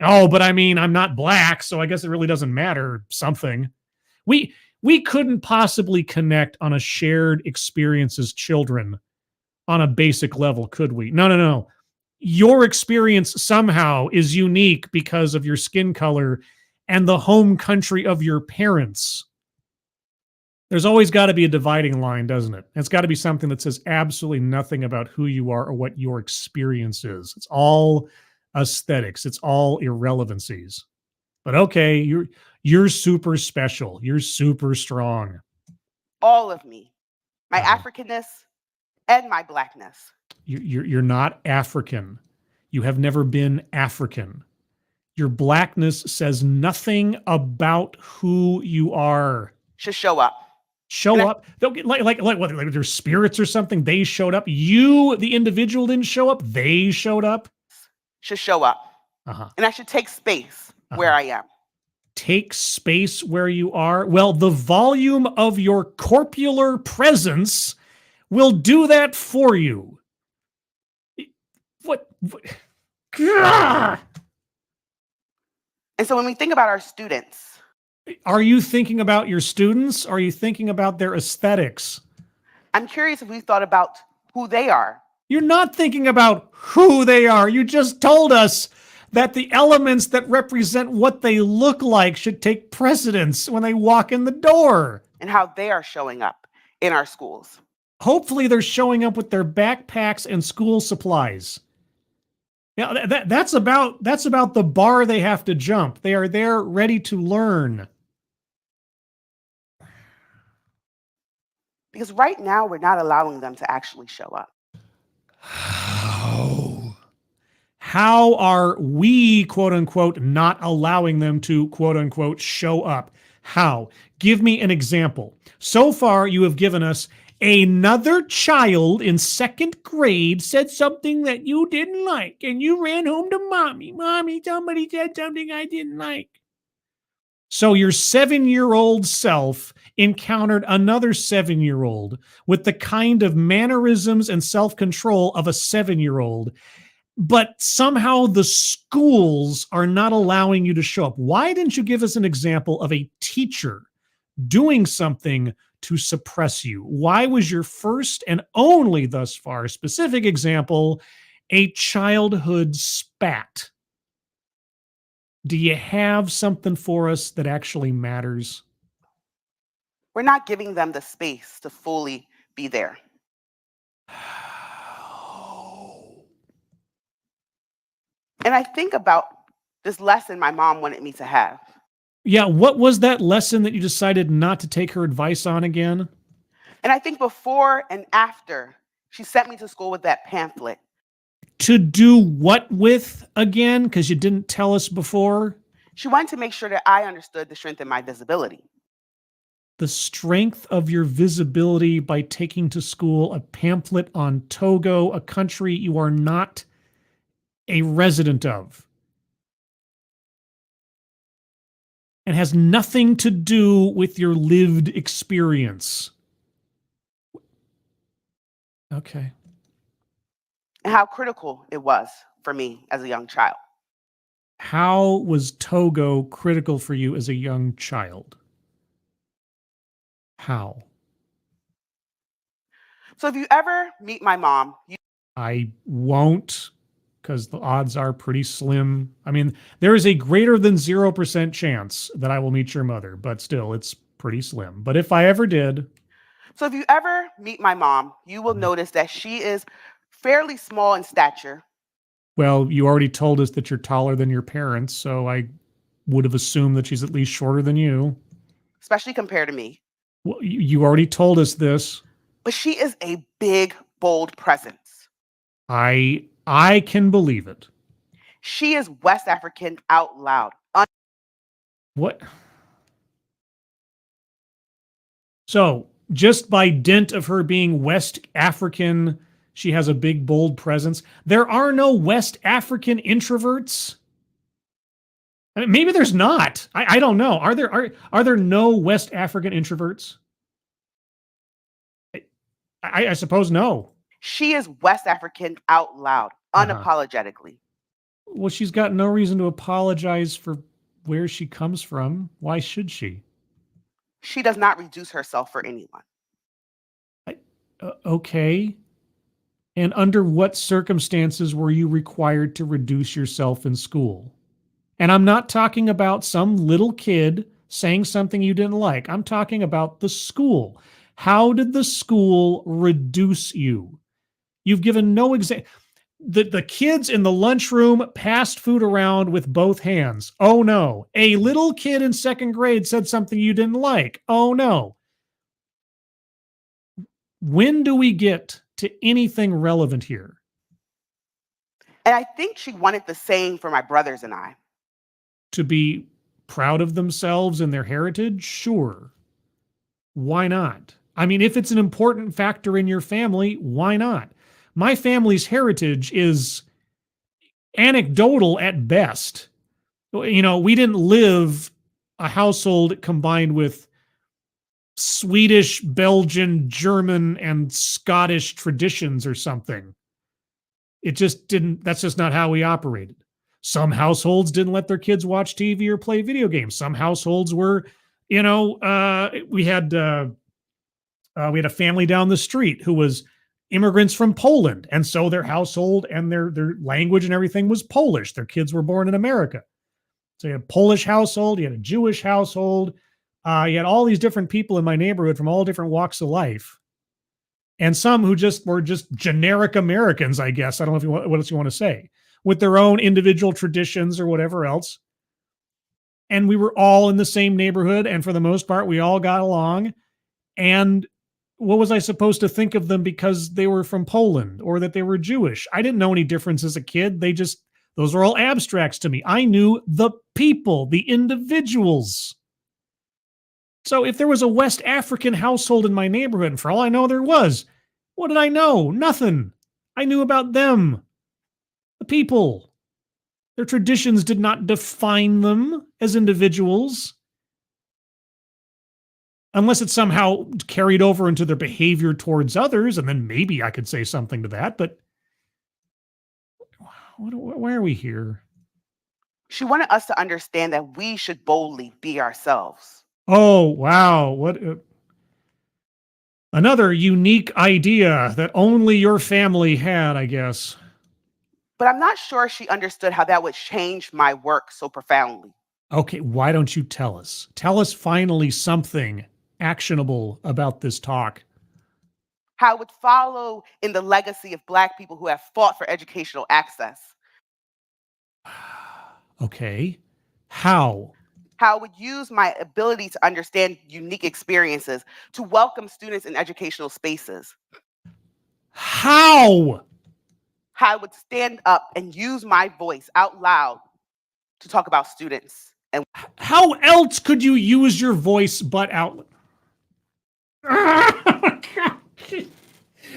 Oh, but I mean, I'm not black, so I guess it really doesn't matter. Something. We couldn't possibly connect on a shared experience as children on a basic level, could we? No. Your experience somehow is unique because of your skin color and the home country of your parents. There's always got to be a dividing line, doesn't it? It's got to be something that says absolutely nothing about who you are or what your experience is. It's all aesthetics. It's all irrelevancies. But okay, you're super special. You're super strong. All of me, my Africanness and my blackness. You're not African. You have never been African. Your blackness says nothing about who you are. Should show up. Show up. They'll get like their spirits or something. They showed up. You, the individual, didn't show up. They showed up. Should show up. And I should take space where I am. Take space where you are. Well, the volume of your corpular presence will do that for you. What? And so when we think about our students, are you thinking about your students? Are you thinking about their aesthetics? I'm curious if we've thought about who they are. You're not thinking about who they are. You just told us that the elements that represent what they look like should take precedence when they walk in the door. And how they are showing up in our schools. Hopefully they're showing up with their backpacks and school supplies. Yeah, that's about the bar they have to jump. They are there ready to learn. Because right now we're not allowing them to actually show up. How are we, quote unquote, not allowing them to, quote unquote, show up? How? Give me an example. So far, you have given us another child in second grade said something that you didn't like, and you ran home to mommy. Mommy, somebody said something I didn't like. So your 7-year-old self encountered another 7-year-old with the kind of mannerisms and self-control of a 7-year-old, but somehow the schools are not allowing you to show up. Why didn't you give us an example of a teacher doing something to suppress you? Why was your first and only thus far specific example a childhood spat? Do you have something for us that actually matters? We're not giving them the space to fully be there. And I think about this lesson my mom wanted me to have. Yeah, what was that lesson that you decided not to take her advice on again? And I think before and after she sent me to school with that pamphlet. To do what with again? Because you didn't tell us before. She wanted to make sure that I understood the strength in my visibility. The strength of your visibility by taking to school a pamphlet on Togo, a country you are not a resident of, and has nothing to do with your lived experience. Okay. And how critical it was for me as a young child. How was Togo critical for you as a young child? How? So if you ever meet my mom, I won't, because the odds are pretty slim. I mean, there is a greater than 0% chance that I will meet your mother, but still, it's pretty slim. But if I ever did. So if you ever meet my mom, you will notice that she is fairly small in stature. Well, you already told us that you're taller than your parents, so I would have assumed that she's at least shorter than you. Especially compared to me. Well, you already told us this. But she is a big, bold presence. I can believe it. She is West African out loud. What? So, just by dint of her being West African, she has a big, bold presence. There are no West African introverts. I mean, maybe there's not. I don't know. Are there no West African introverts? I suppose no. She is West African out loud, unapologetically. Well, she's got no reason to apologize for where she comes from. Why should she? She does not reduce herself for anyone. Okay. And under what circumstances were you required to reduce yourself in school? And I'm not talking about some little kid saying something you didn't like. I'm talking about the school. How did the school reduce you? You've given no example. The kids in the lunchroom passed food around with both hands. Oh no. A little kid in second grade said something you didn't like. Oh no. When do we get to anything relevant here? And I think she wanted the same for my brothers and I. To be proud of themselves and their heritage? Sure. Why not? I mean, if it's an important factor in your family, why not? My family's heritage is anecdotal at best. You know, we didn't live a household combined with Swedish, Belgian, German, and Scottish traditions or something. It just didn't, that's just not how we operated. Some households didn't let their kids watch TV or play video games. Some households were, you know, we had a family down the street who was immigrants from Poland. And so their household and their language and everything was Polish. Their kids were born in America. So you had a Polish household, you had a Jewish household, you had all these different people in my neighborhood from all different walks of life. And some who just were just generic Americans, I guess. I don't know if you want, what else you want to say, with their own individual traditions or whatever else. And we were all in the same neighborhood. And for the most part, we all got along. And what was I supposed to think of them because they were from Poland or that they were Jewish? I didn't know any difference as a kid. Those were all abstracts to me. I knew the people, the individuals. So if there was a West African household in my neighborhood, and for all I know there was, what did I know? Nothing. I knew about them, the people. Their traditions did not define them as individuals. Unless it's somehow carried over into their behavior towards others, and then maybe I could say something to that, but why are we here? She wanted us to understand that we should boldly be ourselves. Oh, wow. Another unique idea that only your family had, I guess. But I'm not sure she understood how that would change my work so profoundly. Okay, why don't you tell us? Tell us finally something actionable about this talk. How it would follow in the legacy of Black people who have fought for educational access. Okay, how? How it would use my ability to understand unique experiences to welcome students in educational spaces. How? How I would stand up and use my voice out loud to talk about students And how else could you use your voice but out?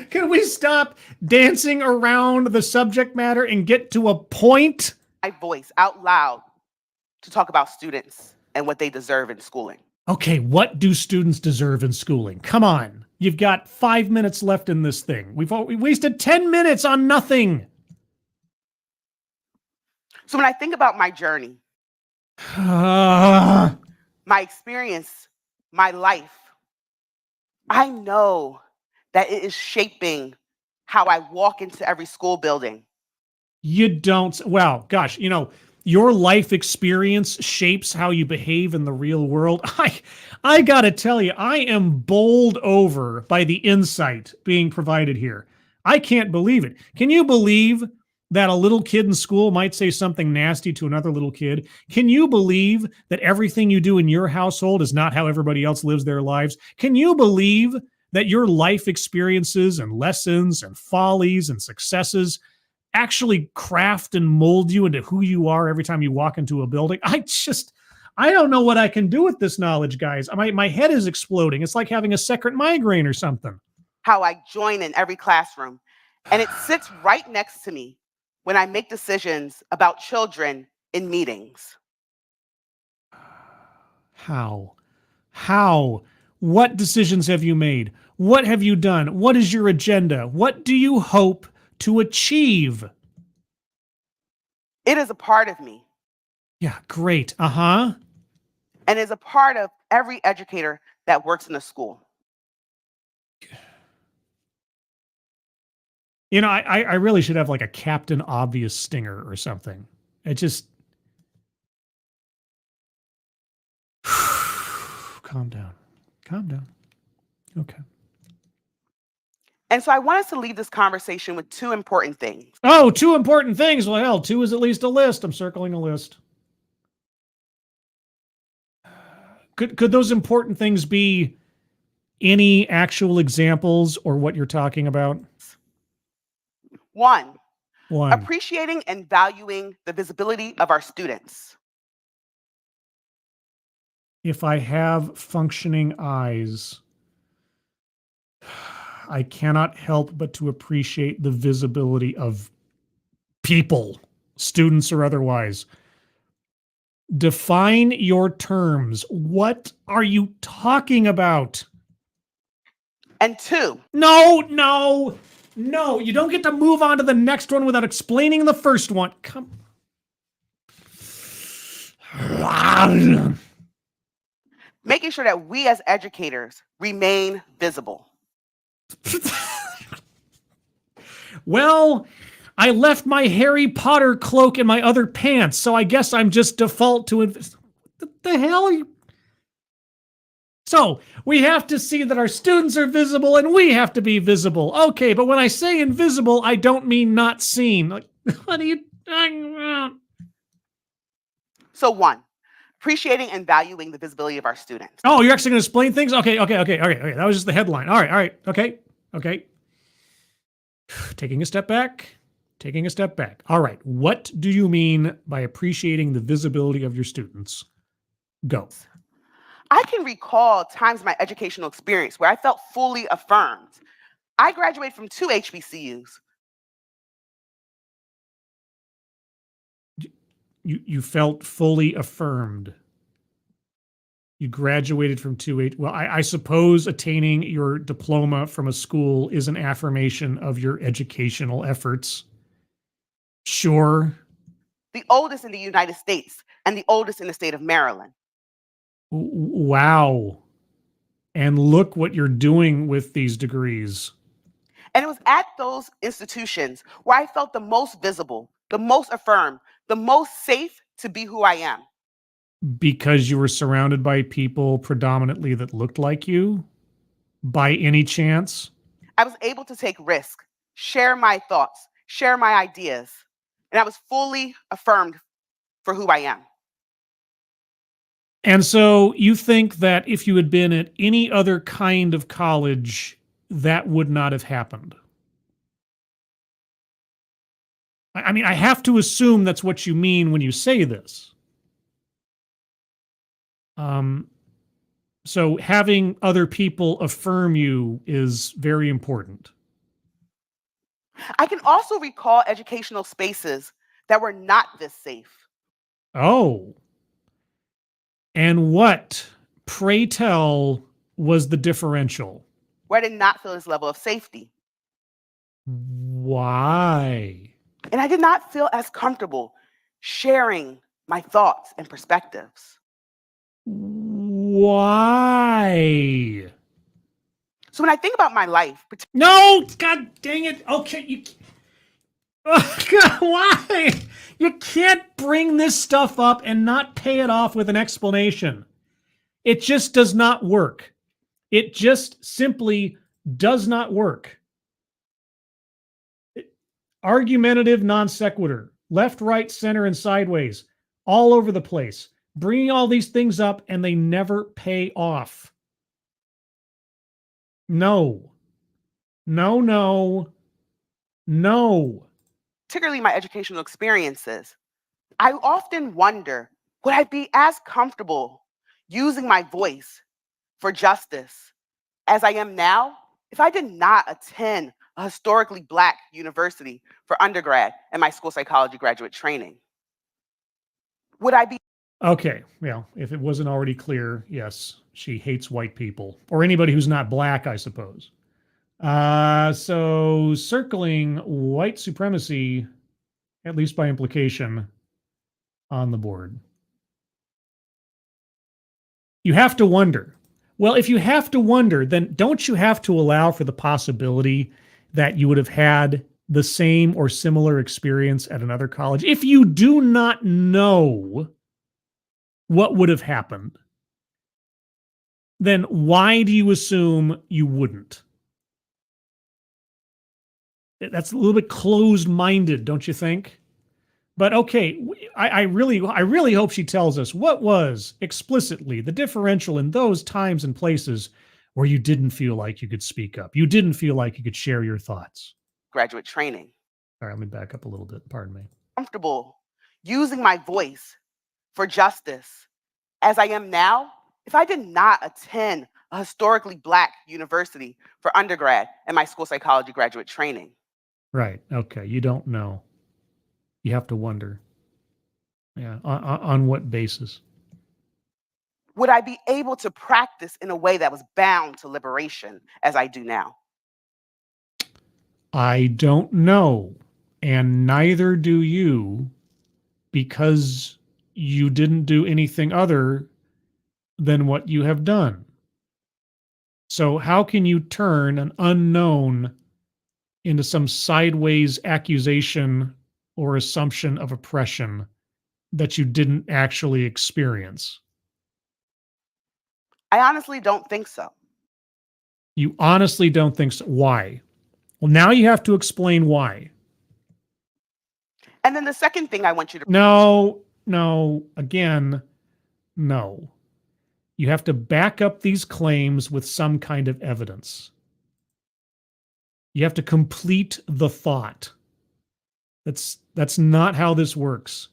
Can we stop dancing around the subject matter and get to a point? my voice out loud to talk about students and what they deserve in schooling. Okay, what do students deserve in schooling? Come on. You've got 5 minutes left in this thing. We wasted 10 minutes on nothing. So when I think about my journey, Uh, my experience, my life, I know that it is shaping how I walk into every school building. you don't, well, gosh, you know, your life experience shapes how you behave in the real world. I gotta tell you, I am bowled over by the insight being provided here. I can't believe it. Can you believe that a little kid in school might say something nasty to another little kid? Can you believe that everything you do in your household is not how everybody else lives their lives? Can you believe that your life experiences and lessons and follies and successes actually craft and mold you into who you are every time you walk into a building? I don't know what I can do with this knowledge, guys. My head is exploding. It's like having a second migraine or something. How I join in every classroom. And it sits right next to me when I make decisions about children in meetings. How? What decisions have you made? What have you done? What is your agenda? What do you hope to achieve? It is a part of me. Yeah, great. Uh-huh. And is a part of every educator that works in the school. You know, I really should have like a Captain Obvious stinger or something. It just... Calm down. Calm down. Okay. And so I want us to leave this conversation with two important things. Oh, two important things. Well, hell, two is at least a list. I'm circling a list. Could those important things be any actual examples or what you're talking about? One, One. appreciating and valuing the visibility of our students. If I have functioning eyes, I cannot help but to appreciate the visibility of people, students or otherwise. Define your terms. What are you talking about? And two, No, you don't get to move on to the next one without explaining the first one. Come. making sure that we as educators remain visible. Well, I left my Harry Potter cloak in my other pants, so I guess I'm just default to it. What the hell are you? So we have to see that our students are visible and we have to be visible. Okay, but when I say invisible, I don't mean not seen. Like, what are you talking about? So one, appreciating and valuing the visibility of our students. Oh, you're actually going to explain things? Okay. That was just the headline. All right. Okay. Taking a step back. All right. What do you mean by appreciating the visibility of your students? Go. I can recall times in my educational experience where I felt fully affirmed. I graduated from 2 HBCUs. You felt fully affirmed. You graduated from 2 well, I suppose attaining your diploma from a school is an affirmation of your educational efforts. Sure. The oldest in the United States and the oldest in the state of Maryland. Wow. And look what you're doing with these degrees. And it was at those institutions where I felt the most visible, the most affirmed, the most safe to be who I am. Because you were surrounded by people predominantly that looked like you? By any chance? I was able to take risks, share my thoughts, share my ideas, and I was fully affirmed for who I am. And so you think that if you had been at any other kind of college, that would not have happened? I mean, I have to assume that's what you mean when you say this. So having other people affirm you is very important. I can also recall educational spaces that were not this safe. Oh. And what, pray tell, was the differential? Where I did not feel this level of safety. Why? And I did not feel as comfortable sharing my thoughts and perspectives. Why? So when I think about my life, No, God dang it. Okay, oh, God, why? You can't bring this stuff up and not pay it off with an explanation. It just does not work. It just simply does not work. Argumentative non sequitur, left, right, center, and sideways, all over the place. Bringing all these things up and they never pay off. No. No, no, no. particularly my educational experiences, I often wonder, would I be as comfortable using my voice for justice as I am now if I did not attend a historically Black university for undergrad and my school psychology graduate training? Would I be Okay, well, if it wasn't already clear, yes, she hates white people or anybody who's not Black, I suppose. So circling white supremacy, at least by implication, on the board. You have to wonder. Well, if you have to wonder, then don't you have to allow for the possibility that you would have had the same or similar experience at another college? If you do not know what would have happened, then why do you assume you wouldn't? That's a little bit closed-minded, don't you think? But okay, I really hope she tells us what was explicitly the differential in those times and places where you didn't feel like you could speak up. You didn't feel like you could share your thoughts. graduate training? All right, let me back up a little bit. Pardon me. Comfortable using my voice for justice as I am now if I did not attend a historically Black university for undergrad and my school psychology graduate training? Right. Okay. You don't know. You have to wonder. Yeah. On what basis? Would I be able to practice in a way that was bound to liberation as I do now? I don't know. And neither do you, because you didn't do anything other than what you have done. So how can you turn an unknown into some sideways accusation or assumption of oppression that you didn't actually experience? I honestly don't think so. You honestly don't think so. Why? Well, now you have to explain why. And then the second thing I want you to No, again, no. You have to back up these claims with some kind of evidence. You have to complete the thought. That's not how this works.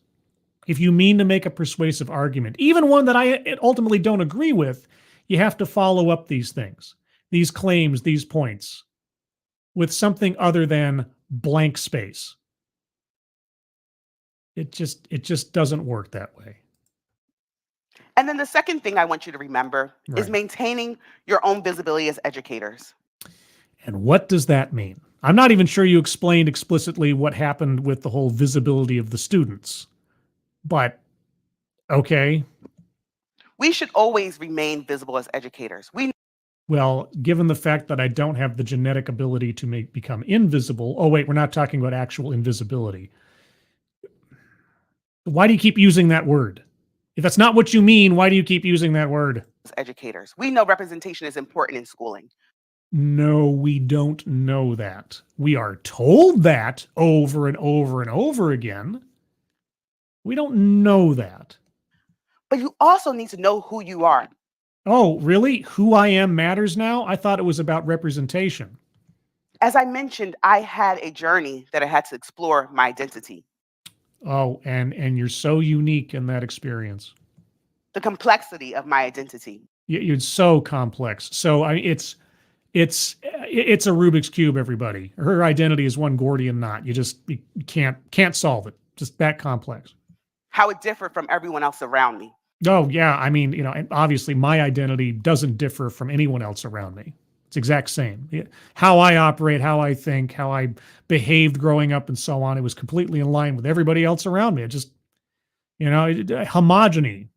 If you mean to make a persuasive argument, even one that I ultimately don't agree with, you have to follow up these things, these claims, these points, with something other than blank space. It just doesn't work that way. And then the second thing I want you to remember is Right. maintaining your own visibility as educators. And what does that mean? I'm not even sure you explained explicitly what happened with the whole visibility of the students. But okay. We should always remain visible as educators. Well, given the fact that I don't have the genetic ability to become invisible. Oh, wait, we're not talking about actual invisibility. Why do you keep using that word? If that's not what you mean, why do you keep using that word? As educators, we know representation is important in schooling. No, we don't know that. We are told that over and over and over again. We don't know that. But you also need to know who you are. Oh, really? Who I am matters now? I thought it was about representation. As I mentioned, I had a journey that I had to explore my identity. Oh, and you're so unique in that experience. the complexity of my identity. You're so complex. So it's a Rubik's Cube, everybody. Her identity is one Gordian knot. You can't solve it. Just that complex. How it differed from everyone else around me. Oh, yeah. I mean, and obviously my identity doesn't differ from anyone else around me. It's exact same. How I operate, how I think, how I behaved growing up and so on. It was completely in line with everybody else around me. It just, homogeny.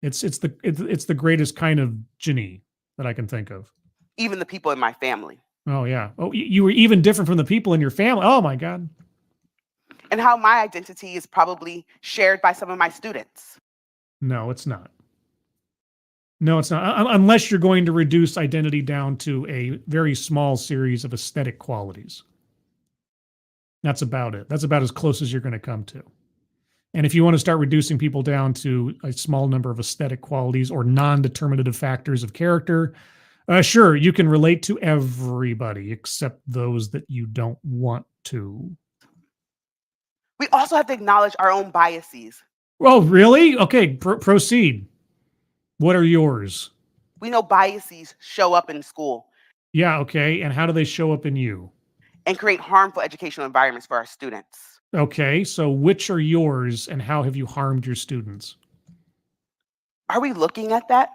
It's the greatest kind of genie that I can think of. Even the people in my family. Oh, yeah. Oh, you were even different from the people in your family. Oh, my God. And how my identity is probably shared by some of my students. No, it's not. No, it's not. Unless you're going to reduce identity down to a very small series of aesthetic qualities. That's about it. That's about as close as you're going to come to. And if you want to start reducing people down to a small number of aesthetic qualities or non-determinative factors of character, sure, you can relate to everybody except those that you don't want to. We also have to acknowledge our own biases. Oh, really? Okay, proceed. What are yours? We know biases show up in school. Yeah, okay. And how do they show up in you? And create harmful educational environments for our students. Okay, so which are yours and how have you harmed your students? Are we looking at that?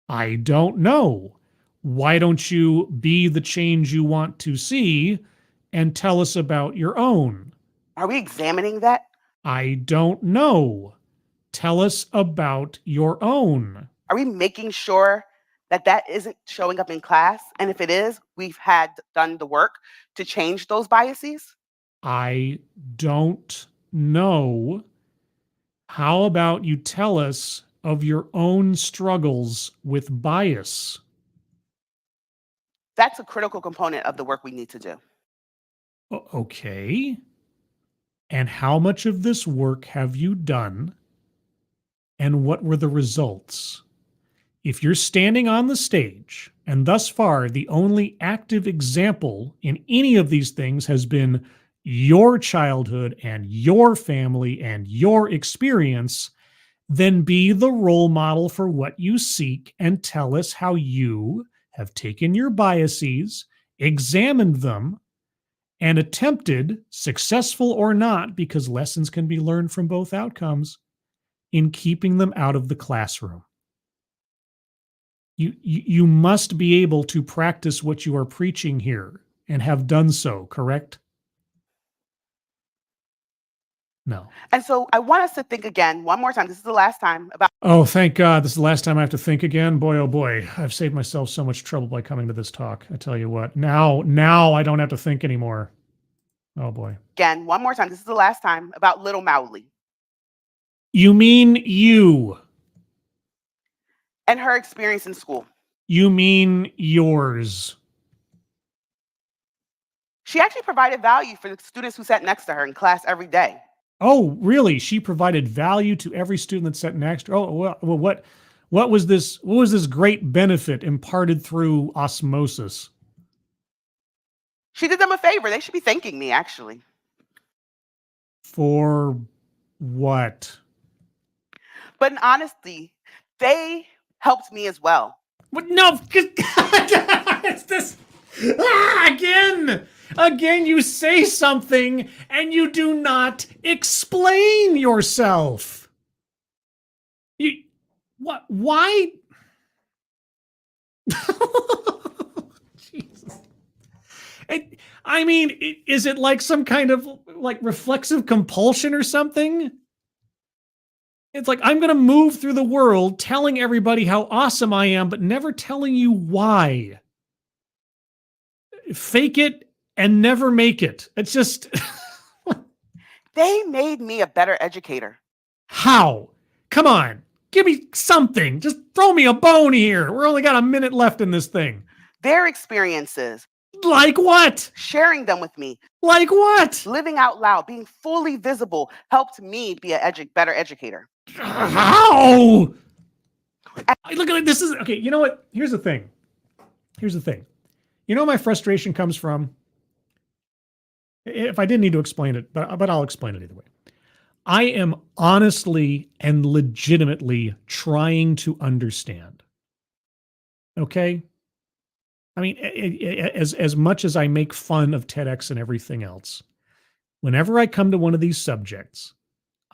I don't know. Why don't you be the change you want to see and tell us about your own? Are we examining that? I don't know. Tell us about your own. Are we making sure that that isn't showing up in class? And if it is, we've done the work to change those biases? I don't know. How about you tell us of your own struggles with bias? That's a critical component of the work we need to do. Okay. And how much of this work have you done? And what were the results? If you're standing on the stage, and thus far the only active example in any of these things has been your childhood and your family and your experience, then be the role model for what you seek and tell us how you have taken your biases, examined them, and attempted, successful or not, because lessons can be learned from both outcomes, in keeping them out of the classroom. You must be able to practice what you are preaching here and have done so, correct? No. And so I want us to think again, one more time. This is the last time about. Oh, thank God. This is the last time I have to think again. Boy, oh boy. I've saved myself so much trouble by coming to this talk. I tell you what. Now I don't have to think anymore. Oh boy. Again, one more time. This is the last time about little Mauli. You mean you? And her experience in school. You mean yours? She actually provided value for the students who sat next to her in class every day. Oh, really? She provided value to every student that sat next to her? Oh, well, what was this great benefit imparted through osmosis? She did them a favor. They should be thanking me, actually. For what? But in honesty, they helped me as well. But no, it's this. Again, you say something and you do not explain yourself. What? Why? Jesus. I mean, is it like some kind of like reflexive compulsion or something? It's like, I'm going to move through the world telling everybody how awesome I am, but never telling you why. Fake it and never make it. It's just... They made me a better educator. How? Come on. Give me something. Just throw me a bone here. We're only got a minute left in this thing. Their experiences. Like what? Sharing them with me. Like what? Living out loud, being fully visible helped me be a better educator. How? Look at it. This is okay. You know what? Here's the thing. You know where my frustration comes from? If I didn't need to explain it, but I'll explain it either way. I am honestly and legitimately trying to understand. Okay? I mean, as much as I make fun of TEDx and everything else, whenever I come to one of these subjects,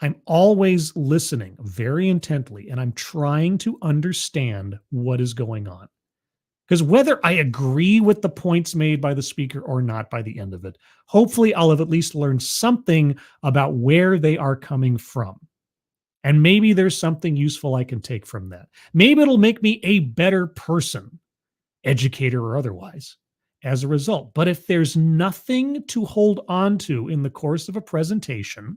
I'm always listening very intently and I'm trying to understand what is going on. Because whether I agree with the points made by the speaker or not by the end of it, hopefully I'll have at least learned something about where they are coming from. And maybe there's something useful I can take from that. Maybe it'll make me a better person, educator or otherwise, as a result. But if there's nothing to hold on to in the course of a presentation,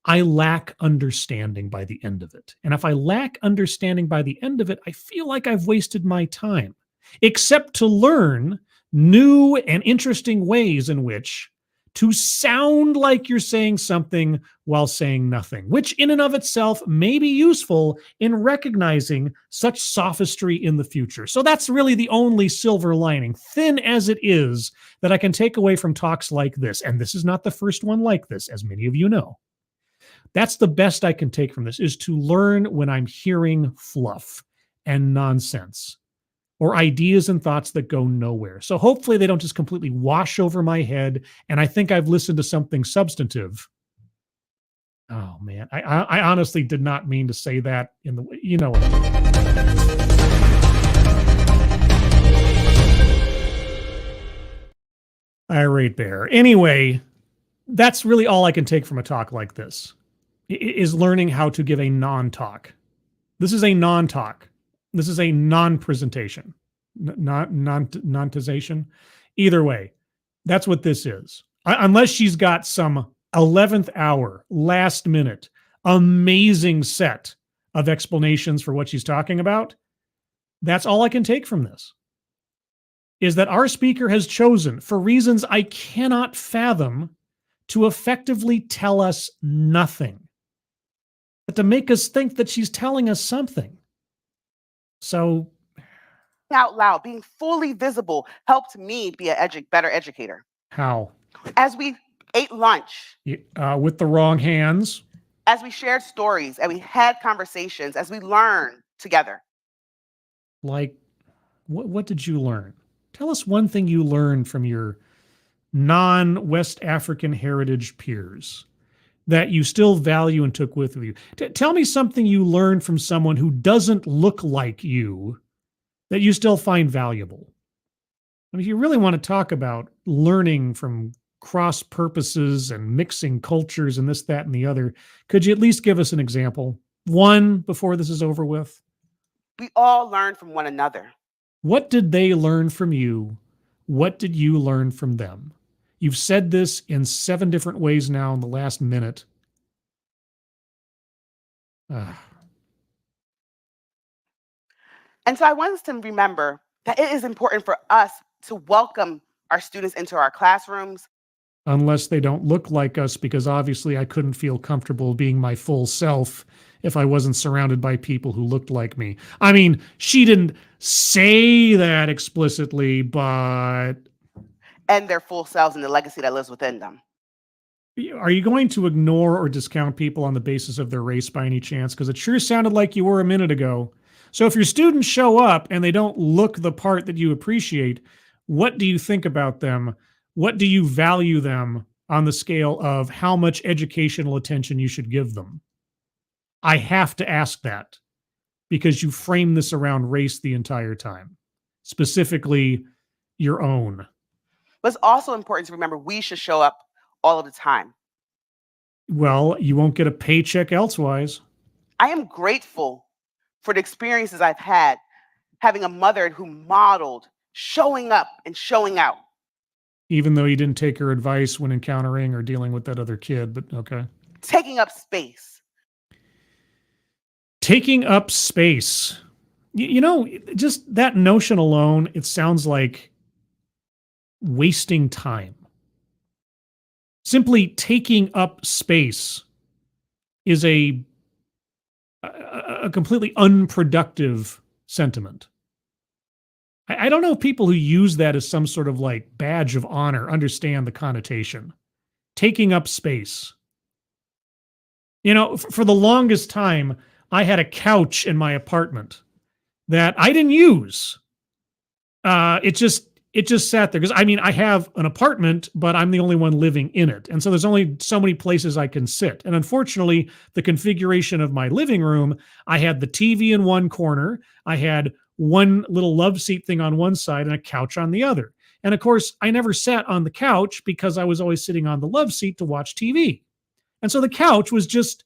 I lack understanding by the end of it. And if I lack understanding by the end of it, I feel like I've wasted my time, except to learn new and interesting ways in which to sound like you're saying something while saying nothing, which in and of itself may be useful in recognizing such sophistry in the future. So that's really the only silver lining, thin as it is, that I can take away from talks like this. And this is not the first one like this, as many of you know. That's the best I can take from this, is to learn when I'm hearing fluff and nonsense or ideas and thoughts that go nowhere. So hopefully they don't just completely wash over my head and I think I've listened to something substantive. Oh man, I honestly did not mean to say that in the, you know what I mean. Irate bear. Anyway, that's really all I can take from a talk like this. Is learning how to give a non-talk. This is a non-talk. This is a non-presentation, non-tization. Either way, that's what this is. Unless she's got some 11th hour, last minute, amazing set of explanations for what she's talking about, that's all I can take from this. Is that our speaker has chosen, for reasons I cannot fathom, to effectively tell us nothing, but to make us think that she's telling us something. So, out loud, being fully visible helped me be a better educator. How? As we ate lunch. With the wrong hands. As we shared stories, and we had conversations, as we learned together. Like, what did you learn? Tell us one thing you learned from your non-West African heritage peers that you still value and took with you. Tell me something you learned from someone who doesn't look like you that you still find valuable. I mean, if you really want to talk about learning from cross purposes and mixing cultures and this, that, and the other, could you at least give us an example? One before this is over with? We all learn from one another. What did they learn from you? What did you learn from them? You've said this in 7 different ways now in the last minute. And so I want us to remember that it is important for us to welcome our students into our classrooms. Unless they don't look like us, because obviously I couldn't feel comfortable being my full self if I wasn't surrounded by people who looked like me. I mean, she didn't say that explicitly, but... And their full selves and the legacy that lives within them. Are you going to ignore or discount people on the basis of their race by any chance? Because it sure sounded like you were a minute ago. So if your students show up and they don't look the part that you appreciate, what do you think about them? What do you value them on the scale of how much educational attention you should give them? I have to ask that because you frame this around race the entire time, specifically your own. But it's also important to remember we should show up all of the time. Well, you won't get a paycheck elsewise. I am grateful for the experiences I've had, having a mother who modeled showing up and showing out. Even though you didn't take her advice when encountering or dealing with that other kid, but okay. Taking up space. Taking up space. You know, just that notion alone, it sounds like wasting time. Simply taking up space is a completely unproductive sentiment. I don't know if people who use that as some sort of like badge of honor understand the connotation. Taking up space. For the longest time, I had a couch in my apartment that I didn't use. It just sat there because I have an apartment, but I'm the only one living in it. And so there's only so many places I can sit. And unfortunately, the configuration of my living room, I had the TV in one corner, I had one little love seat thing on one side and a couch on the other. And of course, I never sat on the couch because I was always sitting on the love seat to watch TV. And so the couch was just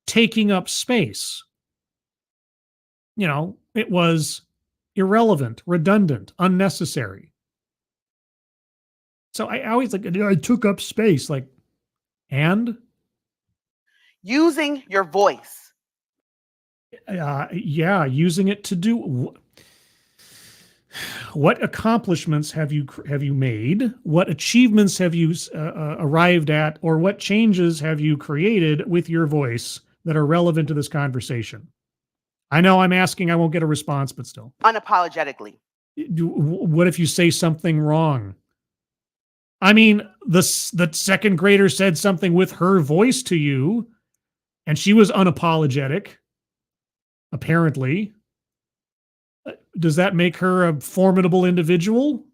taking up space. It was irrelevant, redundant, unnecessary. So I always I took up space, and? Using your voice. Yeah, using it to do what accomplishments have you made? What achievements have you arrived at, or what changes have you created with your voice that are relevant to this conversation? I know I'm asking, I won't get a response, but still. Unapologetically. What if you say something wrong? The second grader said something with her voice to you, and she was unapologetic, apparently. Does that make her a formidable individual?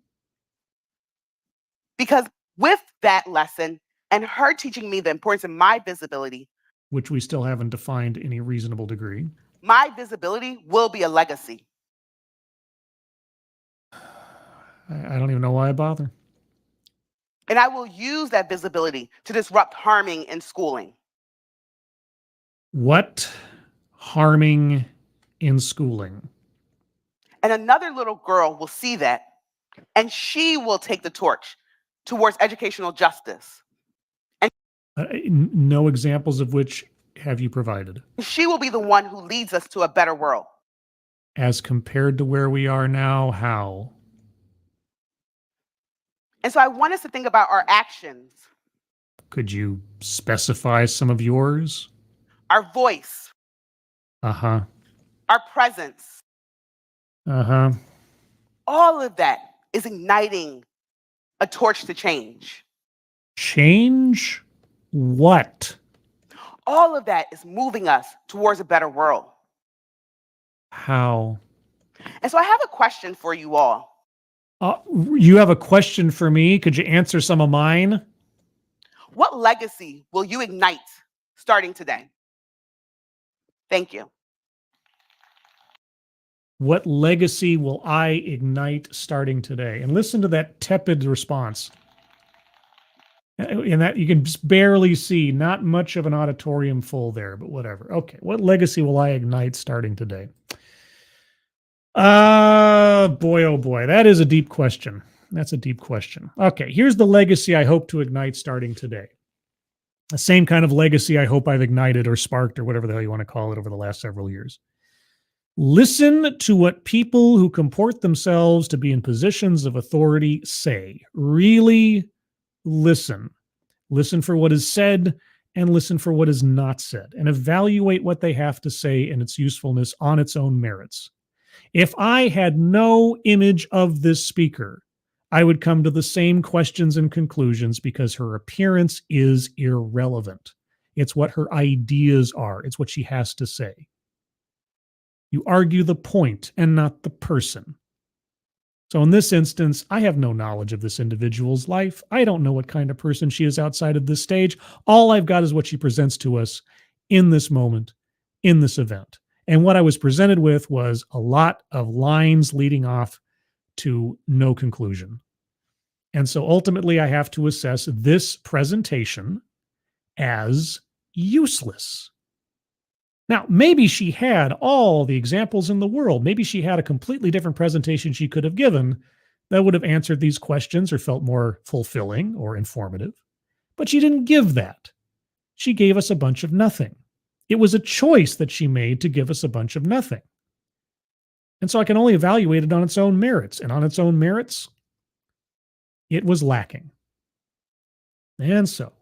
Because with that lesson and her teaching me the importance of my visibility, which we still haven't defined in a reasonable degree, my visibility will be a legacy. I don't even know why I bother. And I will use that visibility to disrupt harming in schooling. What harming in schooling? And another little girl will see that, and she will take the torch towards educational justice. And no examples of which have you provided? She will be the one who leads us to a better world. As compared to where we are now, how? And so I want us to think about our actions. Could you specify some of yours? Our voice. Uh-huh. Our presence. Uh-huh. All of that is igniting a torch to change. Change what? All of that is moving us towards a better world. How? And so I have a question for you all. You have a question for me? Could you answer some of mine? What legacy will you ignite starting today? Thank you. What legacy will I ignite starting today? And listen to that tepid response. And that you can just barely see, not much of an auditorium full there, but whatever. Okay, what legacy will I ignite starting today? Boy, oh boy, that is a deep question. That's a deep question. Okay, here's the legacy I hope to ignite starting today. The same kind of legacy I hope I've ignited or sparked or whatever the hell you want to call it over the last several years. Listen to what people who comport themselves to be in positions of authority say. Really listen. Listen for what is said and listen for what is not said, and evaluate what they have to say and its usefulness on its own merits. If I had no image of this speaker, I would come to the same questions and conclusions because her appearance is irrelevant. It's what her ideas are. It's what she has to say. You argue the point and not the person. So in this instance, I have no knowledge of this individual's life. I don't know what kind of person she is outside of this stage. All I've got is what she presents to us in this moment, in this event. And what I was presented with was a lot of lines leading off to no conclusion. And so ultimately, I have to assess this presentation as useless. Now, maybe she had all the examples in the world. Maybe she had a completely different presentation she could have given that would have answered these questions or felt more fulfilling or informative. But she didn't give that. She gave us a bunch of nothing. It was a choice that she made to give us a bunch of nothing. And so I can only evaluate it on its own merits. And on its own merits, it was lacking. And so,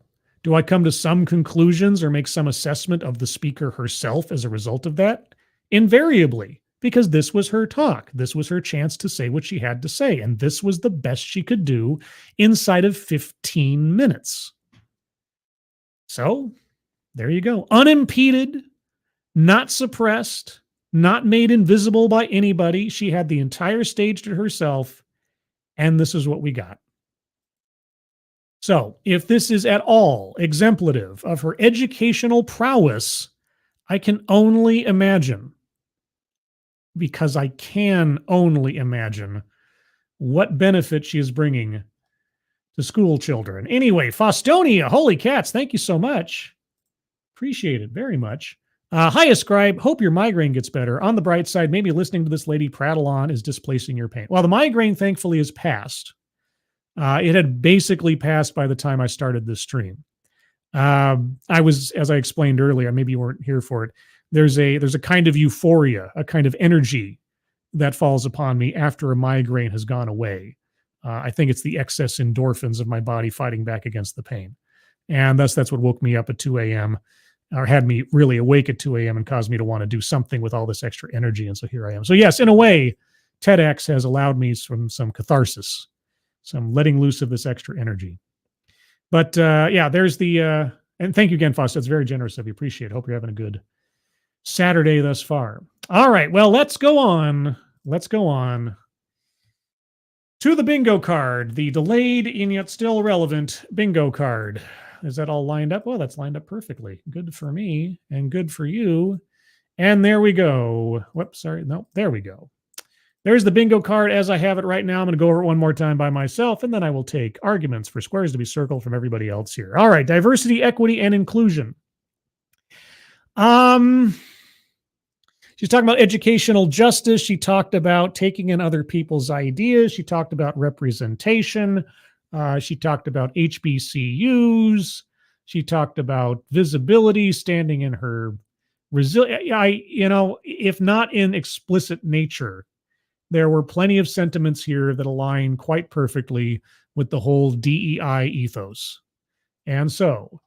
do I come to some conclusions or make some assessment of the speaker herself as a result of that? Invariably, because this was her talk. This was her chance to say what she had to say. And this was the best she could do inside of 15 minutes. So, There you go. Unimpeded, not suppressed, not made invisible by anybody. She had the entire stage to herself, and this is what we got. So, if this is at all exemplative of her educational prowess, I can only imagine, because I can only imagine, what benefit she is bringing to school children. Anyway, Faustonia, holy cats, thank you so much. Appreciate it very much. Hi, Ascribe. Hope your migraine gets better. On the bright side, maybe listening to this lady prattle on is displacing your pain. Well, the migraine, thankfully, is passed. It had basically passed by the time I started this stream. I was, as I explained earlier, maybe you weren't here for it. There's a kind of euphoria, a kind of energy that falls upon me after a migraine has gone away. I think it's the excess endorphins of my body fighting back against the pain. And that's what woke me up at 2 a.m. or had me really awake at 2 a.m. and caused me to want to do something with all this extra energy. And so here I am. So yes, in a way, TEDx has allowed me some catharsis, some letting loose of this extra energy. But yeah, there's the, and thank you again, Foster. That's very generous of you. Appreciate it. Hope you're having a good Saturday thus far. All right, well, let's go on. Let's go on to the bingo card, the delayed and yet still relevant bingo card. Is that all lined up? Well, that's lined up perfectly. Good for me and good for you. And there we go. Whoops, sorry. No, there we go. There's the bingo card as I have it right now. I'm going to go over it one more time by myself, and then I will take arguments for squares to be circled from everybody else here. All right, diversity, equity, and inclusion. She's talking about educational justice. She talked about taking in other people's ideas. She talked about representation. She talked about HBCUs. She talked about visibility, standing in her resilience. If not in explicit nature, there were plenty of sentiments here that align quite perfectly with the whole DEI ethos. And so,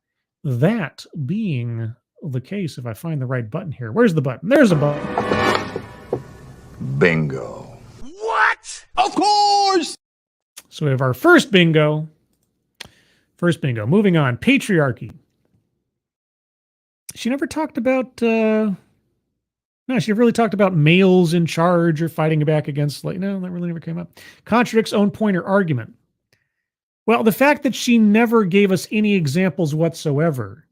that being the case, if I find the right button here, where's the button? There's a button. Bingo. What? Of course! So we have our first bingo. Moving on. Patriarchy. She never talked about, she never really talked about males in charge or fighting back against, no, that really never came up. Contradicts own point or argument. Well, the fact that she never gave us any examples whatsoever,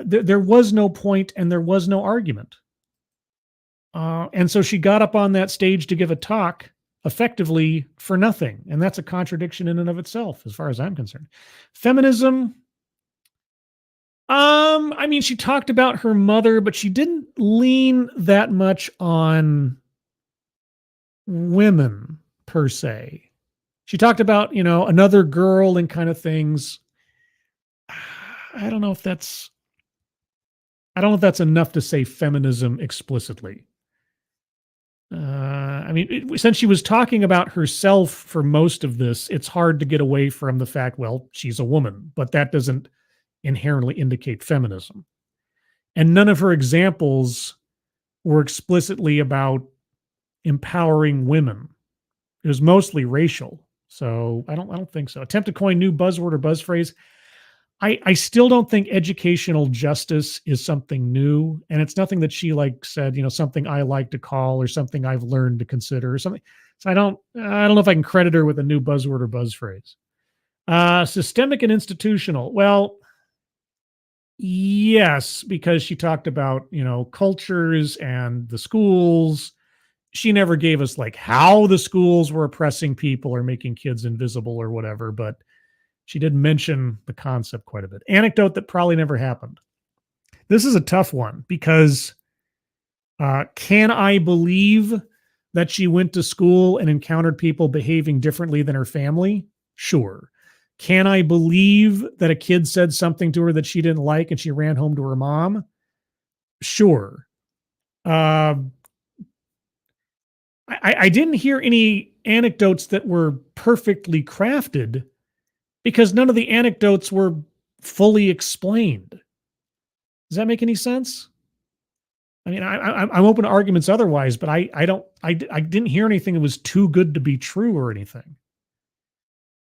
there was no point and there was no argument. And so she got up on that stage to give a talk effectively for nothing. And that's a contradiction in and of itself, as far as I'm concerned. Feminism. She talked about her mother, but she didn't lean that much on women per se. She talked about, another girl and kind of things. I don't know if that's enough to say feminism explicitly. Since she was talking about herself for most of this, it's hard to get away from the fact, well, she's a woman, but that doesn't inherently indicate feminism. And none of her examples were explicitly about empowering women. It was mostly racial. So I don't think so. Attempt to coin new buzzword or buzz phrase. I still don't think educational justice is something new, and it's nothing that she said, something I like to call or something I've learned to consider or something. So I don't know if I can credit her with a new buzzword or buzz phrase. Systemic and institutional. Well, yes, because she talked about, cultures and the schools. She never gave us how the schools were oppressing people or making kids invisible or whatever, but she did mention the concept quite a bit. Anecdote that probably never happened. This is a tough one because can I believe that she went to school and encountered people behaving differently than her family? Sure. Can I believe that a kid said something to her that she didn't like and she ran home to her mom? Sure. I didn't hear any anecdotes that were perfectly crafted, because none of the anecdotes were fully explained. Does that make any sense? I'm open to arguments otherwise, but I didn't hear anything that was too good to be true or anything.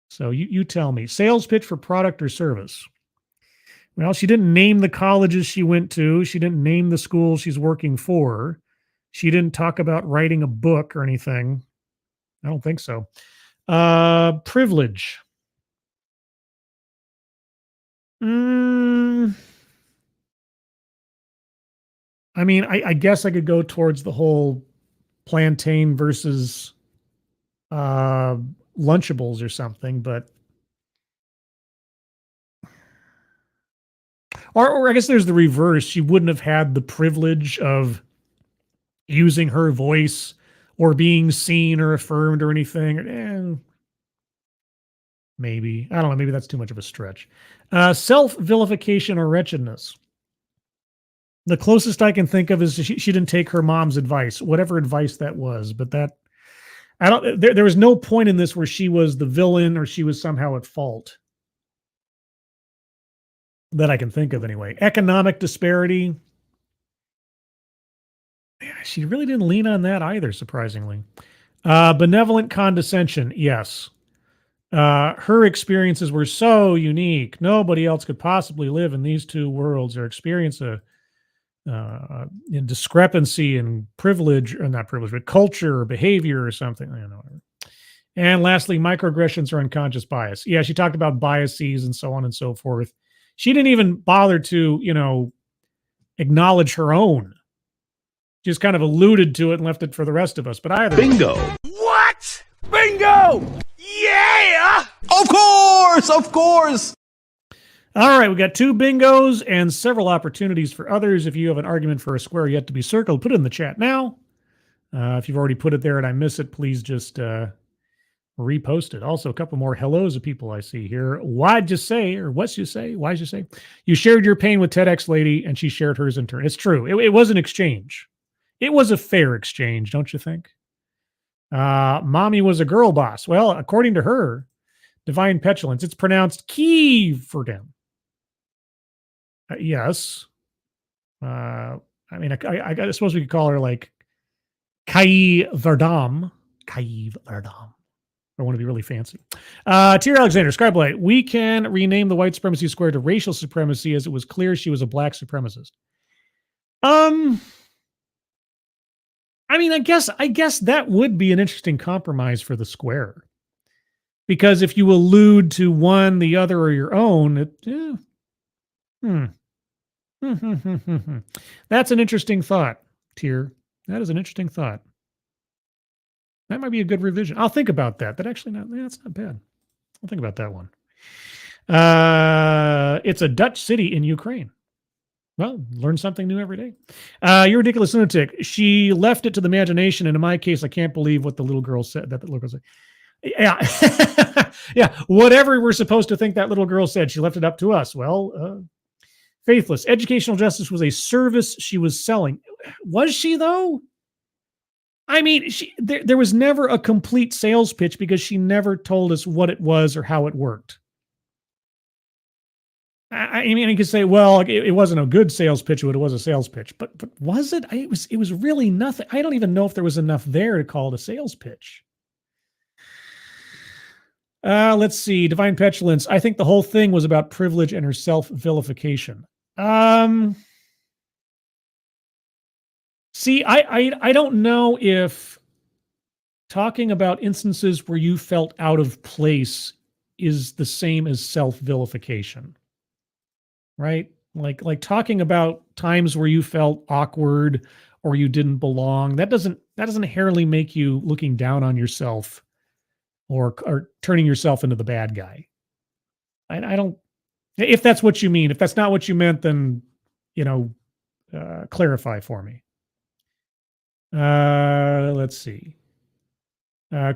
So you tell me. Sales pitch for product or service. Well, she didn't name the colleges she went to. She didn't name the school she's working for. She didn't talk about writing a book or anything. I don't think so. Privilege. I mean, I guess I could go towards the whole plantain versus Lunchables or something, but or I guess there's the reverse. She wouldn't have had the privilege of using her voice or being seen or affirmed or anything. Maybe. I don't know. Maybe that's too much of a stretch. Self-vilification or wretchedness. The closest I can think of is she didn't take her mom's advice, whatever advice that was. But that, I don't. There was no point in this where she was the villain or she was somehow at fault. That I can think of anyway. Economic disparity. She really didn't lean on that either, surprisingly. Benevolent condescension. Yes. Her experiences were so unique. Nobody else could possibly live in these two worlds or experience a discrepancy in privilege, or not privilege, but culture or behavior or something. I don't know. And lastly, microaggressions or unconscious bias. Yeah, she talked about biases and so on and so forth. She didn't even bother to, acknowledge her own. Just kind of alluded to it and left it for the rest of us. But either bingo. What? Bingo! Yeah! Of course! All right, we got 2 bingos and several opportunities for others. If you have an argument for a square yet to be circled, put it in the chat now. If you've already put it there and I miss it, please just repost it. Also, a couple more hellos of people I see here. Why'd you say, or what's you say? Why'd you say? You shared your pain with TEDx lady and she shared hers in turn. It's true. It was an exchange. It was a fair exchange, don't you think? Mommy was a girl boss. Well, according to her, divine petulance, it's pronounced Kieverden. Yes. I mean, I suppose we could call her like Kai Verdam. I want to be really fancy. Tier Alexander, Scribelight, we can rename the white supremacy square to racial supremacy as it was clear she was a black supremacist. I mean, I guess that would be an interesting compromise for the square. Because if you allude to one, the other, or your own, That's an interesting thought, Tier. That is an interesting thought. That might be a good revision. I'll think about that. That's not bad. I'll think about that one. It's a Dutch city in Ukraine. Well, learn something new every day. You're a ridiculous lunatic. She left it to the imagination, and in my case, I can't believe what the little girl said. Yeah, yeah. Whatever we're supposed to think that little girl said, she left it up to us. Well, faithless. Educational justice was a service she was selling. Was she though? I mean, there was never a complete sales pitch because she never told us what it was or how it worked. I mean, you could say, well, it wasn't a good sales pitch, but it was a sales pitch. But was it? It was really nothing. I don't even know if there was enough there to call it a sales pitch. Let's see. Divine petulance. I think the whole thing was about privilege and her self-vilification. See, I don't know if talking about instances where you felt out of place is the same as self-vilification. Right? Like talking about times where you felt awkward or you didn't belong, that doesn't inherently make you looking down on yourself or turning yourself into the bad guy. I don't, if that's what you mean. If that's not what you meant, then, clarify for me. Let's see.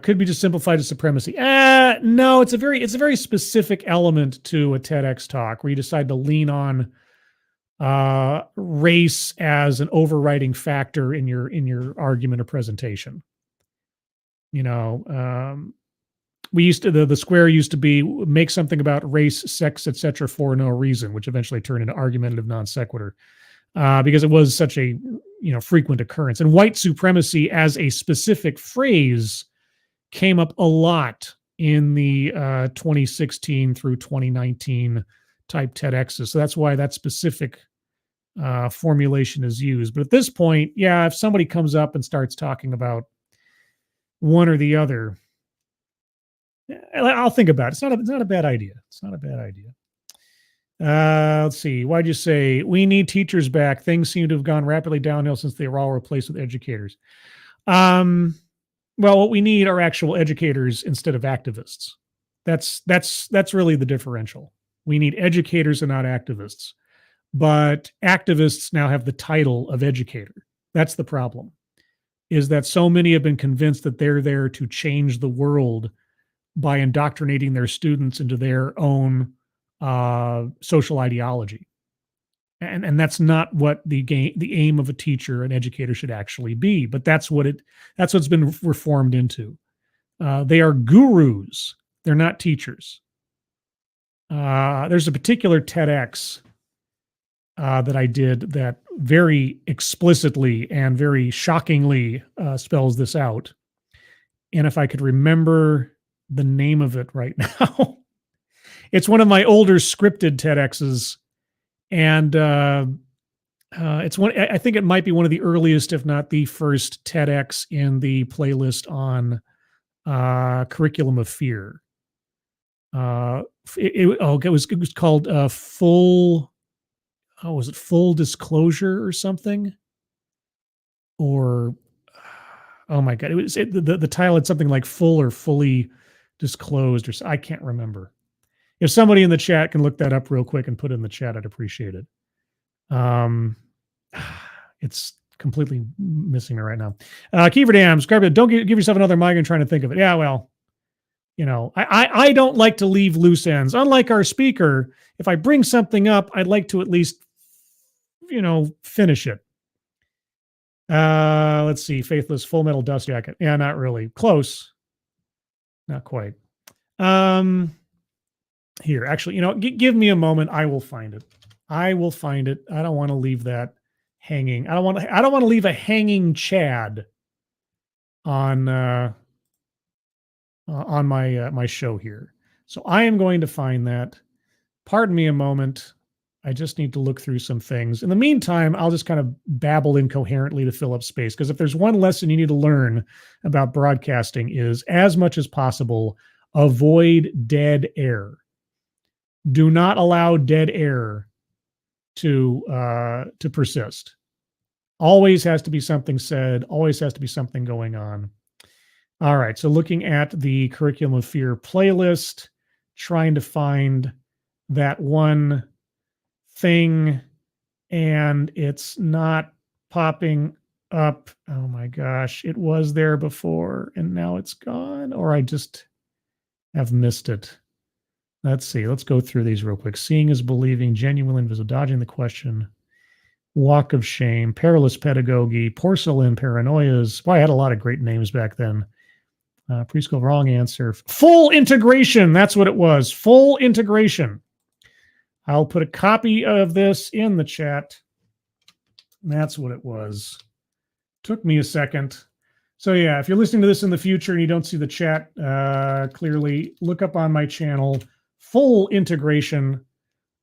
Could be just simplified as supremacy. No, it's a very specific element to a TEDx talk where you decide to lean on race as an overriding factor in your argument or presentation. We used to the square used to be make something about race, sex, etc. for no reason, which eventually turned into argumentative non sequitur. Because it was such a frequent occurrence, and white supremacy as a specific phrase came up a lot in the 2016 through 2019 type TEDx's. So that's why that specific formulation is used. But at this point, yeah, if somebody comes up and starts talking about one or the other, I'll think about it. It's not a bad idea. It's not a bad idea. Let's see. Why'd you say we need teachers back? Things seem to have gone rapidly downhill since they were all replaced with educators. Well, what we need are actual educators instead of activists. That's really the differential. We need educators and not activists. But activists now have the title of educator. That's the problem, is that so many have been convinced that they're there to change the world by indoctrinating their students into their own social ideology. And that's not what the aim of a teacher, an educator, should actually be. But that's what's been reformed into. They are gurus. They're not teachers. There's a particular TEDx that I did that very explicitly and very shockingly spells this out. And if I could remember the name of it right now, it's one of my older scripted TEDx's, and it's one. I think it might be one of the earliest, if not the first, TEDx in the playlist on curriculum of fear. It was called full. Oh, was it full disclosure or something? Or, oh my God, the title had something like full or fully disclosed, or I can't remember. If somebody in the chat can look that up real quick and put it in the chat, I'd appreciate it. It's completely missing me right now. Kiefer Dams, don't give yourself another migraine trying to think of it. Yeah, well, I don't like to leave loose ends. Unlike our speaker, if I bring something up, I'd like to at least, finish it. Let's see. Faithless, Full Metal Dust Jacket. Yeah, not really. Close. Not quite. Here, actually, give me a moment. I will find it. I don't want to leave that hanging. I don't want to leave a hanging Chad on my show here. So I am going to find that. Pardon me a moment. I just need to look through some things. In the meantime, I'll just kind of babble incoherently to fill up space, because if there's one lesson you need to learn about broadcasting, is, as much as possible, avoid dead air. Do not allow dead air to persist. Always has to be something said. Always has to be something going on. All right. So looking at the Curriculum of Fear playlist, trying to find that one thing, and it's not popping up. Oh my gosh. It was there before and now it's gone, or I just have missed it. Let's see. Let's go through these real quick. Seeing is believing, genuine invisible, dodging the question, walk of shame, perilous pedagogy, porcelain paranoias. Well, I had a lot of great names back then. Preschool, wrong answer. Full integration. That's what it was. Full integration. I'll put a copy of this in the chat. That's what it was. Took me a second. So yeah, if you're listening to this in the future and you don't see the chat clearly, look up on my channel, Full Integration,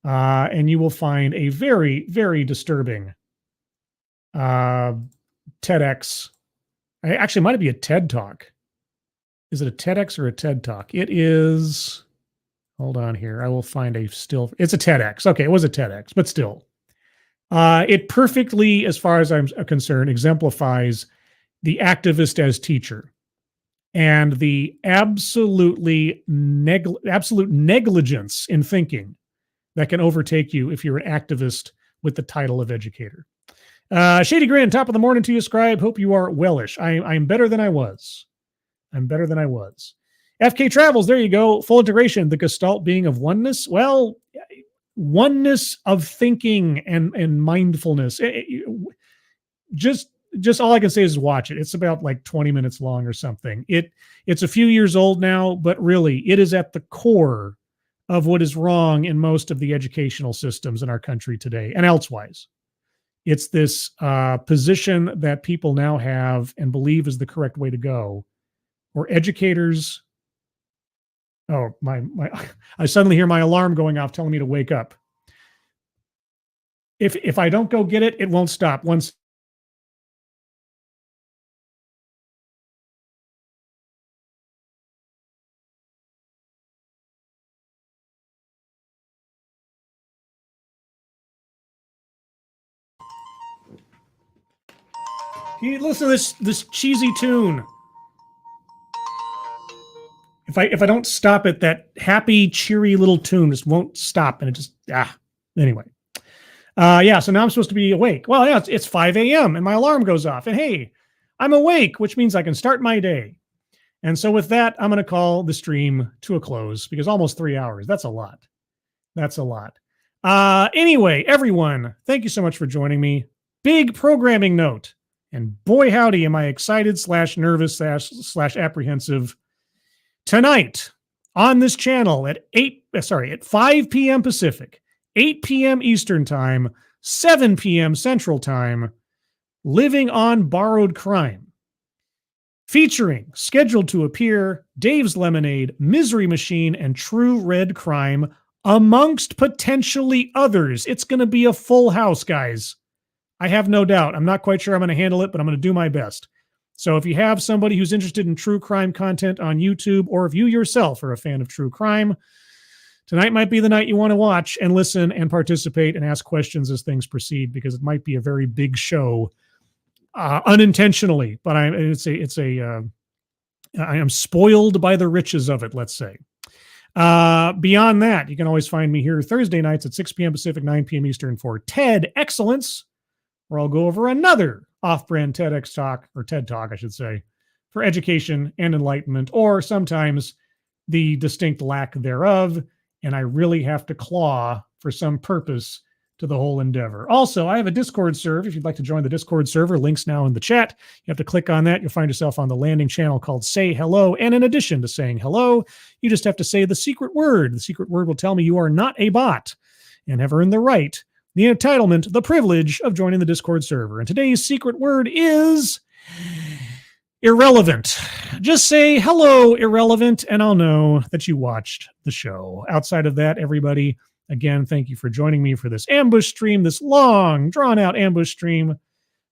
and you will find a very, very disturbing TEDx. Actually, it might be a TED Talk. Is it a TEDx or a TED Talk? It is. Hold on here. I will find a still. It's a TEDx. Okay, it was a TEDx, but still. It perfectly, as far as I'm concerned, exemplifies the activist as teacher and the absolute negligence in thinking that can overtake you if you're an activist with the title of educator. Shady Grin, top of the morning to you, Scribe. Hope you are wellish. I'm better than I was. I'm better than I was. FK Travels, there you go. Full integration, the Gestalt being of oneness. Well, oneness of thinking and mindfulness. Just all I can say is watch it. It's about like 20 minutes long or something. It's a few years old now, but really it is at the core of what is wrong in most of the educational systems in our country today and elsewise. It's this position that people now have and believe is the correct way to go, where educators Oh, I suddenly hear my alarm going off telling me to wake up. If I don't go get it, it won't stop. Once you listen to this cheesy tune. If I don't stop it, that happy, cheery little tune just won't stop, and it just anyway. Yeah, so now I'm supposed to be awake. Well, yeah, it's 5 a.m. and my alarm goes off, and hey, I'm awake, which means I can start my day. And so with that, I'm going to call the stream to a close because almost 3 hours. That's a lot. That's a lot. Anyway, everyone, thank you so much for joining me. Big programming note. And boy, howdy, am I excited / nervous / apprehensive. Tonight on this channel at 5 p.m. Pacific, 8 p.m. Eastern Time, 7 p.m. Central Time, Living on Borrowed Crime. Featuring, scheduled to appear, Dave's Lemonade, Misery Machine, and True Red Crime, amongst potentially others. It's going to be a full house, guys. I have no doubt. I'm not quite sure I'm going to handle it, but I'm going to do my best. So if you have somebody who's interested in true crime content on YouTube, or if you yourself are a fan of true crime, tonight might be the night you want to watch and listen and participate and ask questions as things proceed, because it might be a very big show, unintentionally. But I am spoiled by the riches of it, let's say. Beyond that, you can always find me here Thursday nights at 6 p.m. Pacific, 9 p.m. Eastern for TEDxcellence, where I'll go over another off-brand TEDx talk, or TED Talk, I should say, for education and enlightenment, or sometimes the distinct lack thereof, and I really have to claw for some purpose to the whole endeavor. Also, I have a Discord server. If you'd like to join the Discord server, links now in the chat. You have to click on that. You'll find yourself on the landing channel called Say Hello, and in addition to saying hello, you just have to say the secret word. The secret word will tell me you are not a bot and have earned the right, the entitlement, the privilege of joining the Discord server. And today's secret word is irrelevant. Just say hello, irrelevant, and I'll know that you watched the show. Outside of that, everybody, again, thank you for joining me for this ambush stream, this long, drawn-out ambush stream.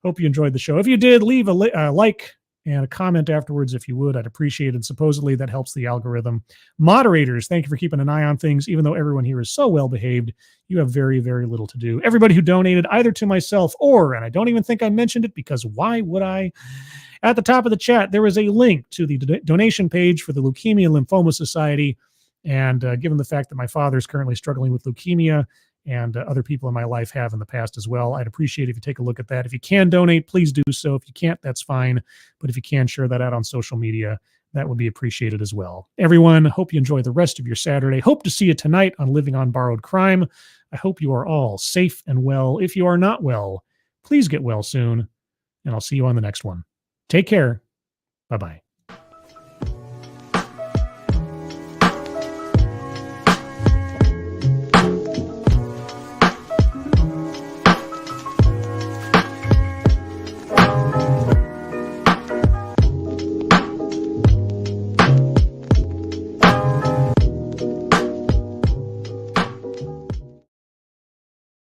Hope you enjoyed the show. If you did, leave a like and a comment afterwards if you would. I'd appreciate it. And supposedly that helps the algorithm. Moderators, thank you for keeping an eye on things. Even though everyone here is so well behaved, you have very, very little to do. Everybody who donated either to myself or, and I don't even think I mentioned it because why would I? At the top of the chat, there is a link to the donation page for the Leukemia and Lymphoma Society. And given the fact that my father is currently struggling with leukemia, and other people in my life have in the past as well, I'd appreciate if you take a look at that. If you can donate, please do so. If you can't, that's fine. But if you can, share that out on social media. That would be appreciated as well. Everyone, hope you enjoy the rest of your Saturday. Hope to see you tonight on Living on Borrowed Crime. I hope you are all safe and well. If you are not well, please get well soon, and I'll see you on the next one. Take care. Bye-bye.